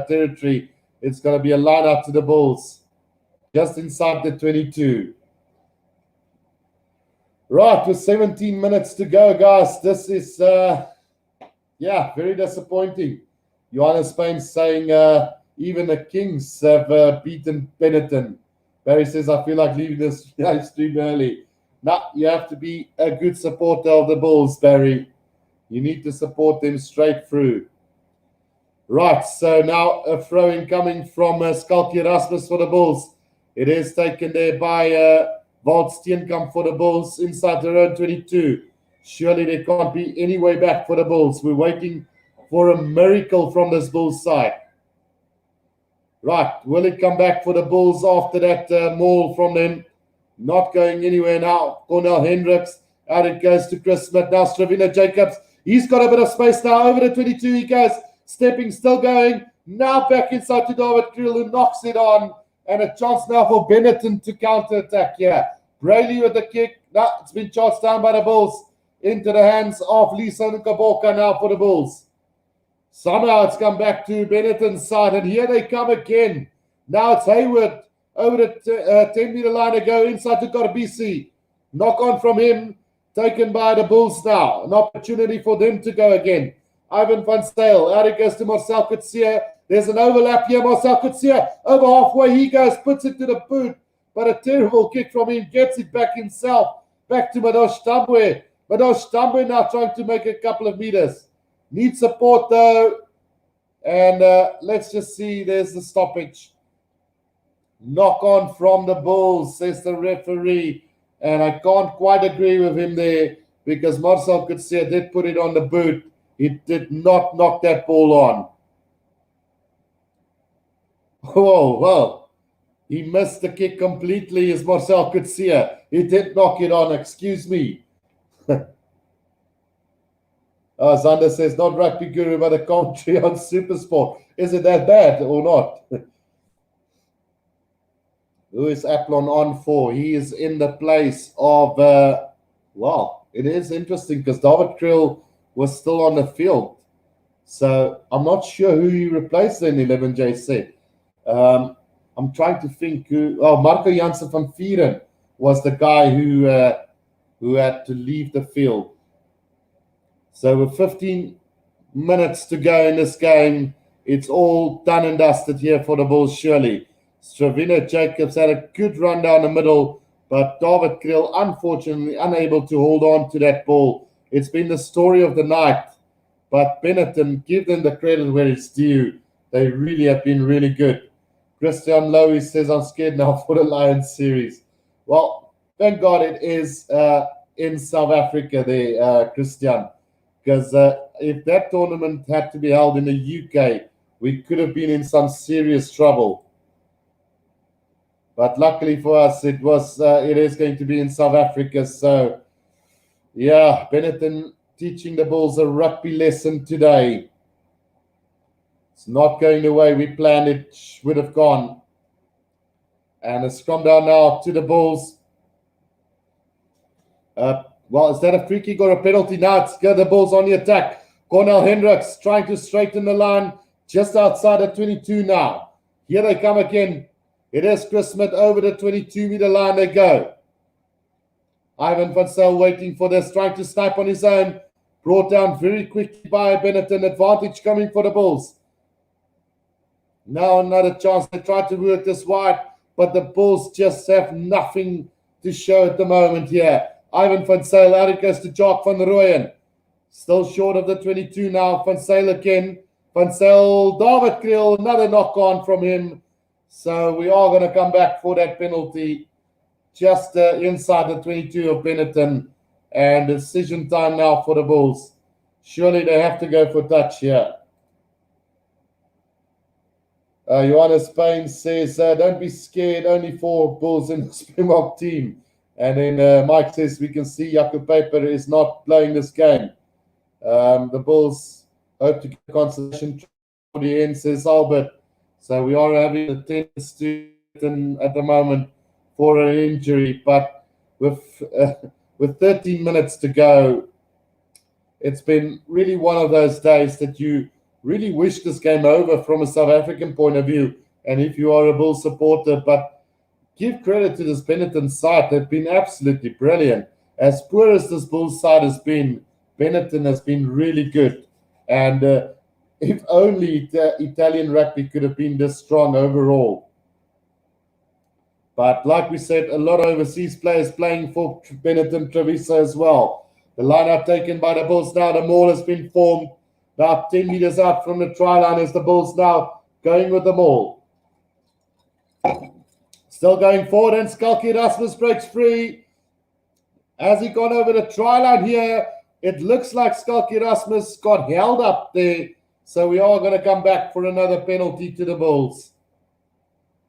territory. It's going to be a line out to the Bulls. Just inside the 22. Right, with 17 minutes to go, guys. This is, very disappointing. Johannes Spain saying even the Kings have beaten Benetton. Barry says, I feel like leaving this live stream early. Now, you have to be a good supporter of the Bulls, Barry. You need to support them straight through. Right, so now a throw-in coming from Skalkie Erasmus for the Bulls. It is taken there by Walt Steenkamp for the Bulls inside their own 22. Surely there can't be any way back for the Bulls. We're waiting for a miracle from this Bulls side. Right, will it come back for the Bulls after that maul from them? Not going anywhere now. Cornel Hendricks, out it goes to Chris Smith. Now Stravina Jacobs. He's got a bit of space now. Over the 22 he goes. Stepping, still going. Now back inside to David Kriel, who knocks it on. And a chance now for Benetton to counter-attack here. Brayley with the kick. Now it's been charged down by the Bulls. Into the hands of Lisa Nkaboka now for the Bulls. Somehow it's come back to Benetton's side. And here they come again. Now it's Hayward. Over the 10-meter line to go inside to Korbisi. Knock on from him. Taken by the Bulls now. An opportunity for them to go again. Ivan van Styl. Out it goes to Marcel Coetzee. There's an overlap here. Marcel Coetzee over halfway. He goes, puts it to the boot. But a terrible kick from him. Gets it back himself. Back to Madosh Tambwe. Madosh Tambwe now trying to make a couple of meters. Needs support though. And let's just see. There's the stoppage. Knock on from the Bulls, says the referee. And I can't quite agree with him there because Marcel Coetzee did put it on the boot. He did not knock that ball on. Oh, well. He missed the kick completely, is Marcel Coetzee. He did knock it on, excuse me. Zander says, not rugby guru, but a commentary on Supersport. Is it that bad or not? Who is Aplon on for? He is in the place of, well, it is interesting because David Kriel was still on the field. So I'm not sure who he replaced in 11, J said. I'm trying to think who, Marco Jansen van Vieren was the guy who had to leave the field. So with 15 minutes to go in this game, it's all done and dusted here for the Bulls, surely. Stravina Jacobs had a good run down the middle, but David Kriel unfortunately unable to hold on to that ball. It's been the story of the night, but Benetton, give them the credit where it's due. They really have been really good. Christian Lowy says, I'm scared now for the Lions series. Well, thank God it is in South Africa there, Christian, because if that tournament had to be held in the UK, we could have been in some serious trouble. But luckily for us, it is going to be in South Africa. So, yeah, Benetton teaching the Bulls a rugby lesson today. It's not going the way we planned it would have gone. And a scrum down now to the Bulls. Well, is that a free kick or a penalty? Now it's got the Bulls on the attack. Cornel Hendricks trying to straighten the line just outside the 22 now. Here they come again. It is Chris Smith over the 22-meter line they go. Ivan van Zyl waiting for this, trying to snipe on his own. Brought down very quickly by Benetton. Advantage coming for the Bulls. Now another chance. They try to work this wide, but the Bulls just have nothing to show at the moment here. Ivan van Zyl, out it goes to Jacques van Rooyen. Still short of the 22 now. Van Zyl again. Van Zyl, David Kriel, another knock on from him. So we are going to come back for that penalty just inside the 22 of Benetton. And decision time now for the Bulls. Surely they have to go for touch here. Johannes Payne says, don't be scared, only 4 Bulls in the Springbok team. And then Mike says, we can see Jaco Paper is not playing this game. The Bulls hope to get consolation for the end, says Albert. So we are having a tendency at the moment for an injury, but with 13 minutes to go, it's been really one of those days that you really wish this game over from a South African point of view, and if you are a Bull supporter, but give credit to this Benetton side. They've been absolutely brilliant. As poor as this Bulls side has been, Benetton has been really good, and if only the Italian rugby could have been this strong overall. But like we said, a lot of overseas players playing for Benetton Treviso as well. The lineup taken by the Bulls now. The maul has been formed about 10 meters out from the try line as the Bulls now going with the maul. Still going forward, and Skalki Rasmus breaks free. Has he gone over the try line here? It looks like Skalki Rasmus got held up there. So we are going to come back for another penalty to the Bulls.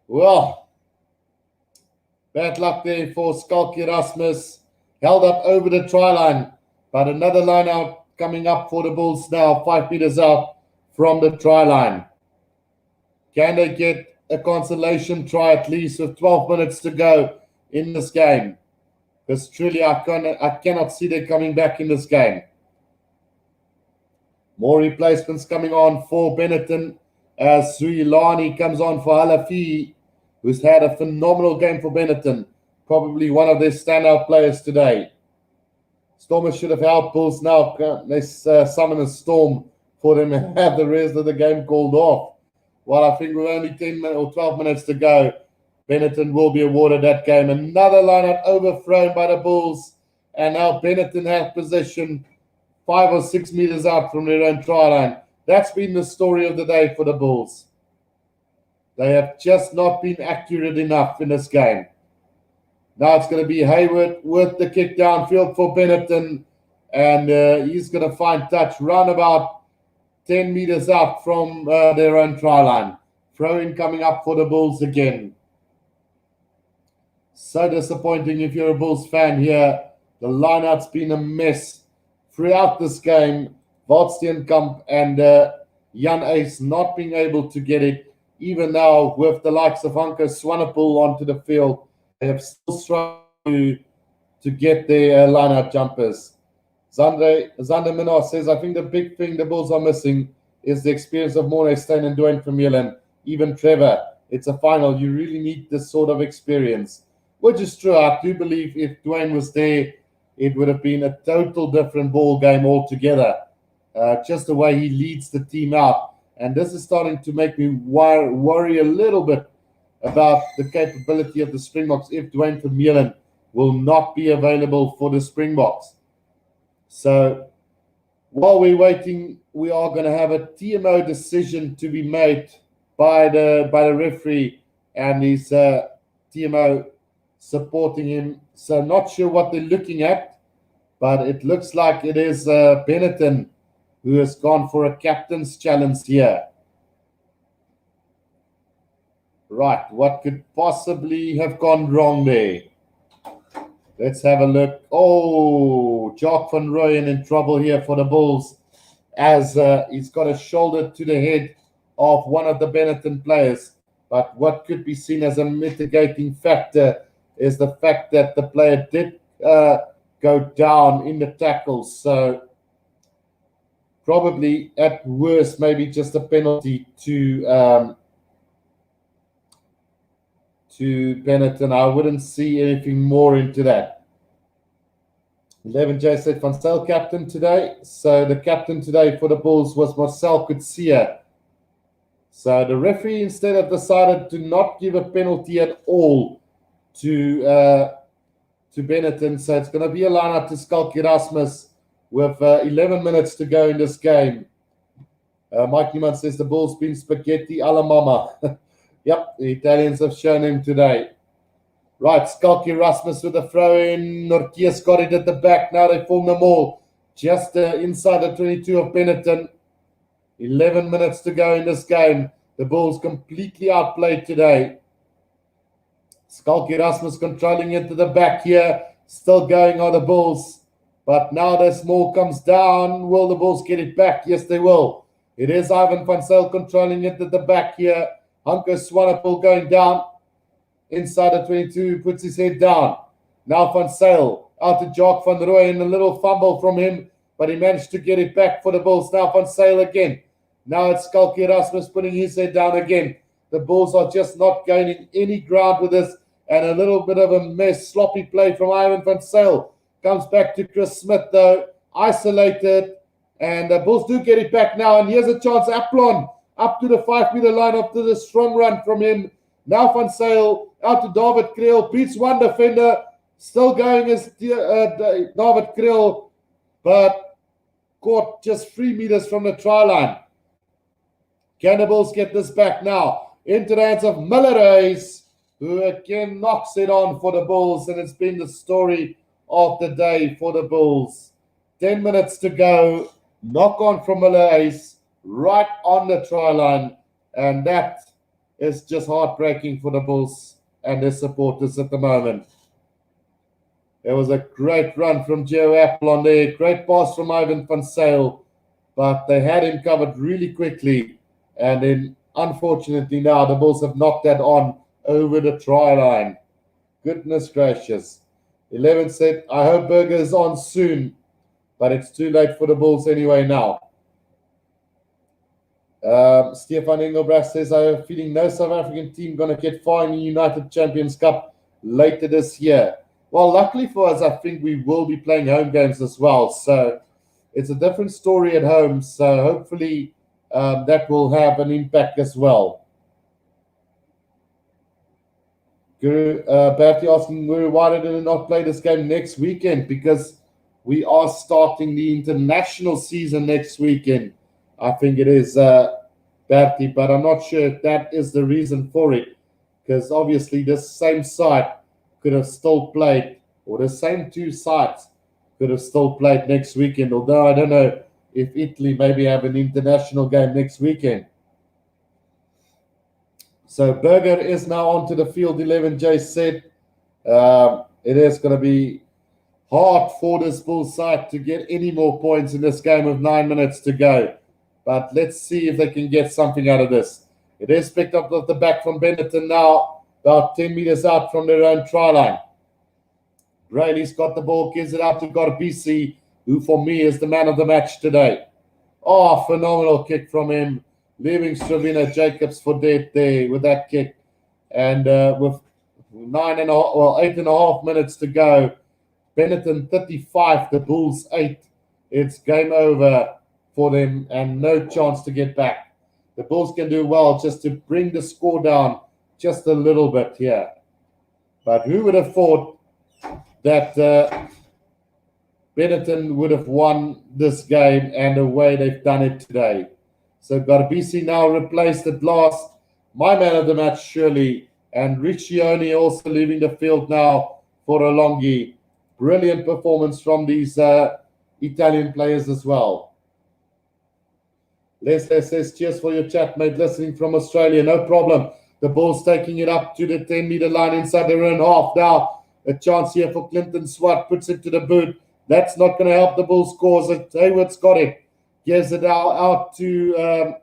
Well, bad luck there for Skalki Rasmus. Held up over the try line. But another line out coming up for the Bulls now, 5 meters out from the try line. Can they get a consolation try at least with 12 minutes to go in this game? Because truly I cannot see them coming back in this game. More replacements coming on for Benetton as Suilani comes on for Halafi, who's had a phenomenal game for Benetton. Probably one of their standout players today. Stormers should have helped Bulls now. Let's summon a storm for them and have the rest of the game called off. Well, I think we're only 10 or 12 minutes to go. Benetton will be awarded that game. Another line-out overthrown by the Bulls. And now Benetton have possession 5 or 6 meters out from their own try line. That's been the story of the day for the Bulls. They have just not been accurate enough in this game. Now it's going to be Hayward with the kick downfield for Benetton. And he's going to find touch round about 10 meters out from their own try line. Throw-in coming up for the Bulls again. So disappointing if you're a Bulls fan here. The lineout's been a mess throughout this game. Waldsteenkamp and Jan Ace not being able to get it. Even now with the likes of Hanko Swanepoel onto the field, they have still struggled to get their lineout jumpers. Zander Minor says, I think the big thing the Bulls are missing is the experience of Mornay Steyn and Dwayne Vermeulen, even Trevor. It's a final. You really need this sort of experience, which is true. I do believe if Dwayne was there, it would have been a total different ball game altogether. Just the way he leads the team out. And this is starting to make me worry a little bit about the capability of the Springboks if Dwayne Vermeulen will not be available for the Springboks. So while we're waiting, we are going to have a TMO decision to be made by the referee and his TMO supporting him. So not sure what they're looking at, but it looks like it is Benetton who has gone for a captain's challenge here. Right, what could possibly have gone wrong there? Let's have a look. Oh, Jock van Rooyen in trouble here for the Bulls as he's got a shoulder to the head of one of the Benetton players. But what could be seen as a mitigating factor is the fact that the player did go down in the tackles. So probably at worst, maybe just a penalty to Benetton. I wouldn't see anything more into that. 11J said Van Zyl captain today. So the captain today for the Bulls was Marcel Coetzee. So the referee instead have decided to not give a penalty at all to Benetton. So it's going to be a line up to Skalki Rasmus with 11 minutes to go in this game. Mike Newman says the Bulls been spaghetti alla mama. Yep, the Italians have shown him today. Right, Skalki Rasmus with a throw-in. Nortjes got it at the back. Now they form them all just inside the 22 of Benetton. 11 minutes to go in this game. The Bulls completely outplayed today. Skalki Rasmus controlling it to the back here. Still going on the Bulls. But now this maul comes down. Will the Bulls get it back? Yes, they will. It is Ivan van Zyl controlling it at the back here. Hanko Swanepoel going down. Inside the 22, puts his head down. Now Van Zyl out to Jock van Rooyen. A little fumble from him, but he managed to get it back for the Bulls. Now Van Zyl again. Now it's Skalki Rasmus putting his head down again. The Bulls are just not gaining any ground with this. And a little bit of a mess. Sloppy play from Ivan van Zyl. Comes back to Chris Smith though. Isolated. And the Bulls do get it back now. And here's a chance. Aplon up to the 5 meter line after the strong run from him. Now Van Sale out to David Kriel, beats one defender, still going as David Kriel, but caught just 3 meters from the try line. Can the Bulls get this back now? Into the hands of Miller Hayes, who again knocks it on for the Bulls, and it's been the story of the day for the Bulls. 10 minutes to go. Knock on from Miller Hayes, right on the try line, and that is just heartbreaking for the Bulls and their supporters at the moment. There was a great run from Joe Apple on there, great pass from Ivan Van Sale, but they had him covered really quickly, and then unfortunately now the Bulls have knocked that on over the try line. Goodness gracious. 11 said, I hope Berger is on soon, but it's too late for the Bulls anyway now. Stefan Engelbrecht says, I have a feeling no South African team going to get far in the United Champions Cup later this year. Well, luckily for us, I think we will be playing home games as well. So it's a different story at home. So hopefully that will have an impact as well. Bertie asking, why did they not play this game next weekend? Because we are starting the international season next weekend. I think it is, Bertie, but I'm not sure if that is the reason for it. Because obviously this same side could have still played, or the same two sides could have still played next weekend. Although I don't know if Italy maybe have an international game next weekend. So Berger is now onto the field 11, Jay said. It is going to be hard for this Bulls side to get any more points in this game with 9 minutes to go. But let's see if they can get something out of this. It is picked up at the back from Benetton now, about 10 meters out from their own try line. Brayley's got the ball, gives it out to Garbisi, who for me is the man of the match today. Oh, phenomenal kick from him, leaving Stravina Jacobs for dead there with that kick. And with 8.5 minutes to go, Benetton 35, the Bulls 8. It's game over for them and no chance to get back. The Bulls can do well just to bring the score down just a little bit here. But who would have thought that Benetton would have won this game and the way they've done it today? So Garbisi now replaced at last. My man of the match, surely. And Riccioni also leaving the field now for Olongi. Brilliant performance from these Italian players as well. Leslie says, cheers for your chat, mate, listening from Australia. No problem. The Bulls taking it up to the 10-meter line inside their own half. Now, a chance here for Clinton Swart. Puts it to the boot. That's not going to help the Bulls cause it. Hayward's got it. Gives it out to,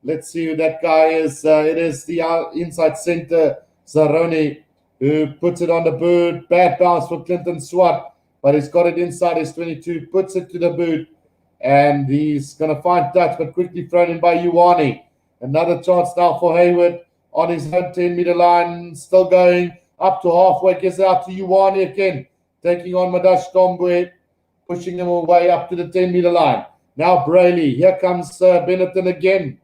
let's see who that guy is. It is the inside center, Zaroni, who puts it on the boot. Bad bounce for Clinton Swart, but he's got it inside his 22. Puts it to the boot. And he's going to find touch, but quickly thrown in by Ioane. Another chance now for Hayward on his own 10-meter line. Still going up to halfway. Gets out to Ioane again. Taking on Madash Tombwe. Pushing him away up to the 10-meter line. Now Brayley. Here comes Benetton again.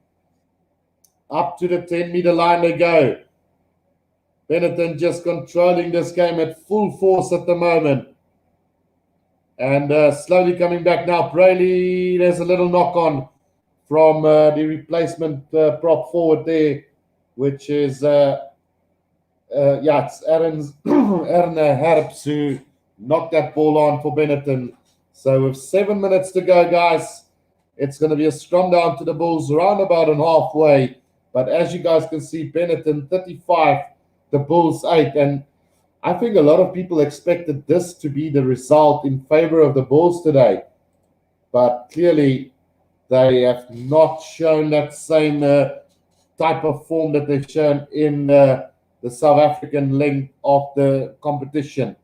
Up to the 10-meter line they go. Benetton just controlling this game at full force at the moment. And slowly coming back now. Brayley, there's a little knock on from the replacement prop forward there, which is, it's Aaron Harps who knocked that ball on for Benetton. So with 7 minutes to go, guys, it's going to be a scrum down to the Bulls around about and halfway. But as you guys can see, Benetton 35, the Bulls 8. And I think a lot of people expected this to be the result in favor of the Bulls today. But clearly, they have not shown that same type of form that they've shown in the South African leg of the competition.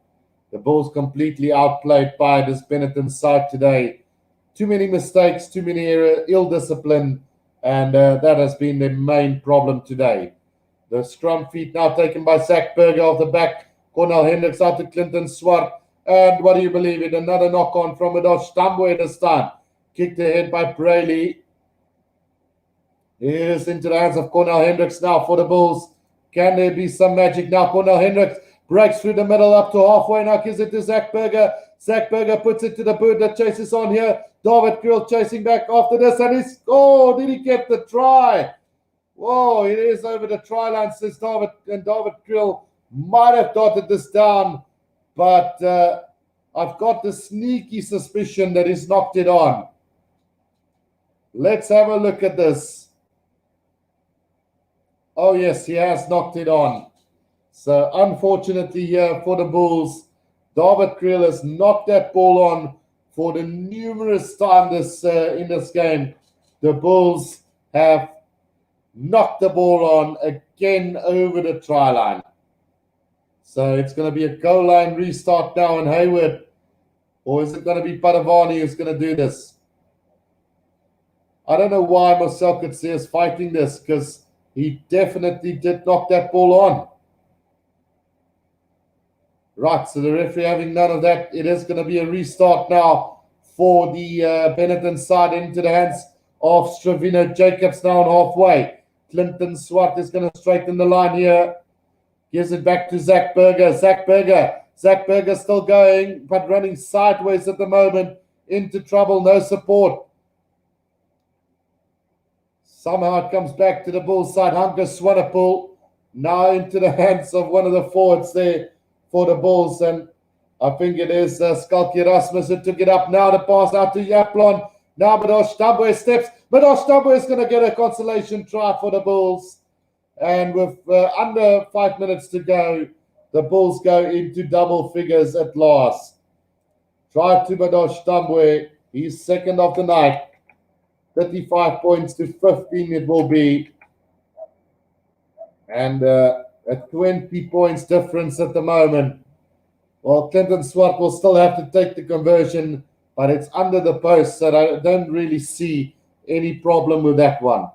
The Bulls completely outplayed by this Benetton side today. Too many mistakes, too many ill discipline, and that has been the main problem today. The scrum feed now taken by Zach Berger off the back. Cornel Hendricks out to Clinton Swart. And what do you believe it? Another knock on from Adosh Tambwe this time. Kicked ahead by Brayley. Here's into the hands of Cornel Hendricks now for the Bulls. Can there be some magic now? Cornel Hendricks breaks through the middle up to halfway. Now gives it to Zach Berger. Zach Berger puts it to the boot that chases on here. David Kriel chasing back after this. And he's, oh, did he get the try? Whoa, it is over the try line, says David. And David Kriel might have dotted this down. But I've got the sneaky suspicion that he's knocked it on. Let's have a look at this. Oh, yes, he has knocked it on. So, unfortunately here for the Bulls, David Kriel has knocked that ball on for the numerous times in this game. The Bulls have knocked the ball on again over the try line. So, it's going to be a goal line restart now in Hayward. Or is it going to be Padavani who's going to do this? I don't know why Marcel Coetzee is fighting this, because he definitely did knock that ball on. Right, so the referee having none of that. It is going to be a restart now for the Benetton side into the hands of Stravino Jacobs now on halfway. Clinton Swart is going to straighten the line here. Gives it back to Zach Berger. Zach Berger still going, but running sideways at the moment. Into trouble, no support. Somehow it comes back to the Bulls side. Hanko Swanepoel now into the hands of one of the forwards there for the Bulls. And I think it is Skalki Rasmus who took it up. Now the pass out to Yaplon. Now Madosh Tambwe steps. Madosh Tambwe is going to get a consolation try for the Bulls. And with under 5 minutes to go, the Bulls go into double figures at last. Try to Madosh Tambwe. He's second of the night. 35 points to 15 it will be. And a 20 points difference at the moment. Well, Clinton Swart will still have to take the conversion, but it's under the post, so I don't really see any problem with that one.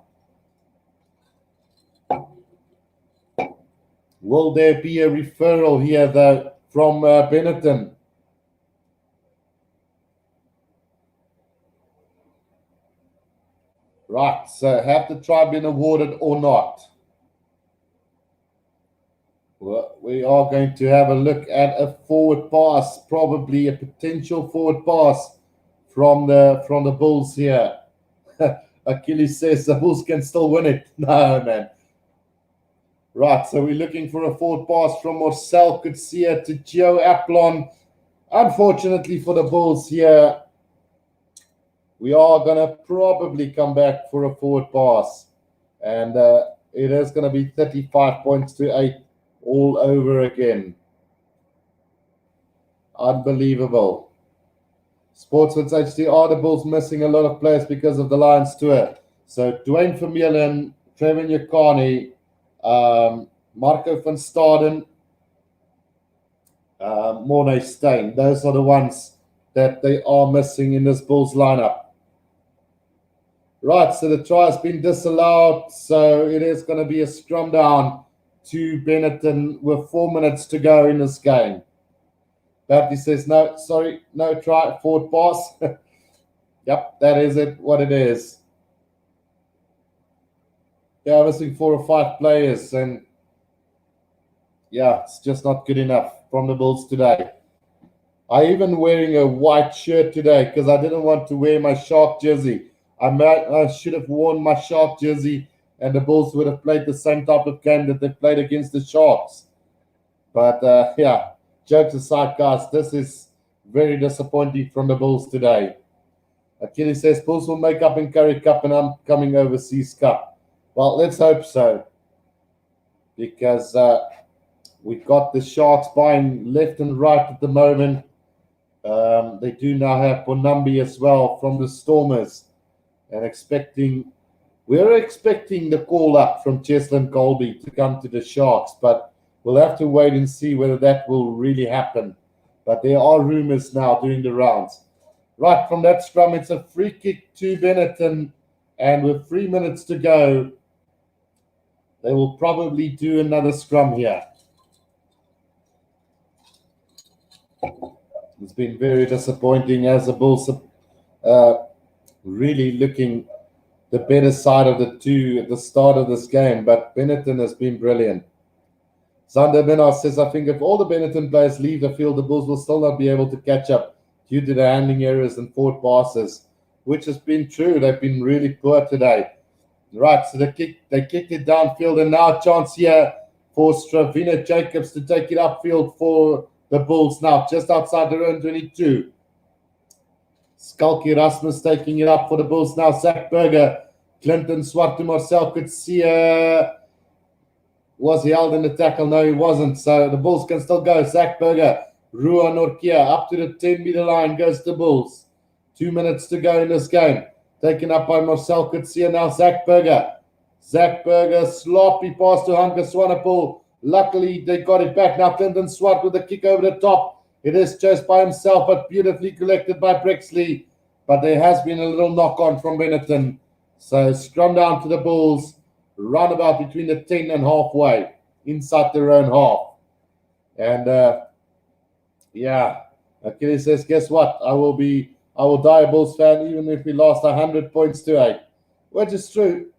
Will there be a referral here, though, from Benetton? Right, so have the try been awarded or not? Well, we are going to have a look at a forward pass, probably a potential forward pass from the Bulls here. Achilles says the Bulls can still win it. No, man. Right, so we're looking for a forward pass from Marcel Coetzee to Gio Aplon. Unfortunately for the Bulls here, we are going to probably come back for a forward pass. And it is going to be 35 points to 8 all over again. Unbelievable. Sportsman's HD, are the Bulls missing a lot of players because of the Lions tour? So Dwayne Vermeulen, Trevor Nyakani, Marco van Staden, Mornay Steyn. Those are the ones that they are missing in this Bulls lineup. Right, so the try has been disallowed, so it is going to be a scrum down to Benetton with 4 minutes to go in this game. Babty says, no, sorry, no try, forward pass. Yep, that is it, what it is. Yeah, missing 4 or 5 players, and yeah, it's just not good enough from the Bulls today. I even wearing a white shirt today because I didn't want to wear my Shark jersey. I should have worn my Shark jersey and the Bulls would have played the same type of game that they played against the Sharks. But yeah, jokes aside, guys, this is very disappointing from the Bulls today. Achilles says, Bulls will make up in Currie Cup and upcoming Overseas Cup. Well, let's hope so. Because we've got the Sharks buying left and right at the moment. They do now have Bonambi as well from the Stormers. And we're expecting the call up from Cheslin Colby to come to the Sharks, but we'll have to wait and see whether that will really happen. But there are rumors now doing the rounds. Right, from that scrum, it's a free kick to Benetton, and with 3 minutes to go, they will probably do another scrum here. It's been very disappointing as the Bulls really looking the better side of the two at the start of this game, but Benetton has been brilliant. Sander Menas says, I think if all the Benetton players leave the field, the Bulls will still not be able to catch up due to the handling errors and forward passes, which has been true. They've been really poor today. Right, so they kicked it downfield, and now a chance here for Stravina Jacobs to take it upfield for the Bulls now, just outside their own 22. Skalky Rasmus taking it up for the Bulls now. Zach Berger, Clinton Swart, Marcel could see was he held in the tackle? No, he wasn't. So the Bulls can still go. Zach Berger, Rua Norkia, up to the 10-meter line goes the Bulls. 2 minutes to go in this game. Taken up by Marcel Kutsia. Now Zach Berger. Zach Berger, sloppy pass to Hanka Swanepoel. Luckily, they got it back. Now Clinton Swart with a kick over the top. It is chased by himself, but beautifully collected by Brixley. But there has been a little knock-on from Benetton. So scrum down to the Bulls. Roundabout between the 10 and halfway. Inside their own half. And, yeah. Achilles says, guess what? I will die a Bulls fan even if we lost 100 points to 8. Which is true.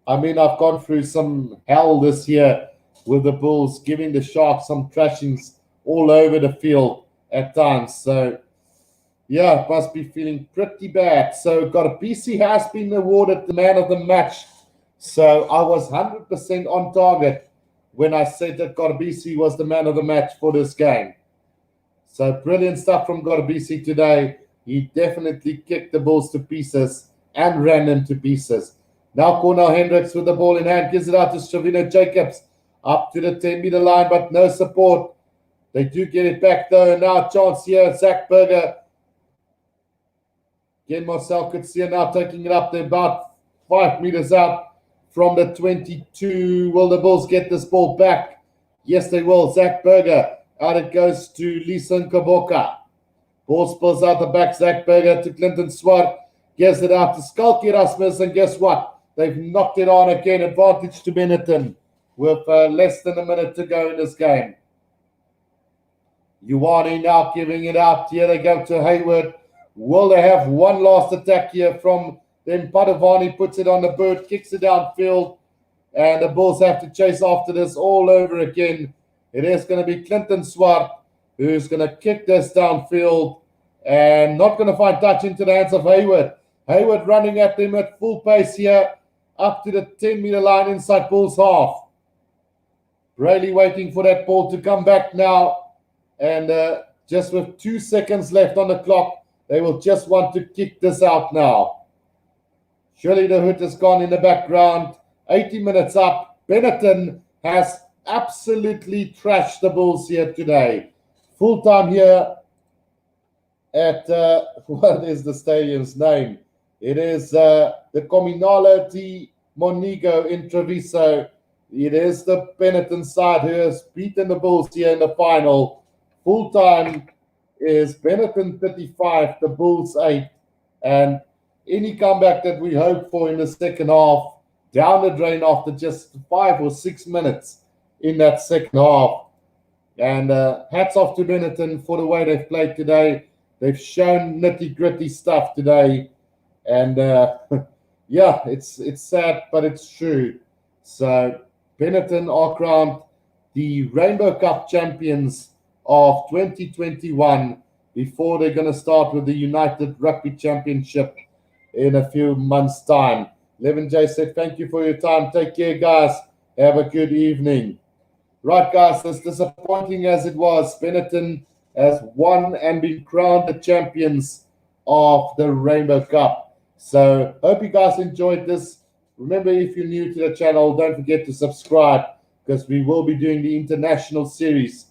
I mean, I've gone through some hell this year with the Bulls, giving the Sharks some trashings all over the field at times. So, yeah, must be feeling pretty bad. So, BC has been awarded the man of the match. So, I was 100% on target when I said that BC was the man of the match for this game. So, brilliant stuff from BC today. He definitely kicked the Bulls to pieces and ran them to pieces. Now Cornel Hendricks with the ball in hand, gives it out to Stravino Jacobs. Up to the 10-meter line, but no support. They do get it back, though. And now a chance here. Zach Berger. Again, Marcel Kutsia now taking it up. They're about 5 meters out from the 22. Will the Bulls get this ball back? Yes, they will. Zach Berger. Out it goes to Leeson Kaboka. Ball spills out the back. Zach Berger to Clinton Swart. Gives it out to Skalky Rasmus. And guess what? They've knocked it on again. Advantage to Benetton with less than a minute to go in this game. Ioane now giving it out. Here they go to Hayward. Will they have one last attack here from them? Padavani puts it on the bird, kicks it downfield, and the Bulls have to chase after this all over again. It is going to be Clinton Swart who's going to kick this downfield and not going to find touch into the hands of Hayward. Hayward running at them at full pace here, up to the 10-meter line inside Bulls half. Braley waiting for that ball to come back now. And just with 2 seconds left on the clock, they will just want to kick this out now. Surely the hood has gone in the background. 80 minutes up. Benetton has absolutely trashed the Bulls here today. Full time here at, what is the stadium's name? It is the Comunale di Monigo in Treviso. It is the Benetton side who has beaten the Bulls here in the final. Full time is Benetton 35, the Bulls 8. And any comeback that we hope for in the second half, down the drain after just 5 or 6 minutes in that second half. And hats off to Benetton for the way they've played today. They've shown nitty-gritty stuff today. And yeah, it's sad, but it's true. So Benetton are crowned the Rainbow Cup champions of 2021 before they're going to start with the United Rugby Championship in a few months' time. 11J said, thank you for your time. Take care, guys. Have a good evening. Right, guys, as disappointing as it was, Benetton has won and been crowned the champions of the Rainbow Cup. So, hope you guys enjoyed this. Remember, if you're new to the channel, don't forget to subscribe because we will be doing the international series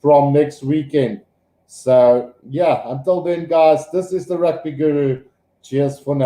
from next weekend. So, yeah, until then, guys, this is the Rugby Guru. Cheers for now.